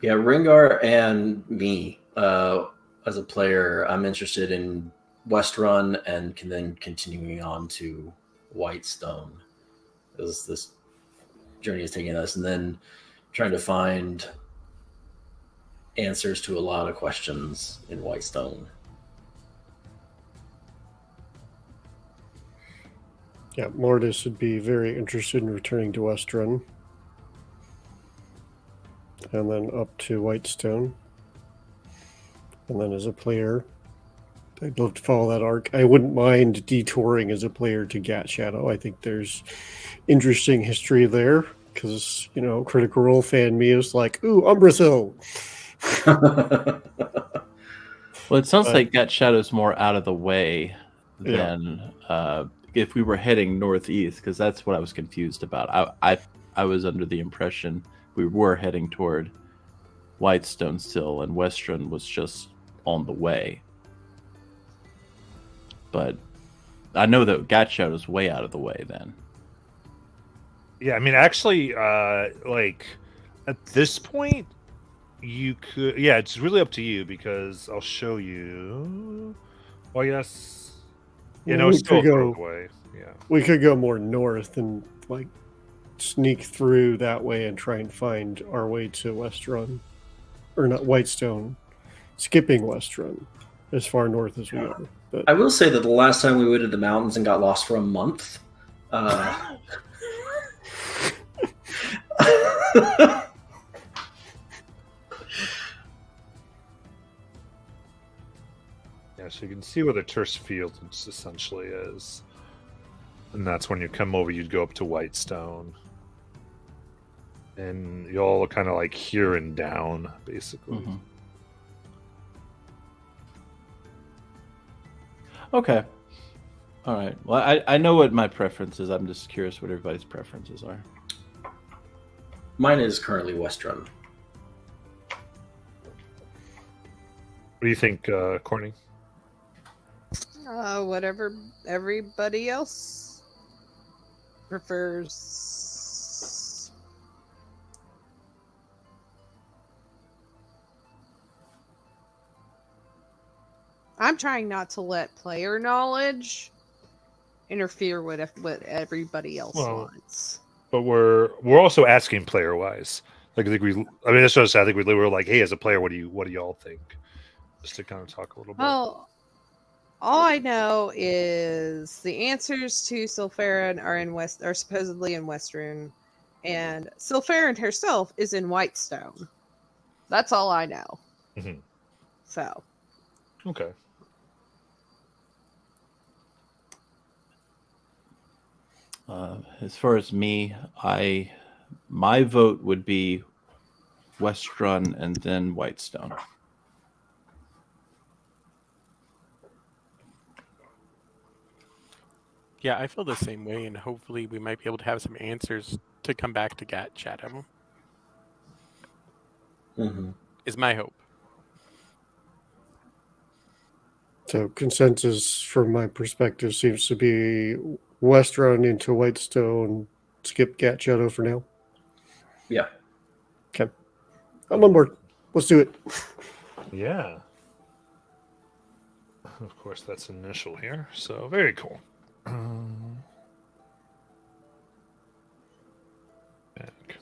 Yeah, Ringar and me, as a player, I'm interested in Westrun and can then continuing on to Whitestone as this journey is taking us, and then trying to find answers to a lot of questions in Whitestone. Yeah, Mortis would be very interested in returning to Westrun. And then up to Whitestone. And then as a player, I'd love to follow that arc. I wouldn't mind detouring as a player to Gat Shadow. I think there's interesting history there because, Critical Role fan me is like, ooh, Umbrasil. Well, it sounds But- like Gat Shadow's more out of the way Yeah. than if we were heading northeast, because that's what I was confused about. I was under the impression we were heading toward Whitestone still, and Westrun was just on the way. But I know that Gat Shadow's way out of the way then. Yeah, I mean, actually, like at this point, you could. Yeah, it's really up to you because I'll show you. Oh yes. Yeah, no, We it's still could further go- away. Yeah. We could go more north and sneak through that way and try and find our way to Westrun. Or not Whitestone. Skipping Westrun as far north as we are. But I will say that the last time we went to the mountains and got lost for a month. Yeah, so you can see where the terse field essentially is. And that's when you come over, you'd go up to Whitestone. And you all kind of like here and down, basically. Mm-hmm. Okay. All right. Well, I know what my preference is. I'm just curious what everybody's preferences are. Mine is currently Westrun. What do you think, Courtney? Whatever everybody else prefers. I'm trying not to let player knowledge interfere with what everybody else wants. But we're also asking player wise. Like I mean that's what I think we were like, hey, as a player, what do y'all think? Just to kind of talk a little bit. Well, all I know is the answers to Sylpharin are supposedly in Westrun, and Sylpharin herself is in Whitestone. That's all I know. Mhm. So. Okay. As far as me, my vote would be Westrun and then Whitestone. Yeah, I feel the same way, and hopefully we might be able to have some answers to come back to Gat Shadow. Mm-hmm. Is my hope. So consensus from my perspective seems to be Westrun into Whitestone, skip Gat Shadow for now. Yeah. Okay. I'm on board. Let's do it. Yeah. Of course, that's initial here. So very cool. Back.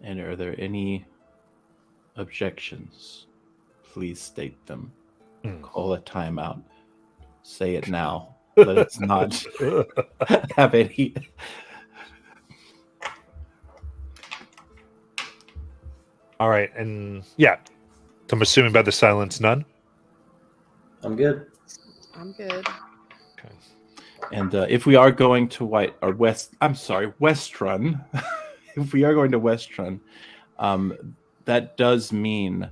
And are there any objections? Please state them. Call a timeout. Say it now. Let's not have any. All right, and yeah, I'm assuming by the silence, none. I'm good. I'm good. Okay. And if we are going to Westrun, if we are going to Westrun, that does mean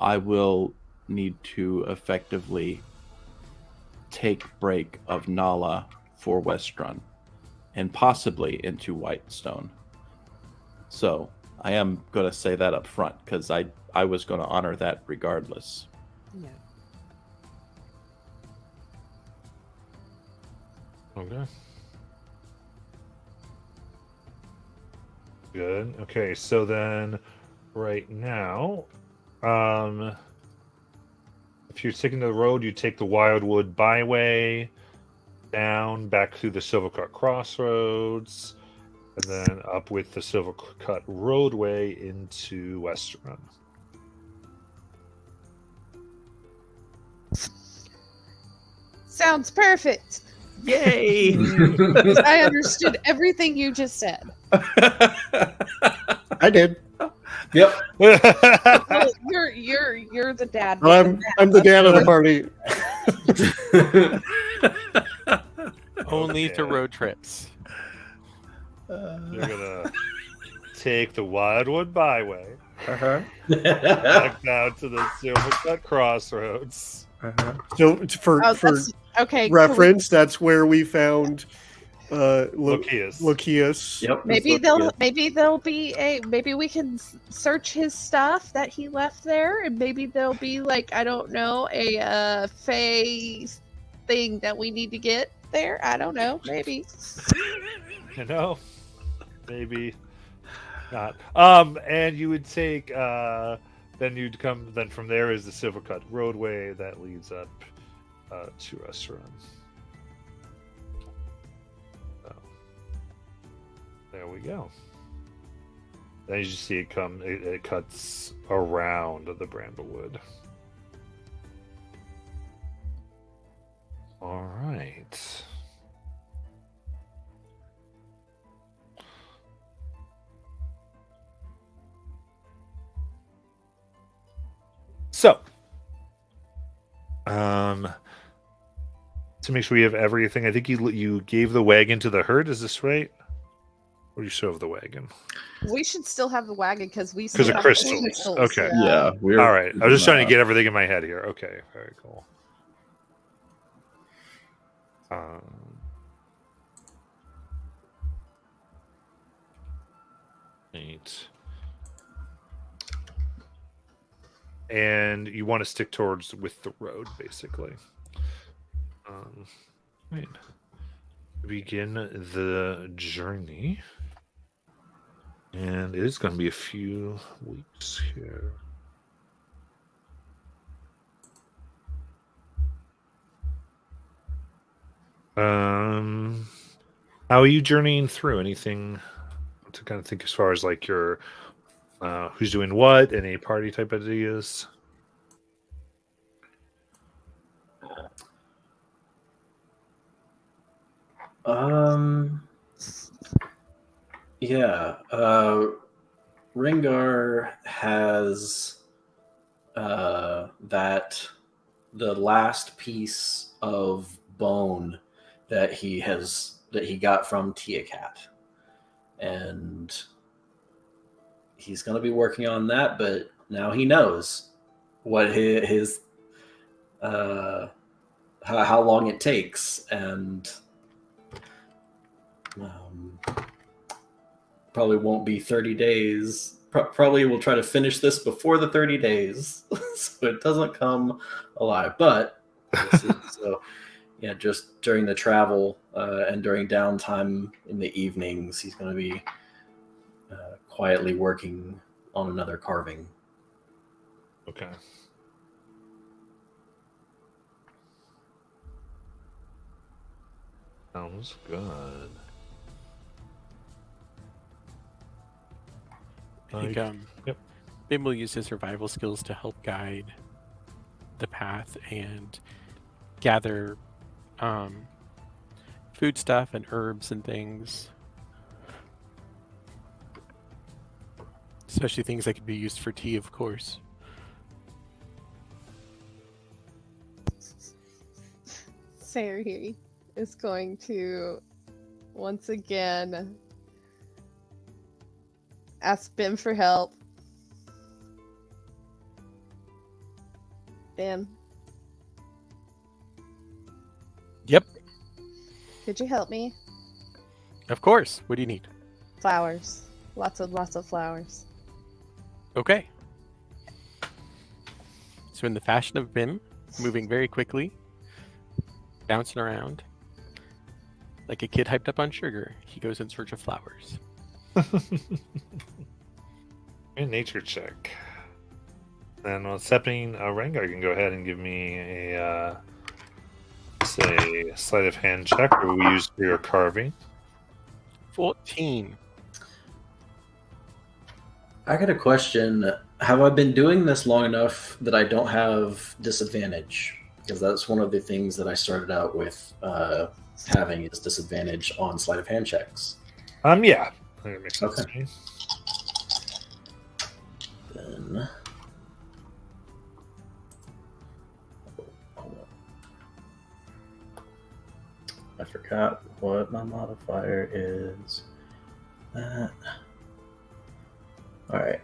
I will need to effectively take break of Nala for Westrun and possibly into Whitestone. So I am going to say that up front because I was going to honor that regardless. Yeah. Okay. Good. Okay, so then right now, if you're taking the road, you take the Wildwood Byway down back through the Silvercut Crossroads, and then up with the Silvercut Roadway into Westerun. Sounds perfect. Yay! I understood everything you just said. I did. Yep. Well, you're the dad. I'm the dad of the party. Only to Okay. road trips. You're gonna take the Wildwood Byway Uh-huh. back down to the Silvercut Crossroads. Uh-huh. So for that's okay. reference, that's where we found Lokias. Lokias. Yep. Maybe there'll be maybe we can search his stuff that he left there, and maybe there'll be like, I don't know, a Fey thing that we need to get there. I don't know. Maybe. You know, maybe not. And you would take then from there is the Silvercut Roadway that leads up to restaurants. So there we go. Then you just see it cuts around the Bramblewood. All right. So, to make sure we have everything, I think you gave the wagon to the herd. Is this right? Or you still have the wagon? We should still have the wagon because Because still of have crystals. Okay. Yeah, we're All right. I was just trying to get everything in my head here. Okay. Very cool. Neat. And you want to stick towards with the road, basically. Right. Begin the journey. And it is going to be a few weeks here. How are you journeying through? Anything to kind of think as far as like your who's doing what, any party type ideas? Yeah. Ringar has that the last piece of bone that he got from Tiakat, and he's going to be working on that. But now he knows what his how long it takes, and probably won't be 30 days. Probably will try to finish this before the 30 days so it doesn't come alive. But so yeah, just during the travel and during downtime in the evenings, he's going to be quietly working on another carving. Okay. Sounds good. I think Yep. Bim will use his survival skills to help guide the path and gather food stuff and herbs and things. Especially things that could be used for tea, of course. Sari is going to once again ask Bim for help. Bim. Yep, Could you help me? of course. What do you need? Flowers. Lots of flowers. Okay. So in the fashion of Bim, moving very quickly, bouncing around, like a kid hyped up on sugar, he goes in search of flowers. A nature check. Then what's happening, Rengar, you can go ahead and give me a say sleight of hand check, or we use for your carving. 14. I got a question. Have I been doing this long enough that I don't have disadvantage? Because that's one of the things that I started out with having is disadvantage on sleight of hand checks. Yeah, I think that makes sense Okay. to me. Then hold on. I forgot what my modifier is. That. All right.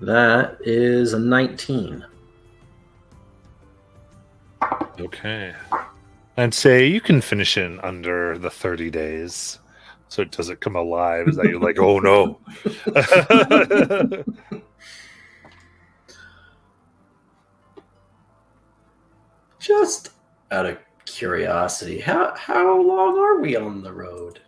That is a 19. Okay. And say you can finish in under the 30 days. So it doesn't come alive. Is that you're like, oh no. Just out of curiosity, how long are we on the road?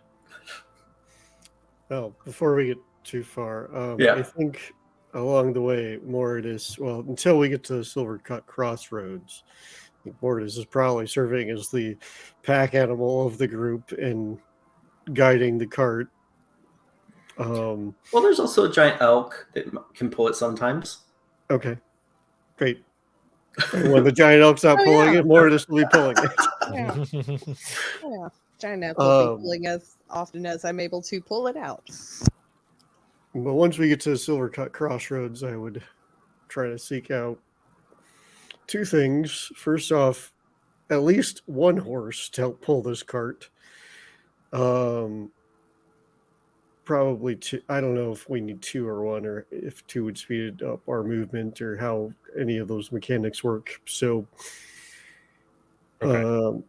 Well, before we get too far, Yeah. I think along the way, Mordis, well, until we get to the Silver Cut Crossroads, I think Mordis is probably serving as the pack animal of the group and guiding the cart. Well, there's also a giant elk that can pull it sometimes. Okay, great. And when the giant elk's not Oh, pulling yeah. it, Mordis will be pulling it. Yeah. Yeah. Giant elk will be Um, pulling as often as I'm able to pull it out. But once we get to the Silver Cut Crossroads, I would try to seek out two things. First off, at least one horse to help pull this cart. Probably two. I don't know if we need two or one, or if two would speed up our movement, or how any of those mechanics work. So, Okay.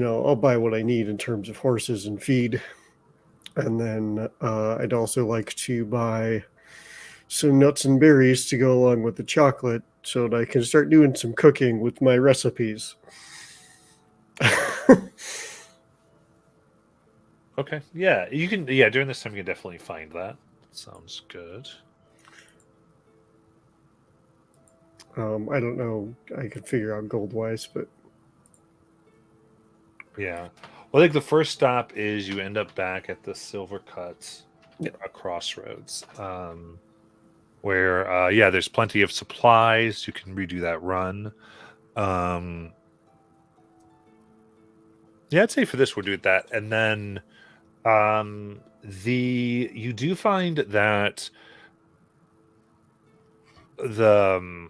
I'll buy what I need in terms of horses and feed. And then I'd also like to buy some nuts and berries to go along with the chocolate so that I can start doing some cooking with my recipes. Okay. Yeah, you can. Yeah, during this time you can definitely find that. Sounds good. I don't know. I could figure out gold wise, but Yeah. Well, I think the first stop is you end up back at the Silver Cut Crossroads, where there's plenty of supplies. You can redo that run. Yeah, I'd say for this we'll do that, and then you do find that the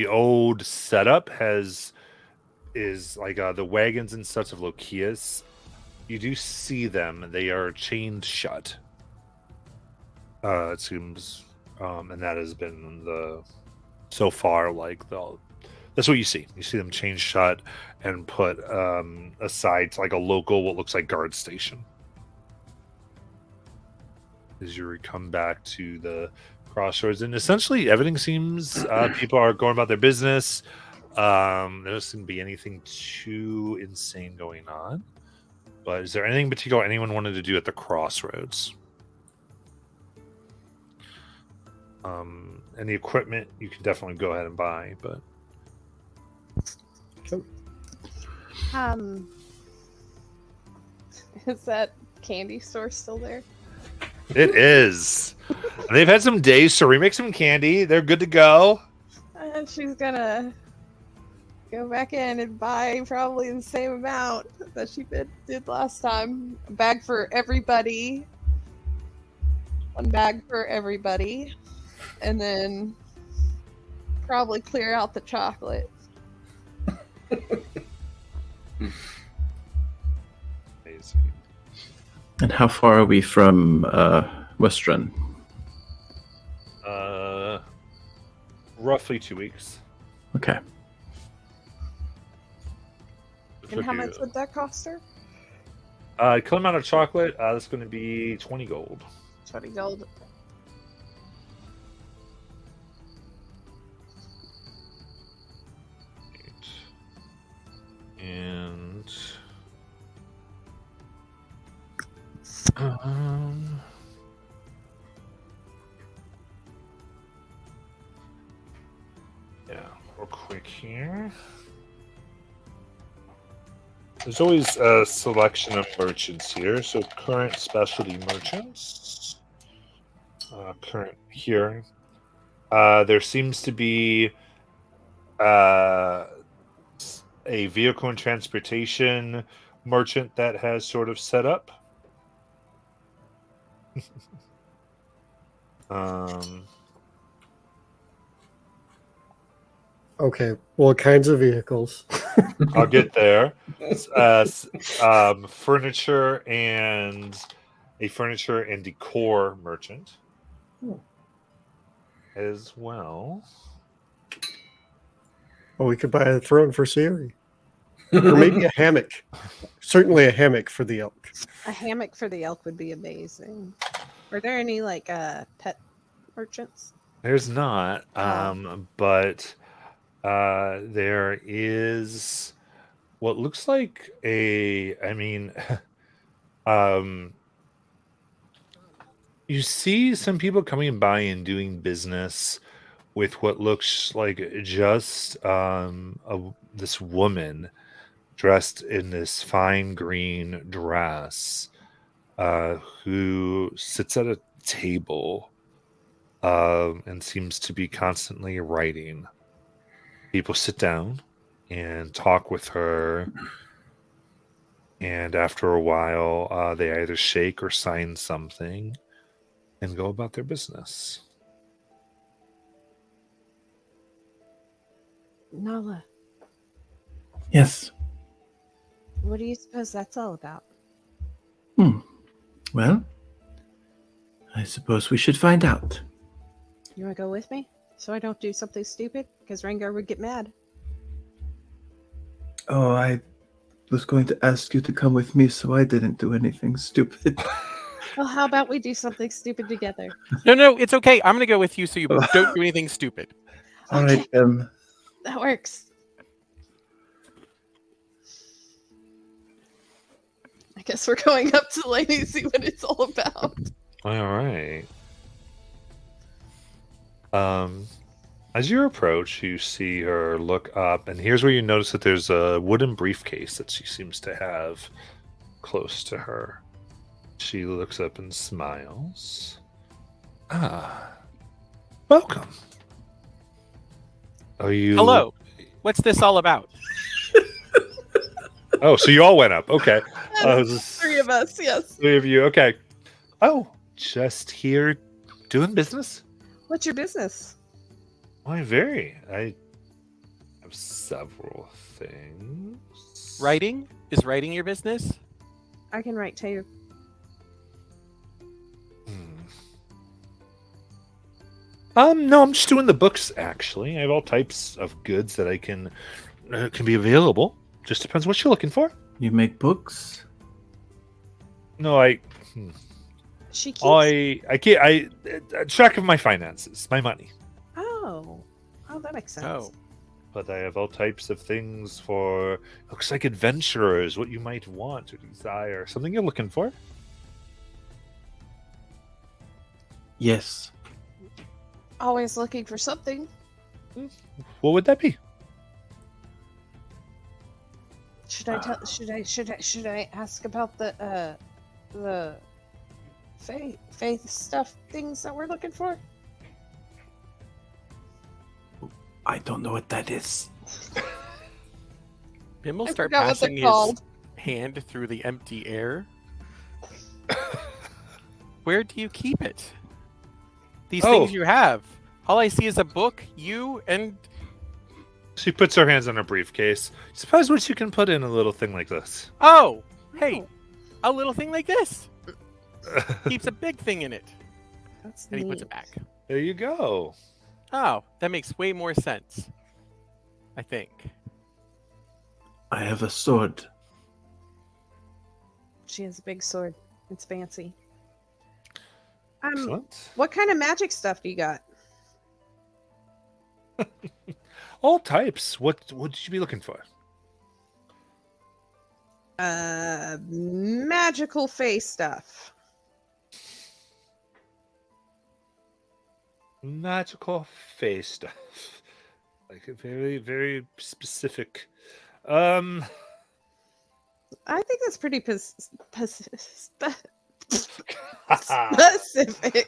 old setup is like the wagons and such of Lokias. You do see them; they are chained shut. It seems, and that has been so far that's what you see. You see them chained shut and put aside to like a local what looks like guard station. As you come back to the crossroads, and essentially everything seems people are going about their business. There doesn't be anything too insane going on. But is there anything particular anyone wanted to do at the crossroads? And the equipment you can definitely go ahead and buy, but Is that candy store still there? it is. They've had some days to remake some candy. They're good to go. And she's gonna go back in and buy probably the same amount that she did last time. A bag for everybody. One bag for everybody. And then probably clear out the chocolate. Amazing. And how far are we from Western? Roughly 2 weeks. Okay. And how much would that cost her? Killing amount of chocolate, that's going to be 20 gold. 20 gold. And There's always a selection of merchants here. So current specialty merchants. Current here. There seems to be a vehicle and transportation merchant that has sort of set up. Okay. What kinds of vehicles? I'll get there. Furniture and decor merchant as well. Well, we could buy a throne for Siri. Or maybe a hammock. Certainly a hammock for the elk. A hammock for the elk would be amazing. Are there any like pet merchants? There's not, Oh. but there is what looks like you see some people coming by and doing business with what looks like just this woman dressed in this fine green dress who sits at a table and seems to be constantly writing. People sit down and talk with her, and after a while they either shake or sign something and go about their business. Nala, Yes. what do you suppose that's all about? Well, I suppose we should find out. You want to go with me so I don't do something stupid? Because Rengar would get mad. Oh, I was going to ask you to come with me so I didn't do anything stupid. Well, how about we do something stupid together? No, it's okay. I'm gonna go with you so you don't do anything stupid. All right, That works. I guess we're going up to the lady to see what it's all about. All right. As you approach, you see her look up, and here's where you notice that there's a wooden briefcase that she seems to have close to her. She looks up and smiles. Welcome. Are you? Hello. What's this all about? Oh, so you all went up. Okay. Three of us, yes. Three of you. Okay. Oh, just here doing business? What's your business? I have several things. Writing? Is writing your business? I can write too. No, I'm just doing the books. Actually, I have all types of goods that I can be available. Just depends what you're looking for. You make books? No, She keeps. I can't. I track of my finances, my money. Oh, that makes sense. Oh. But I have all types of things for. Looks like adventurers. What you might want or desire. Something you're looking for. Yes. Always looking for something. What would that be? Should I tell? Should I ask about the faith stuff things that we're looking for? I don't know what that is. Bim will I start forgot what passing they're his called. hand through the empty air. Where do you keep it? These things you have. All I see is a book, you, and... She puts her hands on her briefcase. Suppose what you can put in a little thing like this. Oh! Hey! A little thing like this! Keeps a big thing in it. That's And he puts neat. it back. There you go. Oh, that makes way more sense. I think. I have a sword. She has a big sword. It's fancy. Excellent. What kind of magic stuff do you got? All types. What would you be looking for? Magical face stuff. Magical face stuff. Like a very, very specific. I think that's pretty specific.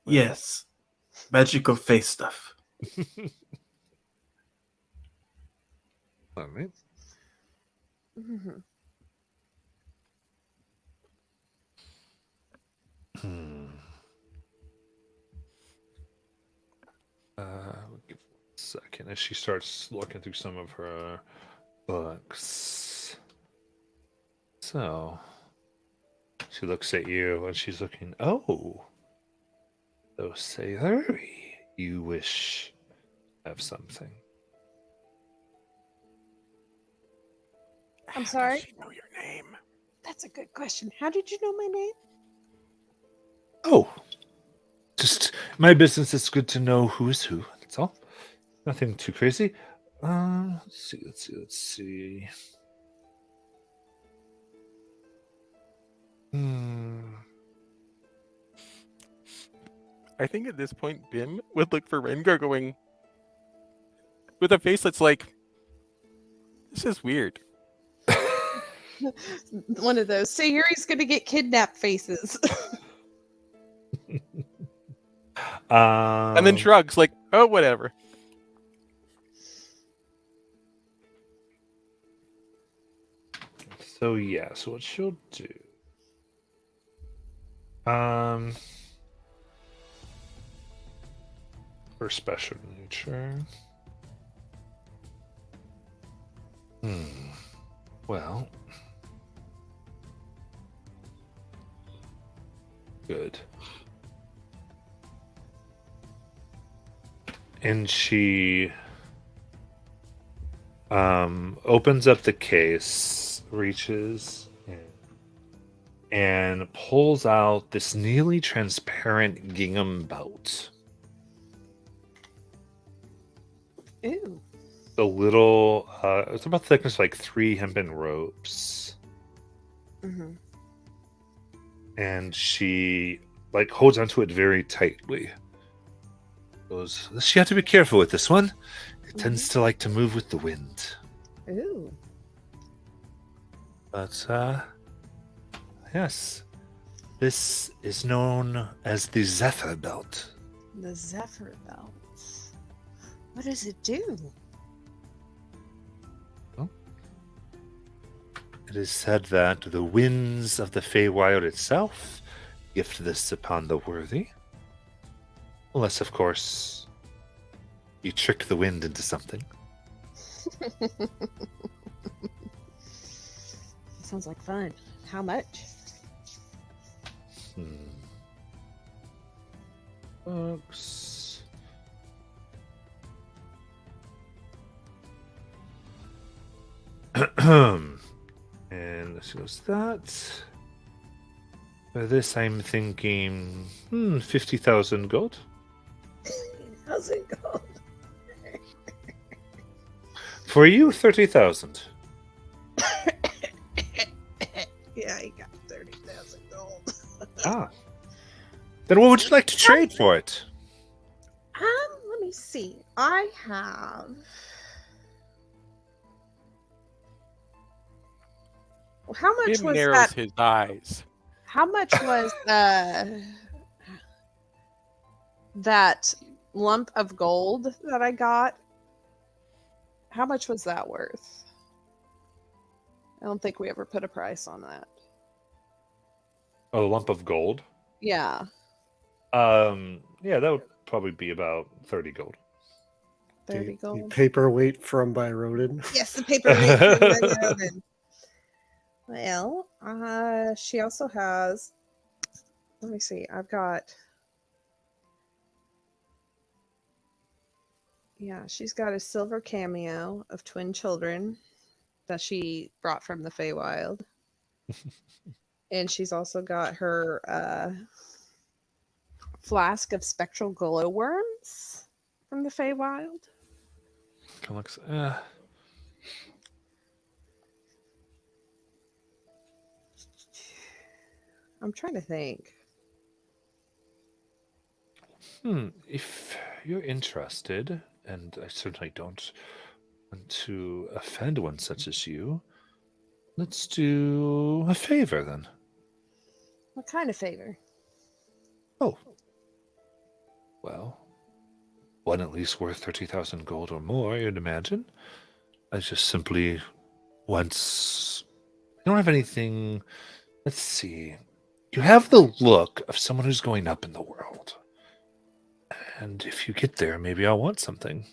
Yes. Magical face stuff. All right. Mhm. Give it a second as she starts looking through some of her books. So she looks at you and she's looking. Oh, so Tal'dorei, you wish to have something. I'm Does sorry? she know your name? That's a good question. How did you know my name? Oh, just my business. It's good to know who is who. That's all. Nothing too crazy. Let's see. I think at this point, Bim would look for Rengar going with a face that's like, this is weird. One of those. Sayuri's gonna get kidnapped faces. And then shrugs, like, oh, whatever. So yes, what she'll do. For special nature. Well. Good. And she opens up the case, reaches in, and pulls out this nearly transparent gingham belt. Ooh. The little, it's about thickness like 3 hempen ropes. Mm-hmm. And she like holds onto it very tightly. Goes, you have to be careful with this one. It tends to like to move with the wind. Ooh. But yes, this is known as the Zephyr Belt. The Zephyr Belt. What does it do? It is said that the winds of the Feywild itself gift this upon the worthy. Unless, of course, you trick the wind into something. Sounds like fun. How much? Books. And this goes that. For this, I'm thinking 50,000 gold. How's it go? For you, 30,000. Yeah, he got 30,000 gold. Ah. Then what would you like to trade for it? Let me see. I have. How much Bim was narrows that? his eyes. How much was that lump of gold that I got? How much was that worth? I don't think we ever put a price on that. Oh, a lump of gold? Yeah. Yeah, that would probably be about 30 gold. 30 The gold. paperweight from Byrodin. Yes, the paperweight from Byrodin. Well, she also has. Let me see. I've got. Yeah, she's got a silver cameo of twin children that she brought from the Feywild. And she's also got her flask of spectral glowworms from the Feywild. Looks, I'm trying to think. If you're interested, and I certainly don't want to offend one such as you, let's do a favor then. What kind of favor? Oh. Well, one at least worth 30,000 gold or more, you'd imagine. I just simply once. You don't have anything. Let's see. You have the look of someone who's going up in the world. And if you get there, maybe I'll want something.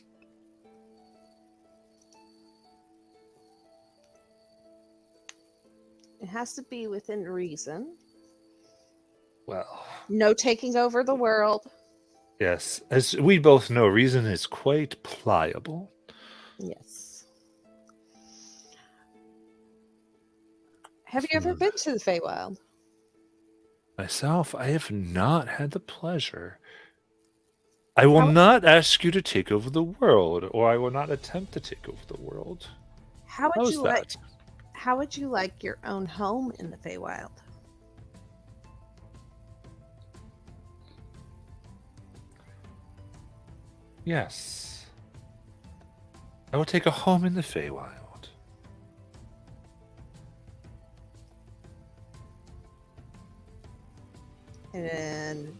It has to be within reason. Well, No taking over the world. yes. As we both know, reason is quite pliable. Yes. Have you ever been to the Feywild? Myself, I have not had the pleasure. I will How- not ask you to take over the world, or I will not attempt to take over the world. How would How's you that? like? How would you like your own home in the Feywild? Yes. I will take a home in the Feywild. And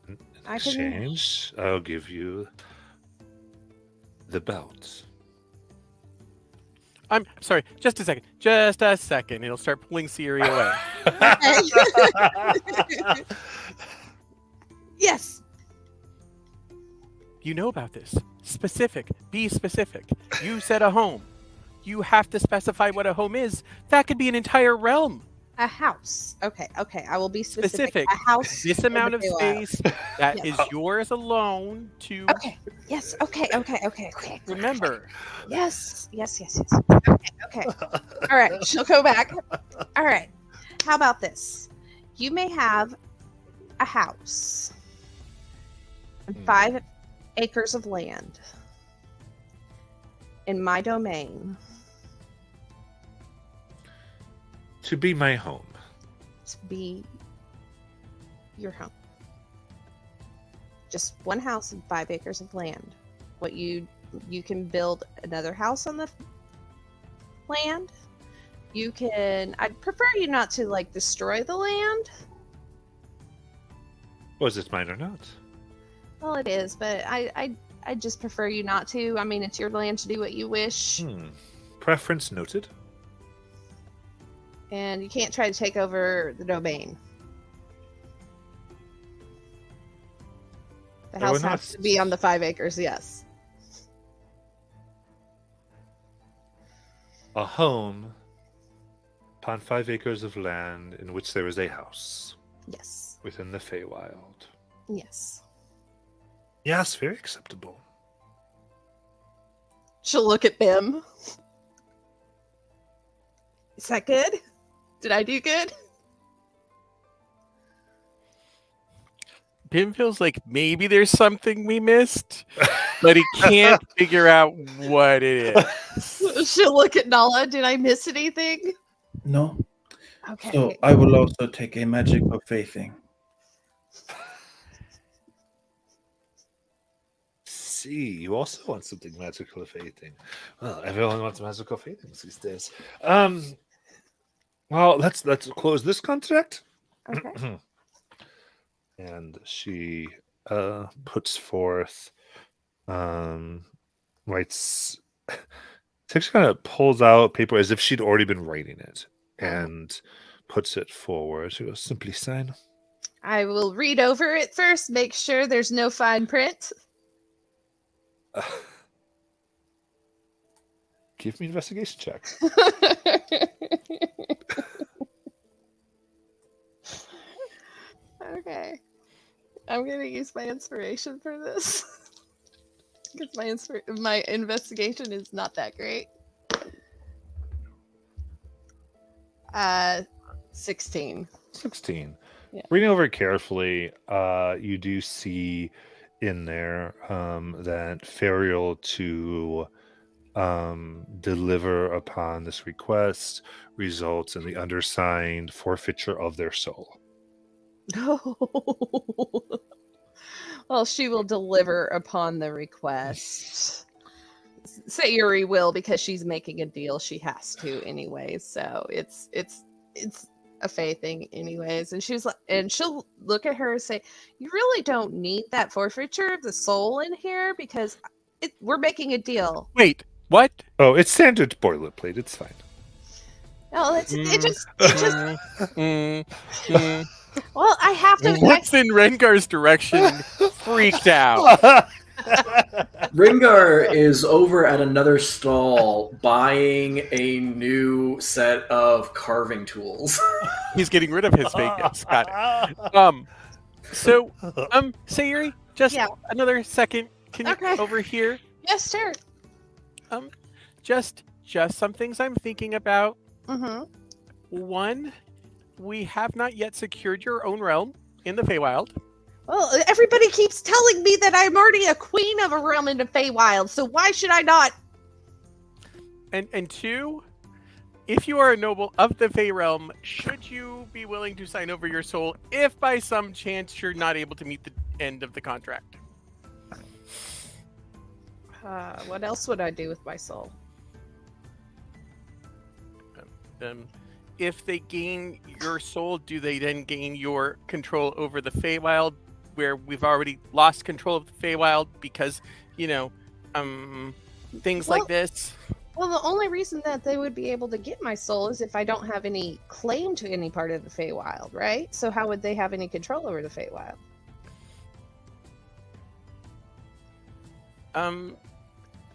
In I can- exchange, I'll give you the belt. I'm sorry, just a second. Just a second. It'll start pulling Siri away. yes, You know about this. Specific. Be specific. You said a home. You have to specify what a home is. That could be an entire realm. a house. Okay, I will be specific. Specific. A house. This in the amount of Feywild. space that Yes. is yours alone to Okay. Yes. Okay. remember. Yes. Okay. All right. She'll go back. All right. How about this? You may have a house and 5 acres of land in my domain To be my home. to be your home. Just one house and 5 acres of land. What you can build another house on the land. You can. I'd prefer you not to like destroy the land. Was it mine or not? Well, it is, but I just prefer you not to. I mean, it's your land to do what you wish, Preference noted. and you can't try to take over the domain. The There house were has not- to be on the 5 acres. Yes. A home upon 5 acres of land in which there is a house Yes. within the Feywild. Yes. Yes, very acceptable. She'll look at Bim. Is that good? Did I do good? Pim feels like maybe there's something we missed, but he can't figure out what it is. She'll look at Nala. Did I miss anything? No. Okay. So I will also take a magic of faithing. See, you also want something magical faithing. Well, everyone wants magical faithings these days. Well, let's close this contract. Okay. And she puts forth writes she actually kind of pulls out paper as if she'd already been writing it and puts it forward. She goes, simply sign. I will read over it first, make sure there's no fine print. Give me an investigation check. Okay. I'm gonna use my inspiration for this. Because my investigation is not that great. 16. 16. Yeah. Reading over it carefully, you do see in there that Ferial to deliver upon this request results in the undersigned forfeiture of their soul. Well, she will deliver upon the request. Sayuri will, because she's making a deal. She has to anyways. So it's a Faye thing anyways. And she'll look at her and say, "You really don't need that forfeiture of the soul in here because we're making a deal." Wait, what? Oh, it's standard boilerplate. It's fine. No, it just Mm. well, I have to. Looks in Rengar's direction, freaked out. Ringar is over at another stall buying a new set of carving tools. He's getting rid of his fake gifts. Got it. So, Sayuri, just another second. Can you over here? Yes, sir. Just some things I'm thinking about. Mm-hmm. One, we have not yet secured your own realm in the Feywild. Well, everybody keeps telling me that I'm already a queen of a realm in the Feywild, so why should I not? And two, if you are a noble of the Fey realm, should you be willing to sign over your soul if by some chance you're not able to meet the end of the contract? What else would I do with my soul? If they gain your soul, do they then gain your control over the Feywild, where we've already lost control of the Feywild because, things like this? Well, the only reason that they would be able to get my soul is if I don't have any claim to any part of the Feywild, right? So how would they have any control over the Feywild?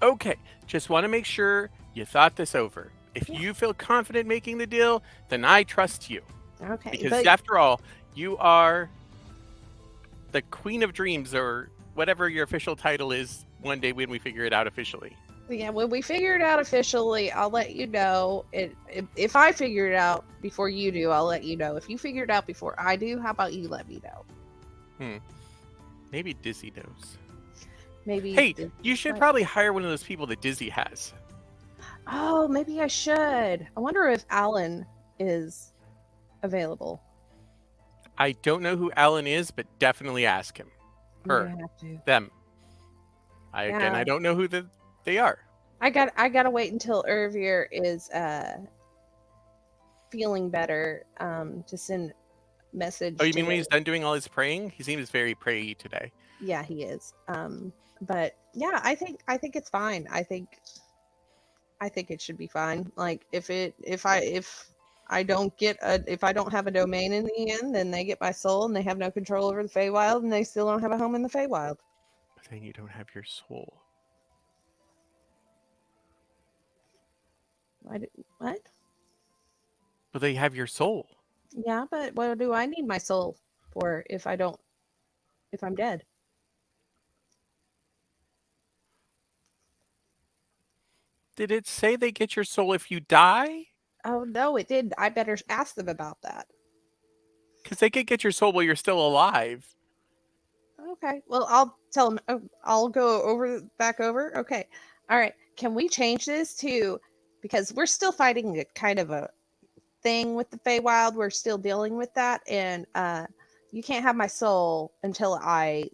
Okay. Just want to make sure you thought this over. If you feel confident making the deal, then I trust you. Okay. Because after all, you are the Queen of Dreams, or whatever your official title is, one day when we figure it out officially. Yeah, when we figure it out officially, I'll let you know. If I figure it out before you do, I'll let you know. If you figure it out before I do, how about you let me know? Maybe Dizzy knows. Maybe. Hey, you should probably hire one of those people that Dizzy has. Oh, maybe I should. I wonder if Alan is available. I don't know who Alan is, but definitely ask him. Her. You have to. Them. I don't know who they are. I gotta wait until Irvir is feeling better to send message. Oh, you mean when he's done doing all his praying? He seems very prayy today. Yeah, he is. But yeah, I think it's fine. I think it should be fine. Like if I don't have a domain in the end, then they get my soul and they have no control over the Feywild and they still don't have a home in the Feywild. Saying you don't have your soul. What? But they have your soul. Yeah, but what do I need my soul for if I'm dead? Did it say they get your soul if you die? Oh, no, it did. I better ask them about that. Because they could get your soul while you're still alive. Okay. Well, I'll tell them. Oh, I'll go back over. Okay. All right. Can we change this to, because we're still fighting a kind of a thing with the Feywild. We're still dealing with that. And you can't have my soul until I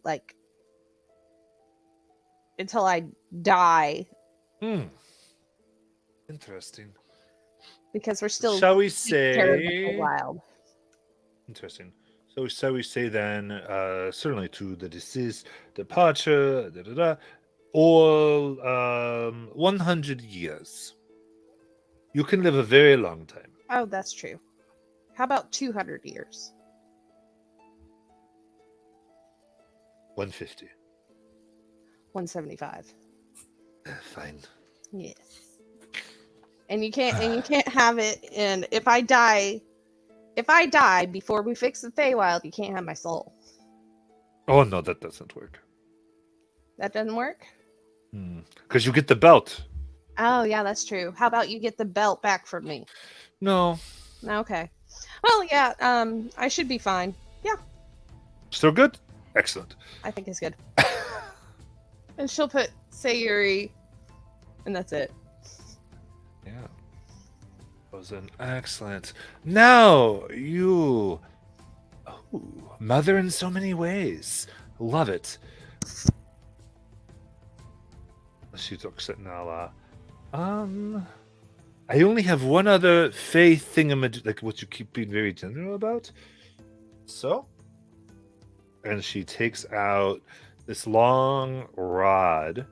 die. Interesting. Because we're still shall we say wild. Interesting. So shall we say then, certainly to the deceased departure, all 100 years. You can live a very long time. Oh, that's true. How about 200 years? 150. 175. Fine. Yes. And you can't have it. And if I die before we fix the Feywild, you can't have my soul. Oh no, that doesn't work. That doesn't work? Because you get the belt. Oh yeah, that's true. How about you get the belt back from me? No. Okay. Well, yeah. I should be fine. Yeah. Still good? Excellent. I think it's good. And she'll put Sayuri, and that's it. Yeah. That was an excellent. Now you. Oh, mother in so many ways. Love it. She looks at Nala. I only have one other Fey thingamaj, like what you keep being very general about. So, and she takes out this long rod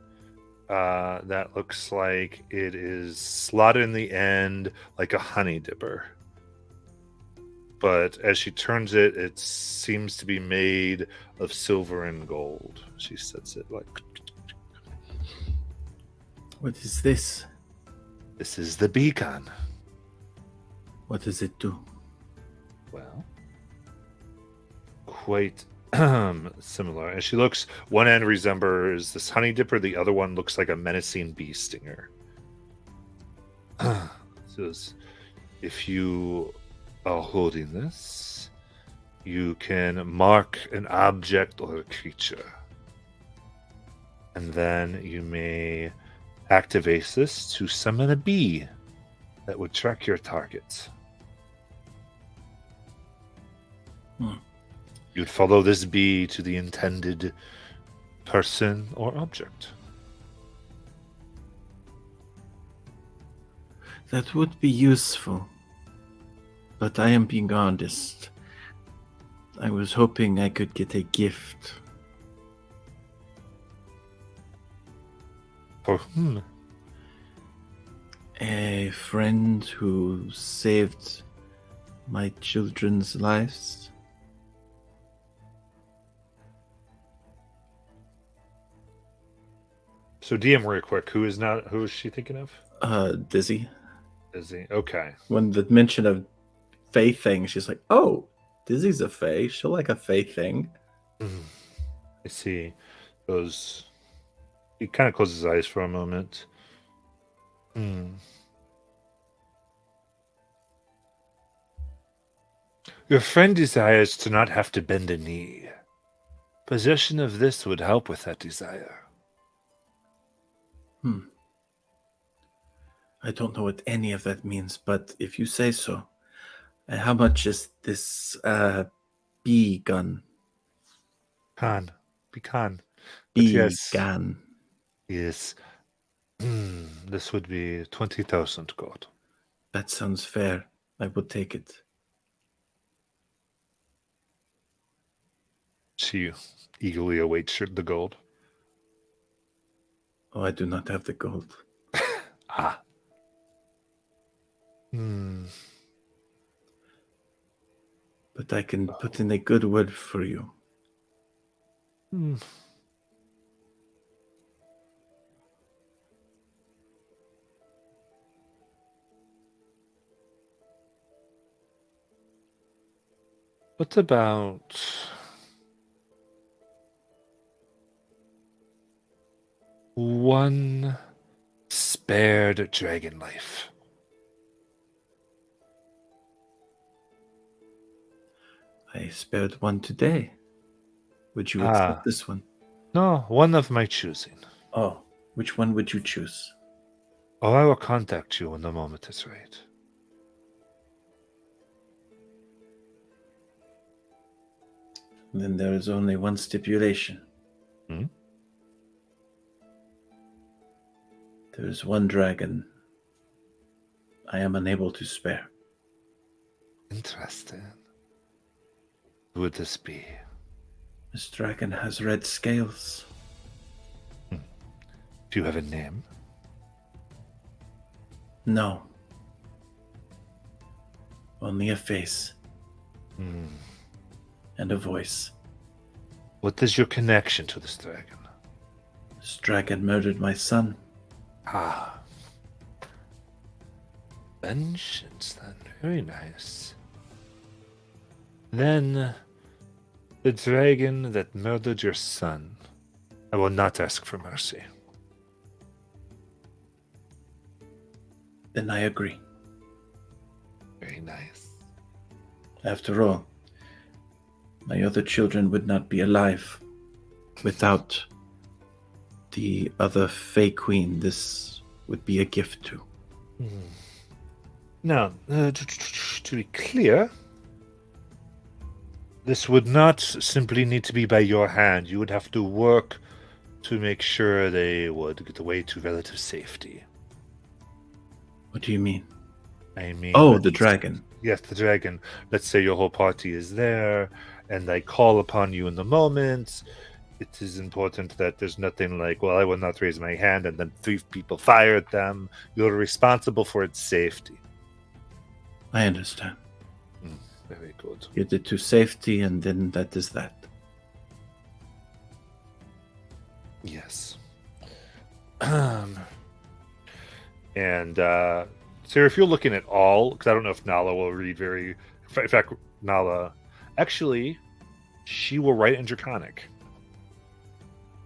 that looks like it is slotted in the end like a honey dipper. But as she turns it, it seems to be made of silver and gold. She sets it like. What is this? This is the beacon. What does it do? Well, quite similar. And she looks, one end resembles this honey dipper, the other one looks like a menacing bee stinger. Says, if you are holding this, you can mark an object or a creature. And then you may activate this to summon a bee that would track your target. You'd follow this bee to the intended person or object. That would be useful. But I am being honest. I was hoping I could get a gift. For whom? A friend who saved my children's lives. So DM real quick, who is she thinking of? Dizzy. Dizzy. Okay. When the mention of Fae thing, she's like, "Oh, Dizzy's a Fae. She'll like a Fae thing." I see. Goes. He kind of closes his eyes for a moment. Your friend desires to not have to bend a knee. Possession of this would help with that desire. I don't know what any of that means, but if you say so. How much is this bee gun? Pecan. Bee yes. gun. Yes. This would be 20,000 gold. That sounds fair. I would take it. She eagerly awaits the gold. Oh, I do not have the gold. Ah. But I can put in a good word for you. What about one spared dragon life? I spared one today. Would you accept this one? No, one of my choosing. Oh, which one would you choose? Oh, I will contact you when the moment is right. Then there is only one stipulation. There is one dragon I am unable to spare. Interesting. Who would this be? This dragon has red scales. Do you have a name? No. Only a face. And a voice. What is your connection to this dragon? This dragon murdered my son. Vengeance, then. Very nice. Then, the dragon that murdered your son. I will not ask for mercy. Then I agree. Very nice. After all, my other children would not be alive without the other Fey Queen. This would be a gift to. Now, to be clear, this would not simply need to be by your hand. You would have to work to make sure they would get away to relative safety. What do you mean? I mean, Oh, let's- the dragon. Yes, the dragon. Let's say your whole party is there, and I call upon you in the moment. It is important that there's nothing like, well, I will not raise my hand, and then 3 people fire at them. You're responsible for its safety. I understand. Very good. Get it to safety, and then that is that. Yes. And Sarah, if you're looking at all, because I don't know if Nala will read very. In fact, Nala, actually, she will write in Draconic.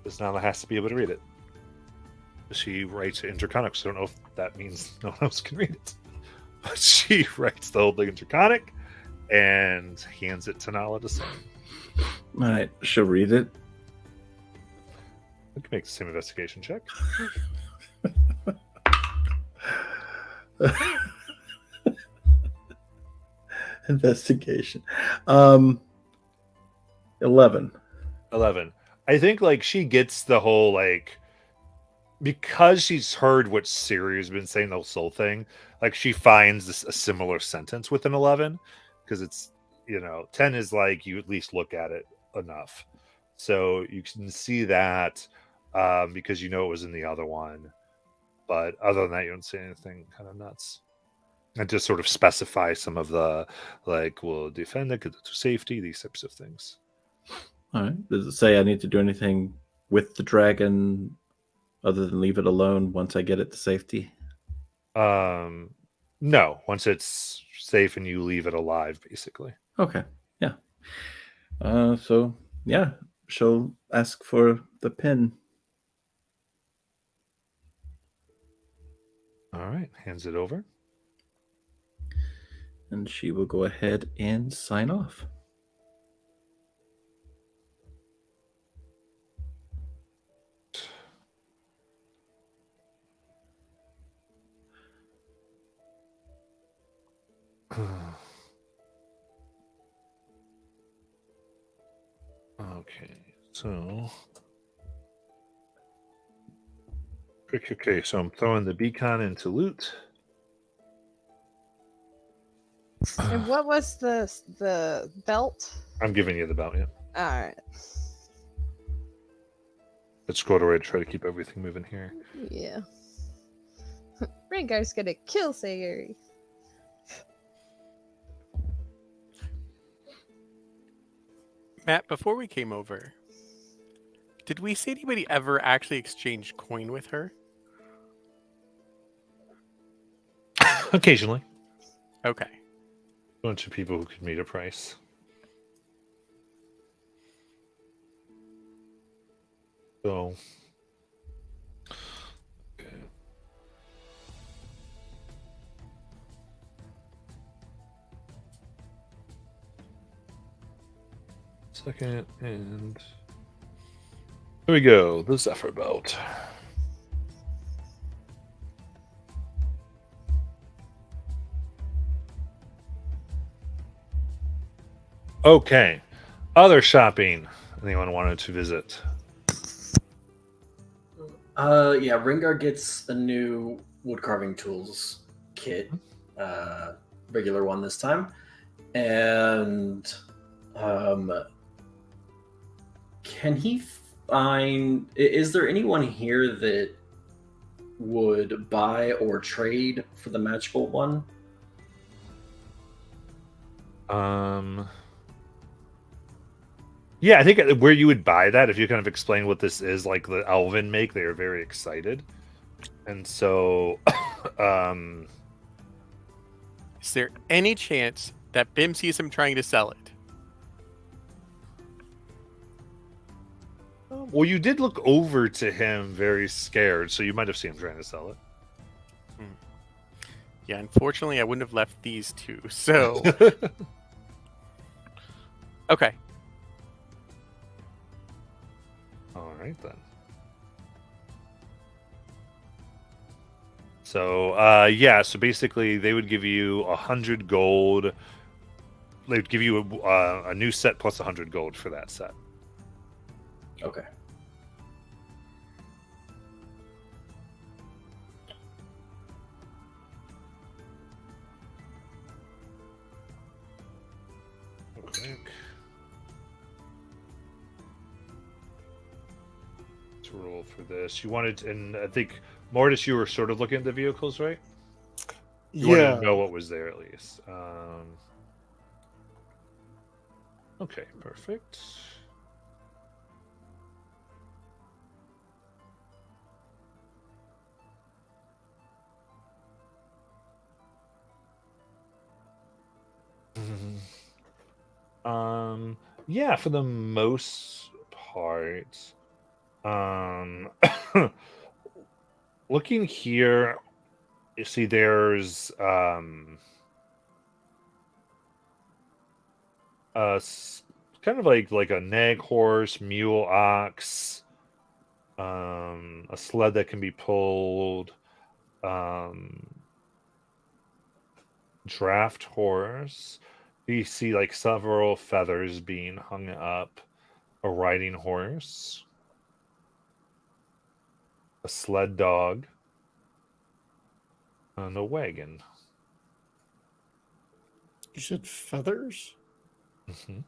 Because Nala has to be able to read it. She writes it in Draconic, so I don't know if that means no one else can read it. But she writes the whole thing in Draconic and hands it to Nala to sign. All right, she'll read it. We can make the same investigation check. Investigation. 11. 11. I think like she gets the whole like, because she's heard what Siri has been saying, the whole thing, like she finds a similar sentence with an 11, because it's, 10 is like you at least look at it enough, so you can see that, because it was in the other one, but other than that you don't see anything kind of nuts. And just sort of specify some of the, like, we'll defend it, get it to safety, these types of things. All right. Does it say I need to do anything with the dragon other than leave it alone once I get it to safety? No. Once it's safe and you leave it alive, basically. Okay. Yeah. So yeah, she'll ask for the pin. All right. Hands it over. And she will go ahead and sign off. Okay, so okay, so I'm throwing the beacon into loot. And what was the belt? I'm giving you the belt, yeah. All right. Let's go to try to keep everything moving here. Yeah. Rengar's gonna kill Sayuri. Matt, before we came over, did we see anybody ever actually exchange coin with her? Occasionally. Okay. A bunch of people who could meet a price. So. Okay. Second, and there we go. The Zephyr belt. Okay. Other shopping anyone wanted to visit? Yeah, Rengar gets a new wood carving tools kit, regular one this time, and can he find? Is there anyone here that would buy or trade for the magical one? Yeah, I think where you would buy that, if you kind of explain what this is, like the Elven make, they are very excited. And so, Is there any chance that Bim sees him trying to sell it? well, you did look over to him very scared, so you might have seen him trying to sell it. Yeah, unfortunately, I wouldn't have left these two. So, okay. All right, then. So, yeah, so basically they would give you 100 gold. They would give you a new set plus 100 gold for that set. Okay. roll for this. You wanted, and I think Mortis, you were sort of looking at the vehicles, right? You wanted Yeah. to know what was there at least. Okay, perfect. Yeah, for the most part. Looking here, you see there's kind of like a nag horse, mule, ox, a sled that can be pulled, um, draft horse. You see like several feathers being hung up, a riding horse, a sled dog, and a wagon. You said feathers? Hmm.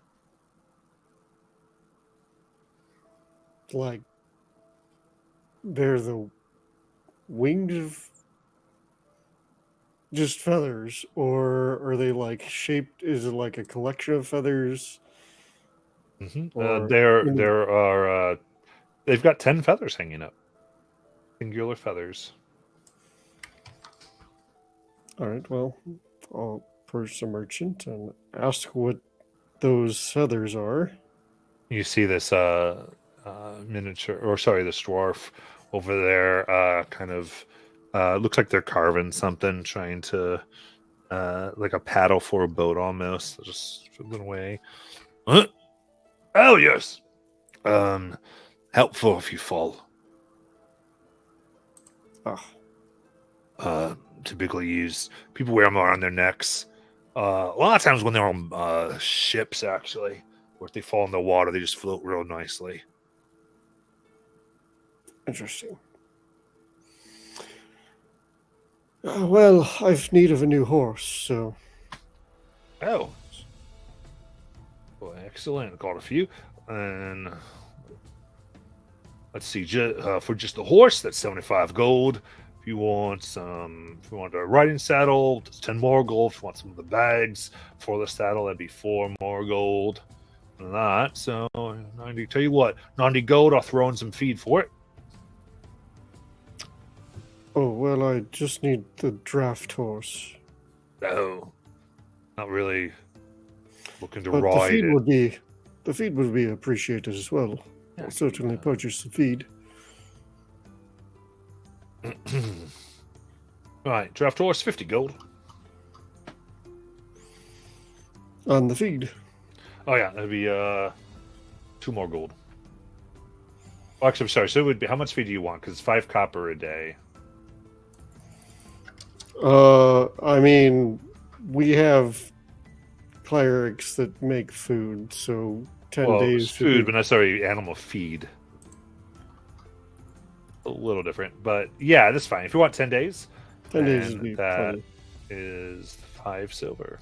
Like they're the winged of just feathers, or are they like shaped? Is it like a collection of feathers? Hmm. Or There are they've got 10 feathers hanging up, singular feathers. all right, well, I'll approach the merchant and ask what those feathers are. You see this miniature, or sorry, this dwarf over there, kind of looks like they're carving something, trying to like a paddle for a boat almost, just fiddling away. Huh? Oh yes, helpful if you fall. Ah, Typically used. People wear them around their necks. A lot of times when they're on ships, actually, or if they fall in the water, they just float real nicely. interesting. Well, I've need of a new horse, so Oh, well, excellent. Got a few, and let's see. For just the horse, that's 75 gold. If you want a riding saddle, that's 10 more gold. If you want some of the bags for the saddle, that'd be 4 more gold. And that, so 90. Tell you what, 90 gold. I'll throw in some feed for it. oh well, I just need the draft horse. No, not really looking to But the ride feed it. would be appreciated as well. Yeah, I'll certainly purchase the feed. Right, draft horse, 50 gold. On the feed. Oh yeah, that'd be 2 more gold. Oh, actually, I'm sorry. So it would be, how much feed do you want? Because it's 5 copper a day. I mean, we have clerics that make food, so 10 Well, days it's should food, be- but not sorry, animal feed. A little different, but yeah, that's fine. If you want 10 days, 10 days then would be that plenty. is 5 silver.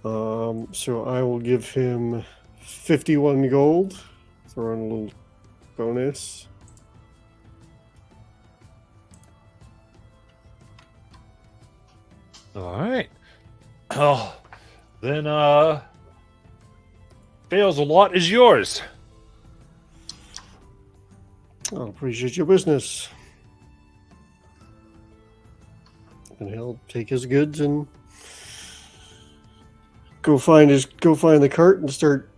So I will give him 51 gold. Throw in a little bonus. All right. Oh, then Fails a lot is yours. I'll appreciate your business. And he'll take his goods and go find the cart and start.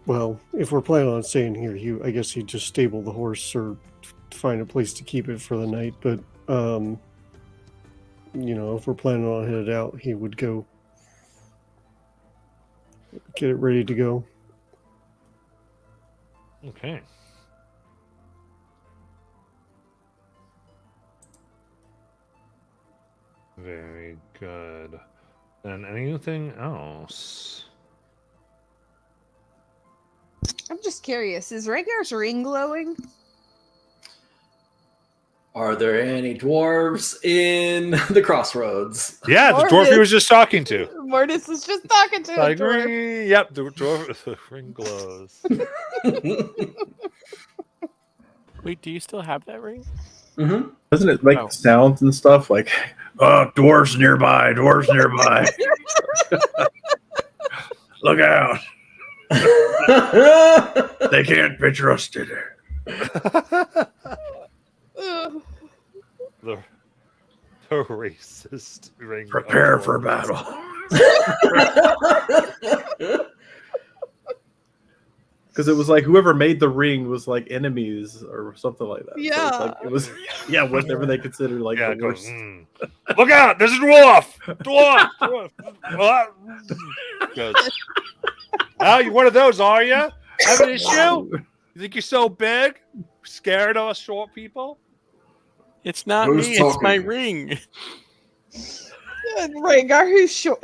Well, if we're planning on staying here, I guess he'd just stable the horse or find a place to keep it for the night. But if we're planning on headed out, he would go get it ready to go. Okay. Very good. And anything else? I'm just curious. Is Rhaegar's ring glowing? Are there any dwarves in the crossroads? Yeah, the dwarf he was just talking to. Mortis is just talking to a Like, dwarf. ring, yep, the dwarf. The ring glows. Wait, do you still have that ring? Mm-hmm. Doesn't it make Oh. sounds and stuff like, oh, dwarves nearby, dwarves nearby. Look out. They can't be trusted. Ugh. the racist ring. Prepare of for dwarves. battle. Because it was like whoever made the ring was like enemies or something like that. So Yeah. it's like, it was, yeah, whatever they considered like Yeah, the it goes, worst. Look out! There's a dwarf! Dwarf! Goes, oh, you one of those, are you? Have an issue? You think you're so big? Scared of us short people? It's not Who's me. It's my talking? ing. Rhaegar,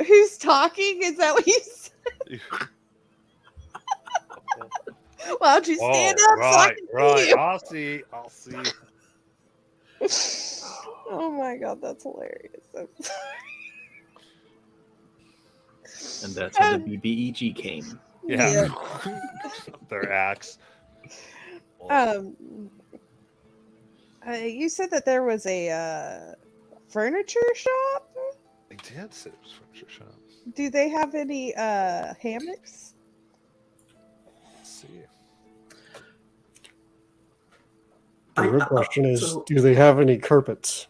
who's talking? Is that what you said? Why don't you stand up so I can see you? I'll see. Oh my god, that's hilarious. And that's how the BBEG came. Yeah. Their axe. You said that there was a furniture shop. I did say it was furniture shop. Do they have any hammocks? Let's see. The real question is, do they have any carpets?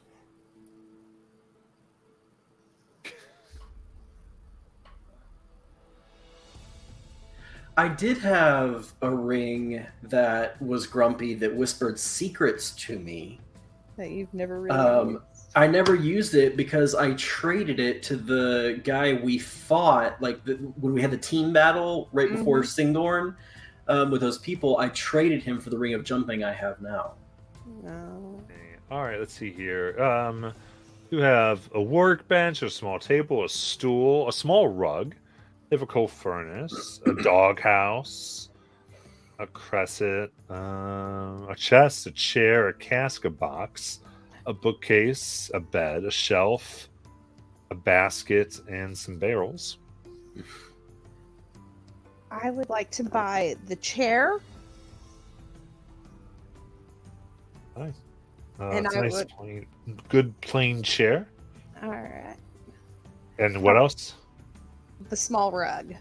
I did have a ring that was grumpy that whispered secrets to me. That you've never really used? I never used it because I traded it to the guy we fought, when we had the team battle right before Singdorn with those people. I traded him for the ring of jumping I have now. No. All right, let's see here. You have a workbench, a small table, a stool, a small rug, difficult furnace, a doghouse, a cresset, a chest, a chair, a cask, a box, a bookcase, a bed, a shelf, a basket, and some barrels. I would like to buy the chair. Nice. And it's I nice, would- good plain chair. All right. And what else? The small rug.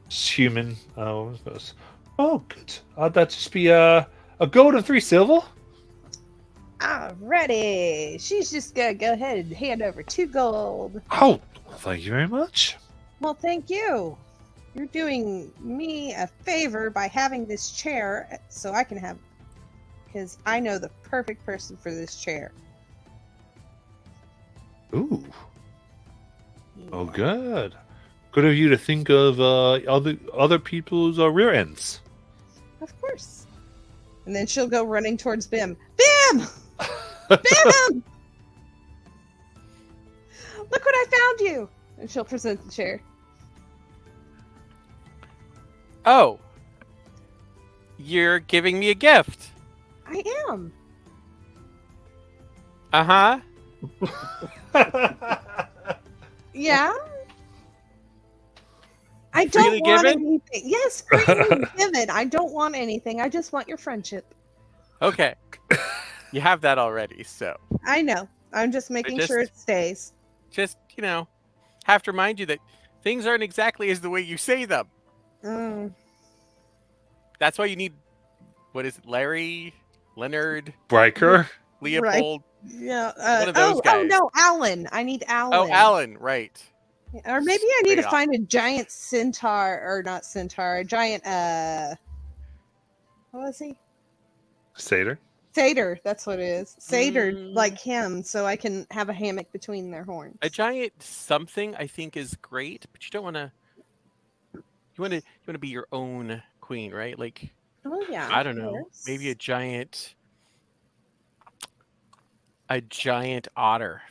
Human. Oh, good. That'd just be a gold and 3 silver. Alrighty. She's just gonna go ahead and hand over 2 gold. Oh, well, thank you very much. Well, thank you. You're doing me a favor by having this chair so I can have, because I know the perfect person for this chair. Ooh. Oh, good. Good of you to think of other people's rear ends. Of course. And then she'll go running towards Bim. Bim! Bim! Look what I found you! And she'll present the chair. Oh. You're giving me a gift. I am. Uh-huh. Yeah? I don't Freely want given? anything. Yes, freely given. I don't want anything. I just want your friendship. Okay. You have that already, so I know. I'm just making sure it stays. just, have to remind you that things aren't exactly as the way you say them. That's why you need, what is it, Larry, Leonard, Riker? Leopold? Yeah. One of those Oh guys. no, Alan. I need Alan. Oh, Alan, right. Or maybe I need to Straight up. find a giant centaur, or not centaur, a giant, what was he? Satyr? Satyr, that's what it is. Satyr, like him, so I can have a hammock between their horns. A giant something I think is great, but you don't want to. You want to be your own queen, right? Like, Oh yeah. I of don't know, course. maybe a giant otter.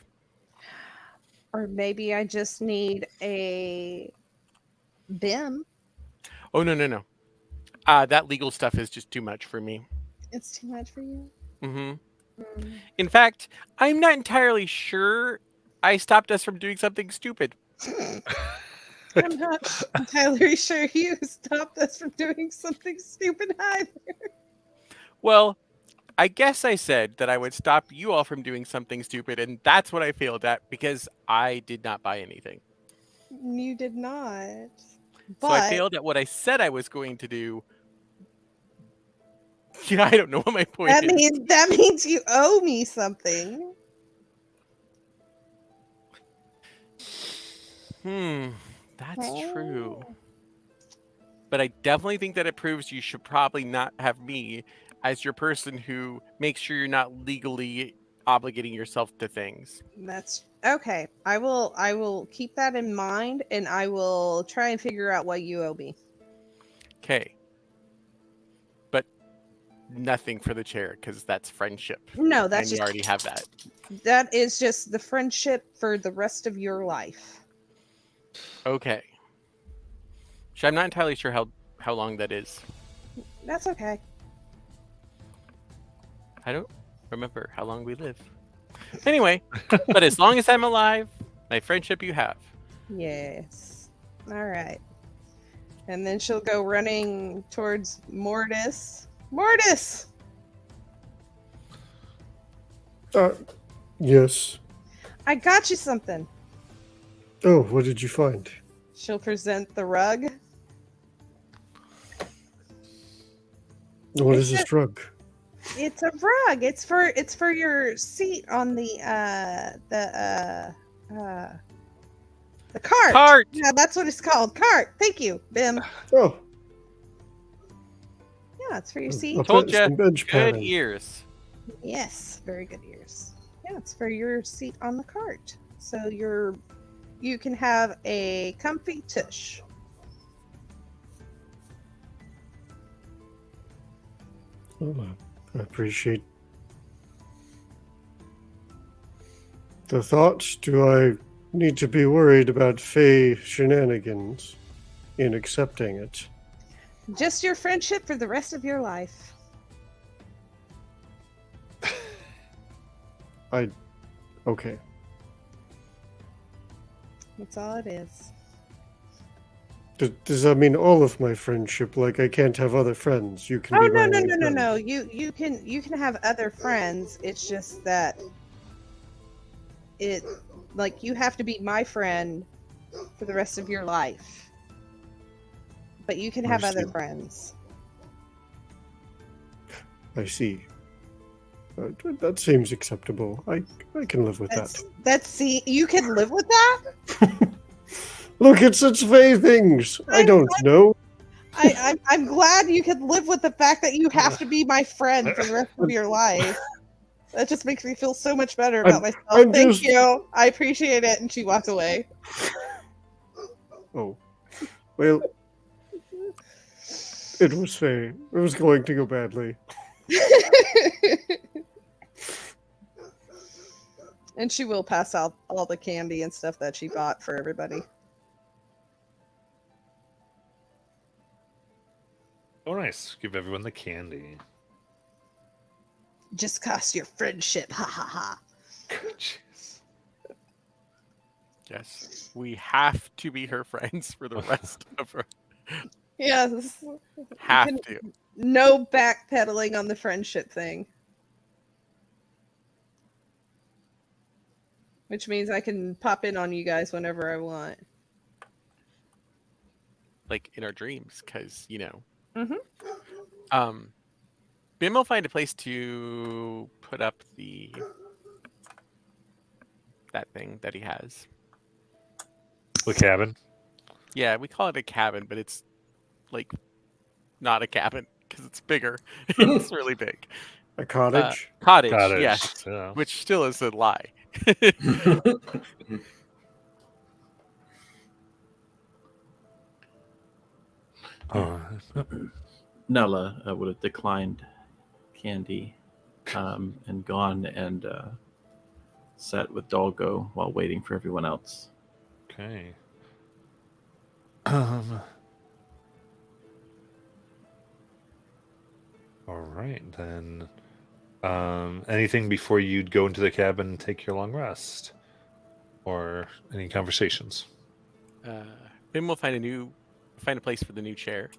Or maybe I just need a Bim. Oh no. That legal stuff is just too much for me. It's too much for you. Mm-hmm. Mm. In fact, I'm not entirely sure I stopped us from doing something stupid. I'm not entirely sure you stopped us from doing something stupid either. Well, I guess I said that I would stop you all from doing something stupid, and that's what I failed at because I did not buy anything. You did not. So I But failed at what I said I was going to do. Yeah, I don't know what my point that is. means you owe me something. That's true. Oh. But I definitely think that it proves you should probably not have me as your person who makes sure you're not legally obligating yourself to things. That's okay. I will keep that in mind, and I will try and figure out what you owe me. Okay. But nothing for the chair because that's friendship. No, that's and you just already have that. that is just the friendship for the rest of your life. Okay. So I'm not entirely sure how long that is. That's okay. I don't remember how long we live. Anyway, but as long as I'm alive, my friendship you have. Yes. All right. And then she'll go running towards Mortis. Mortis! Yes. I got you something. Oh, what did you find? She'll present the rug. What It's is this drug? It's a rug. It's for your seat on the cart. Cart! Yeah, that's what it's called. Cart. Thank you, Bim. Oh, Yeah, it's for your a seat. Told bench- ya, some bench Good padding. ears. Yes, very good ears. Yeah, it's for your seat on the cart. So you can have a comfy tush. Oh, I appreciate the thought. Do I need to be worried about Fey shenanigans in accepting it? Just your friendship for the rest of your life. Okay. That's all it is. Does that mean all of my friendship? Like I can't have other friends? You can Oh be no my no only no no friend. no! You can have other friends. It's just that it like you have to be my friend for the rest of your life. But you can have I other see. friends. I see. That seems acceptable. I can live with That's see, you can live with that. that. Look, it's such Fey things. I don't know. I'm glad you can live with the fact that you have to be my friend for the rest of your life. That just makes me feel so much better about myself. I'm Thank just- you. I appreciate it. And she walks away. Oh, well, it was Fey. It was going to go badly. And she will pass out all the candy and stuff that she bought for everybody. Oh, nice. Give everyone the candy. Just cost your friendship. Ha ha ha. Jeez. Yes. We have to be her friends for the rest of her. Yes. Have can- to. No backpedaling on the friendship thing. Which means I can pop in on you guys whenever I want. Like in our dreams, because, you know. Mhm. Bim will find a place to put up that thing that he has. The cabin. Yeah, we call it a cabin, but it's like not a cabin because it's bigger. It's really big. A cottage? Cottage, Cottage. yes, Yeah. which still is a lie. Oh, Nella would have declined candy and gone and sat with Dolgo while waiting for everyone else. okay. All right, then. Anything before you'd go into the cabin and take your long rest? Or any conversations? Then we'll find a place for the new chair.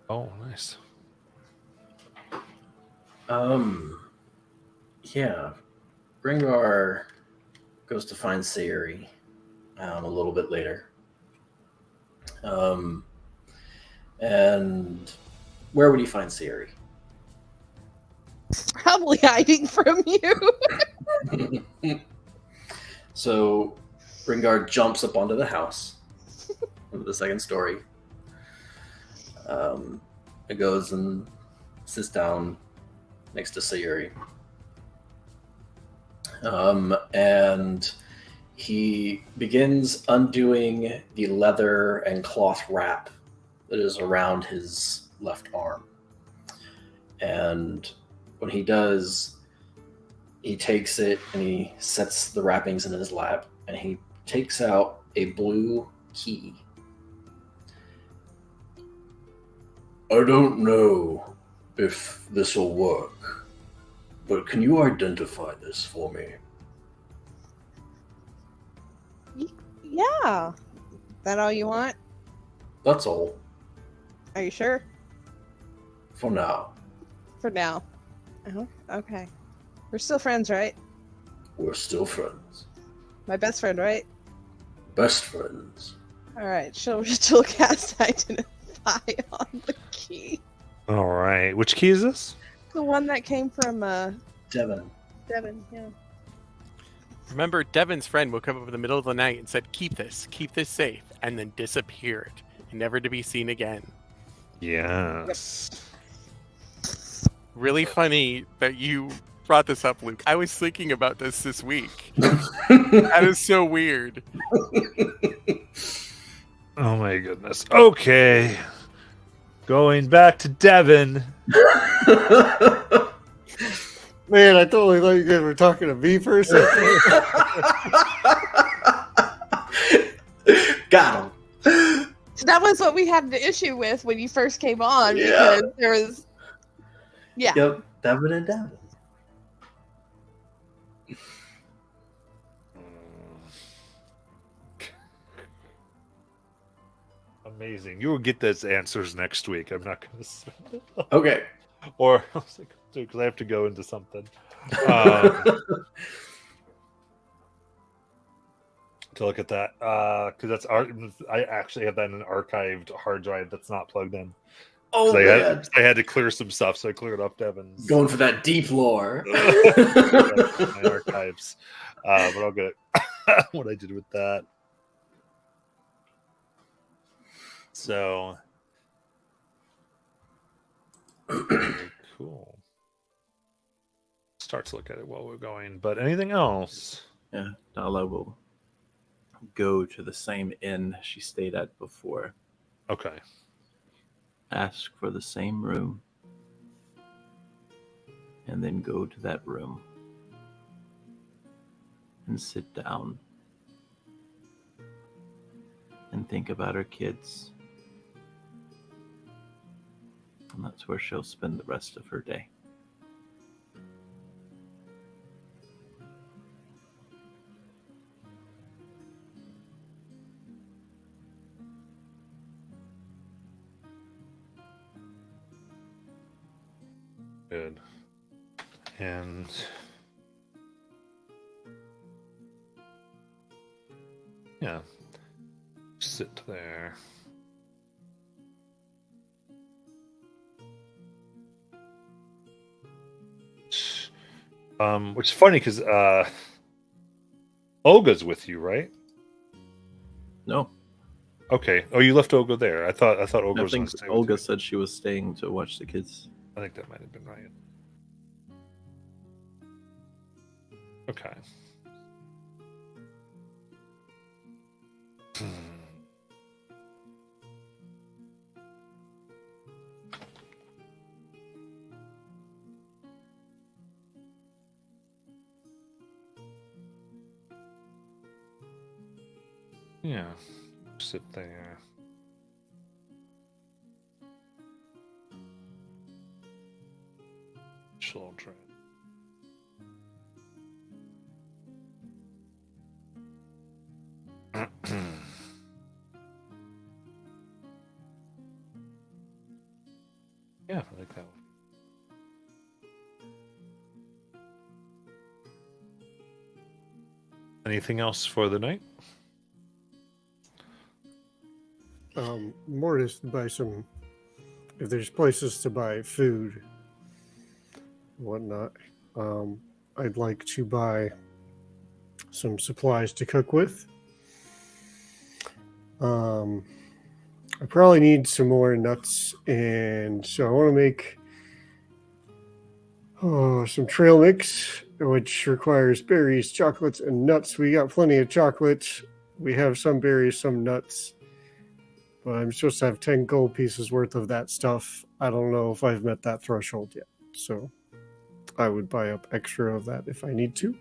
Oh, nice. Yeah. Gringar goes to find Sayuri a little bit later. And where would he find Sayuri? Probably hiding from you. So Gringar jumps up onto the house, onto the second story. It goes and sits down next to Sayuri. And he begins undoing the leather and cloth wrap that is around his left arm. And when he does, he takes it and he sets the wrappings in his lap, and he takes out a blue key. I don't know if this will work, but can you identify this for me? Yeah. That all you want? That's all. Are you sure? For now. For now. Oh, okay. We're still friends, right? We're still friends. My best friend, right? Best friends. Alright, she'll cast Identify on the key. All right. Which key is this? The one that came from Devin. Devin, yeah. Remember, Devin's friend woke up in the middle of the night and said, keep this safe, and then disappeared, never to be seen again. Yes. Really funny that you brought this up, Luke. I was thinking about this week. That is so weird. Oh my goodness. Okay. Going back to Devin. Man, I totally thought you guys were talking to me for a second. Got him. So that was what we had the issue with when you first came on, Yeah. because there was Yep, Devin and Devin. Amazing. You will get those answers next week. I'm not going to say. Okay. Or I was like, because I have to go into something. To look at that. Because that's I actually have that in an archived hard drive that's not plugged in. Oh, man. I had to clear some stuff, so I cleared off Devin's. Going for that deep lore. My archives. But I'll get what I did with that. So very cool. Start to look at it while we're going. But anything else? Yeah, Dala will go to the same inn she stayed at before. Okay. Ask for the same room. And then go to that room. And sit down. And think about her kids. And that's where she'll spend the rest of her day. Good. And yeah, sit there. Which is funny because Olga's with you, right? No, Okay. Oh, you left Olga there. I thought Olga I was. think gonna stay with Olga you. said she was staying to watch the kids. I think that might have been right. Okay. Yeah. Sit there. children. Yeah, I like that one. Anything else for the night? More just to buy some. If there's places to buy food, whatnot, I'd like to buy some supplies to cook with. I probably need some more nuts, and so I want to make some trail mix, which requires berries, chocolates, and nuts. We got plenty of chocolate. We have some berries, some nuts, but I'm supposed to have 10 gold pieces worth of that stuff. I don't know if I've met that threshold yet, so I would buy up extra of that if I need to.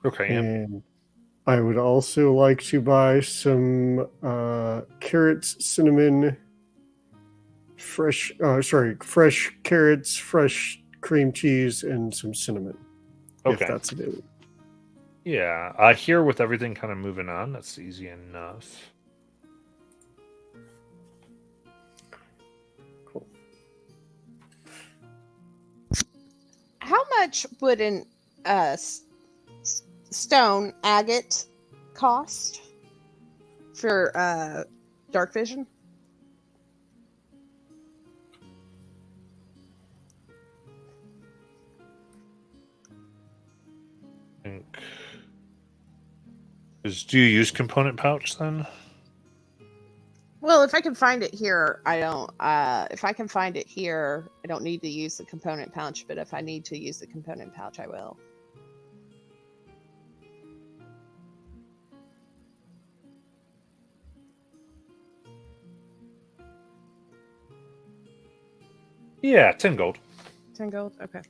Okay. Yeah. And I would also like to buy some carrots, cinnamon, fresh carrots, fresh cream cheese, and some cinnamon. If Okay. that's available. Yeah. Here with everything kind of moving on, that's easy enough. Cool. How much would an stone agate cost for dark vision? Do you use component pouch then? Well, if I can find it here, I don't. If I can find it here, I don't need to use the component pouch. But if I need to use the component pouch, I will. Yeah, 10 gold. 10 gold. Okay.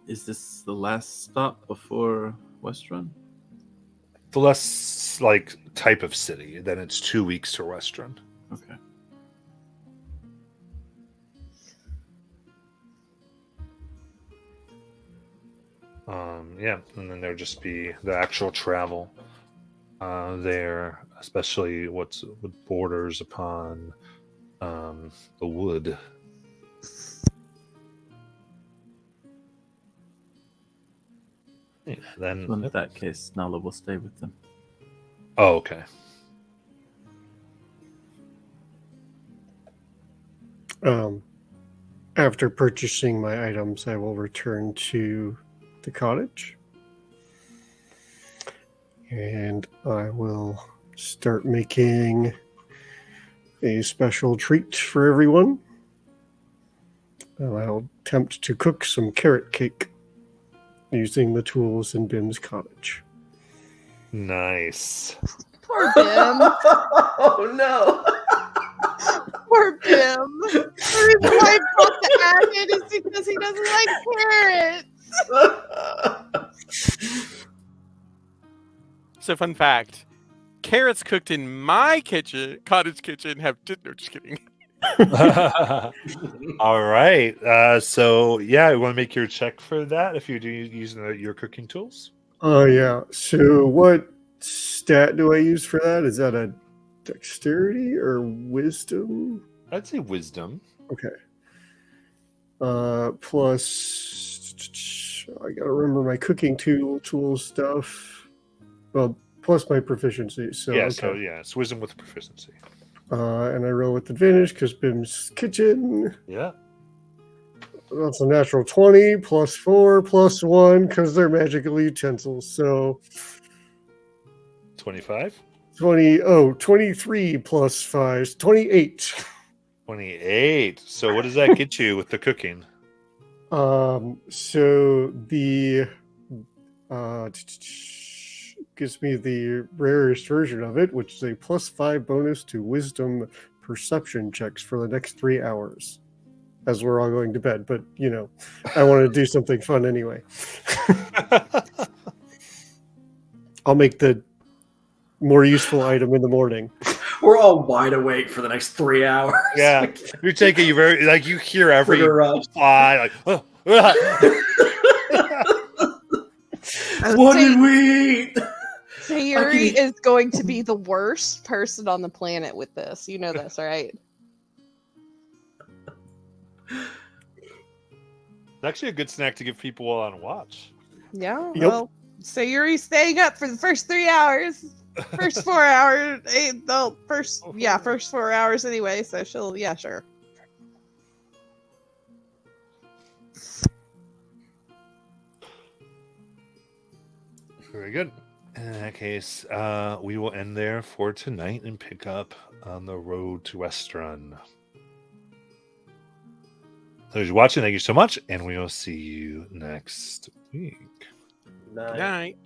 Is this the last stop before Westrun? The less like type of city, then it's 2 weeks to Western. Okay. Yeah, and then there'll just be the actual travel there, especially what borders upon the wood. Yeah, then So in that case, Nala will stay with them. Oh, okay. After purchasing my items, I will return to the cottage. And I will start making a special treat for everyone. I'll attempt to cook some carrot cake using the tools in Bim's cottage. Nice. Poor Bim. Oh no! Poor Bim. The reason why I bought the agate is because he doesn't like carrots. So, fun fact: carrots cooked in my cottage kitchen, have no, just kidding. All right. So yeah, you want to make your check for that if you're using your cooking tools. Oh yeah. So what stat do I use for that? Is that a dexterity or wisdom? I'd say wisdom. Okay. Plus, I gotta remember my cooking tool stuff. Well, plus my proficiency. So yeah. okay. So yeah, it's wisdom with proficiency. And I roll with advantage because Bim's kitchen. Yeah. That's a natural 20 plus 4 plus 1 because they're magical utensils. So 25. 23 plus 5, 28. 28. So what does that get you with the cooking? So the gives me the rarest version of it, which is a plus 5 bonus to wisdom perception checks for the next 3 hours as we're all going to bed. But, you know, I want to do something fun anyway. I'll make the more useful item in the morning. We're all wide awake for the next 3 hours. Yeah. You're taking you very like you hear every Sugar rush. fly like What did we eat? Sayuri is going to be the worst person on the planet with this. You know this, right? It's actually a good snack to give people while on watch. Yeah. Yep. Well, Sayuri's staying up for the first 3 hours. First 4 hours. First 4 hours anyway. So she'll, yeah, sure. Very good. In that case, we will end there for tonight and pick up on the road to Westrun. Those watching, thank you so much, and we will see you next week. Good night.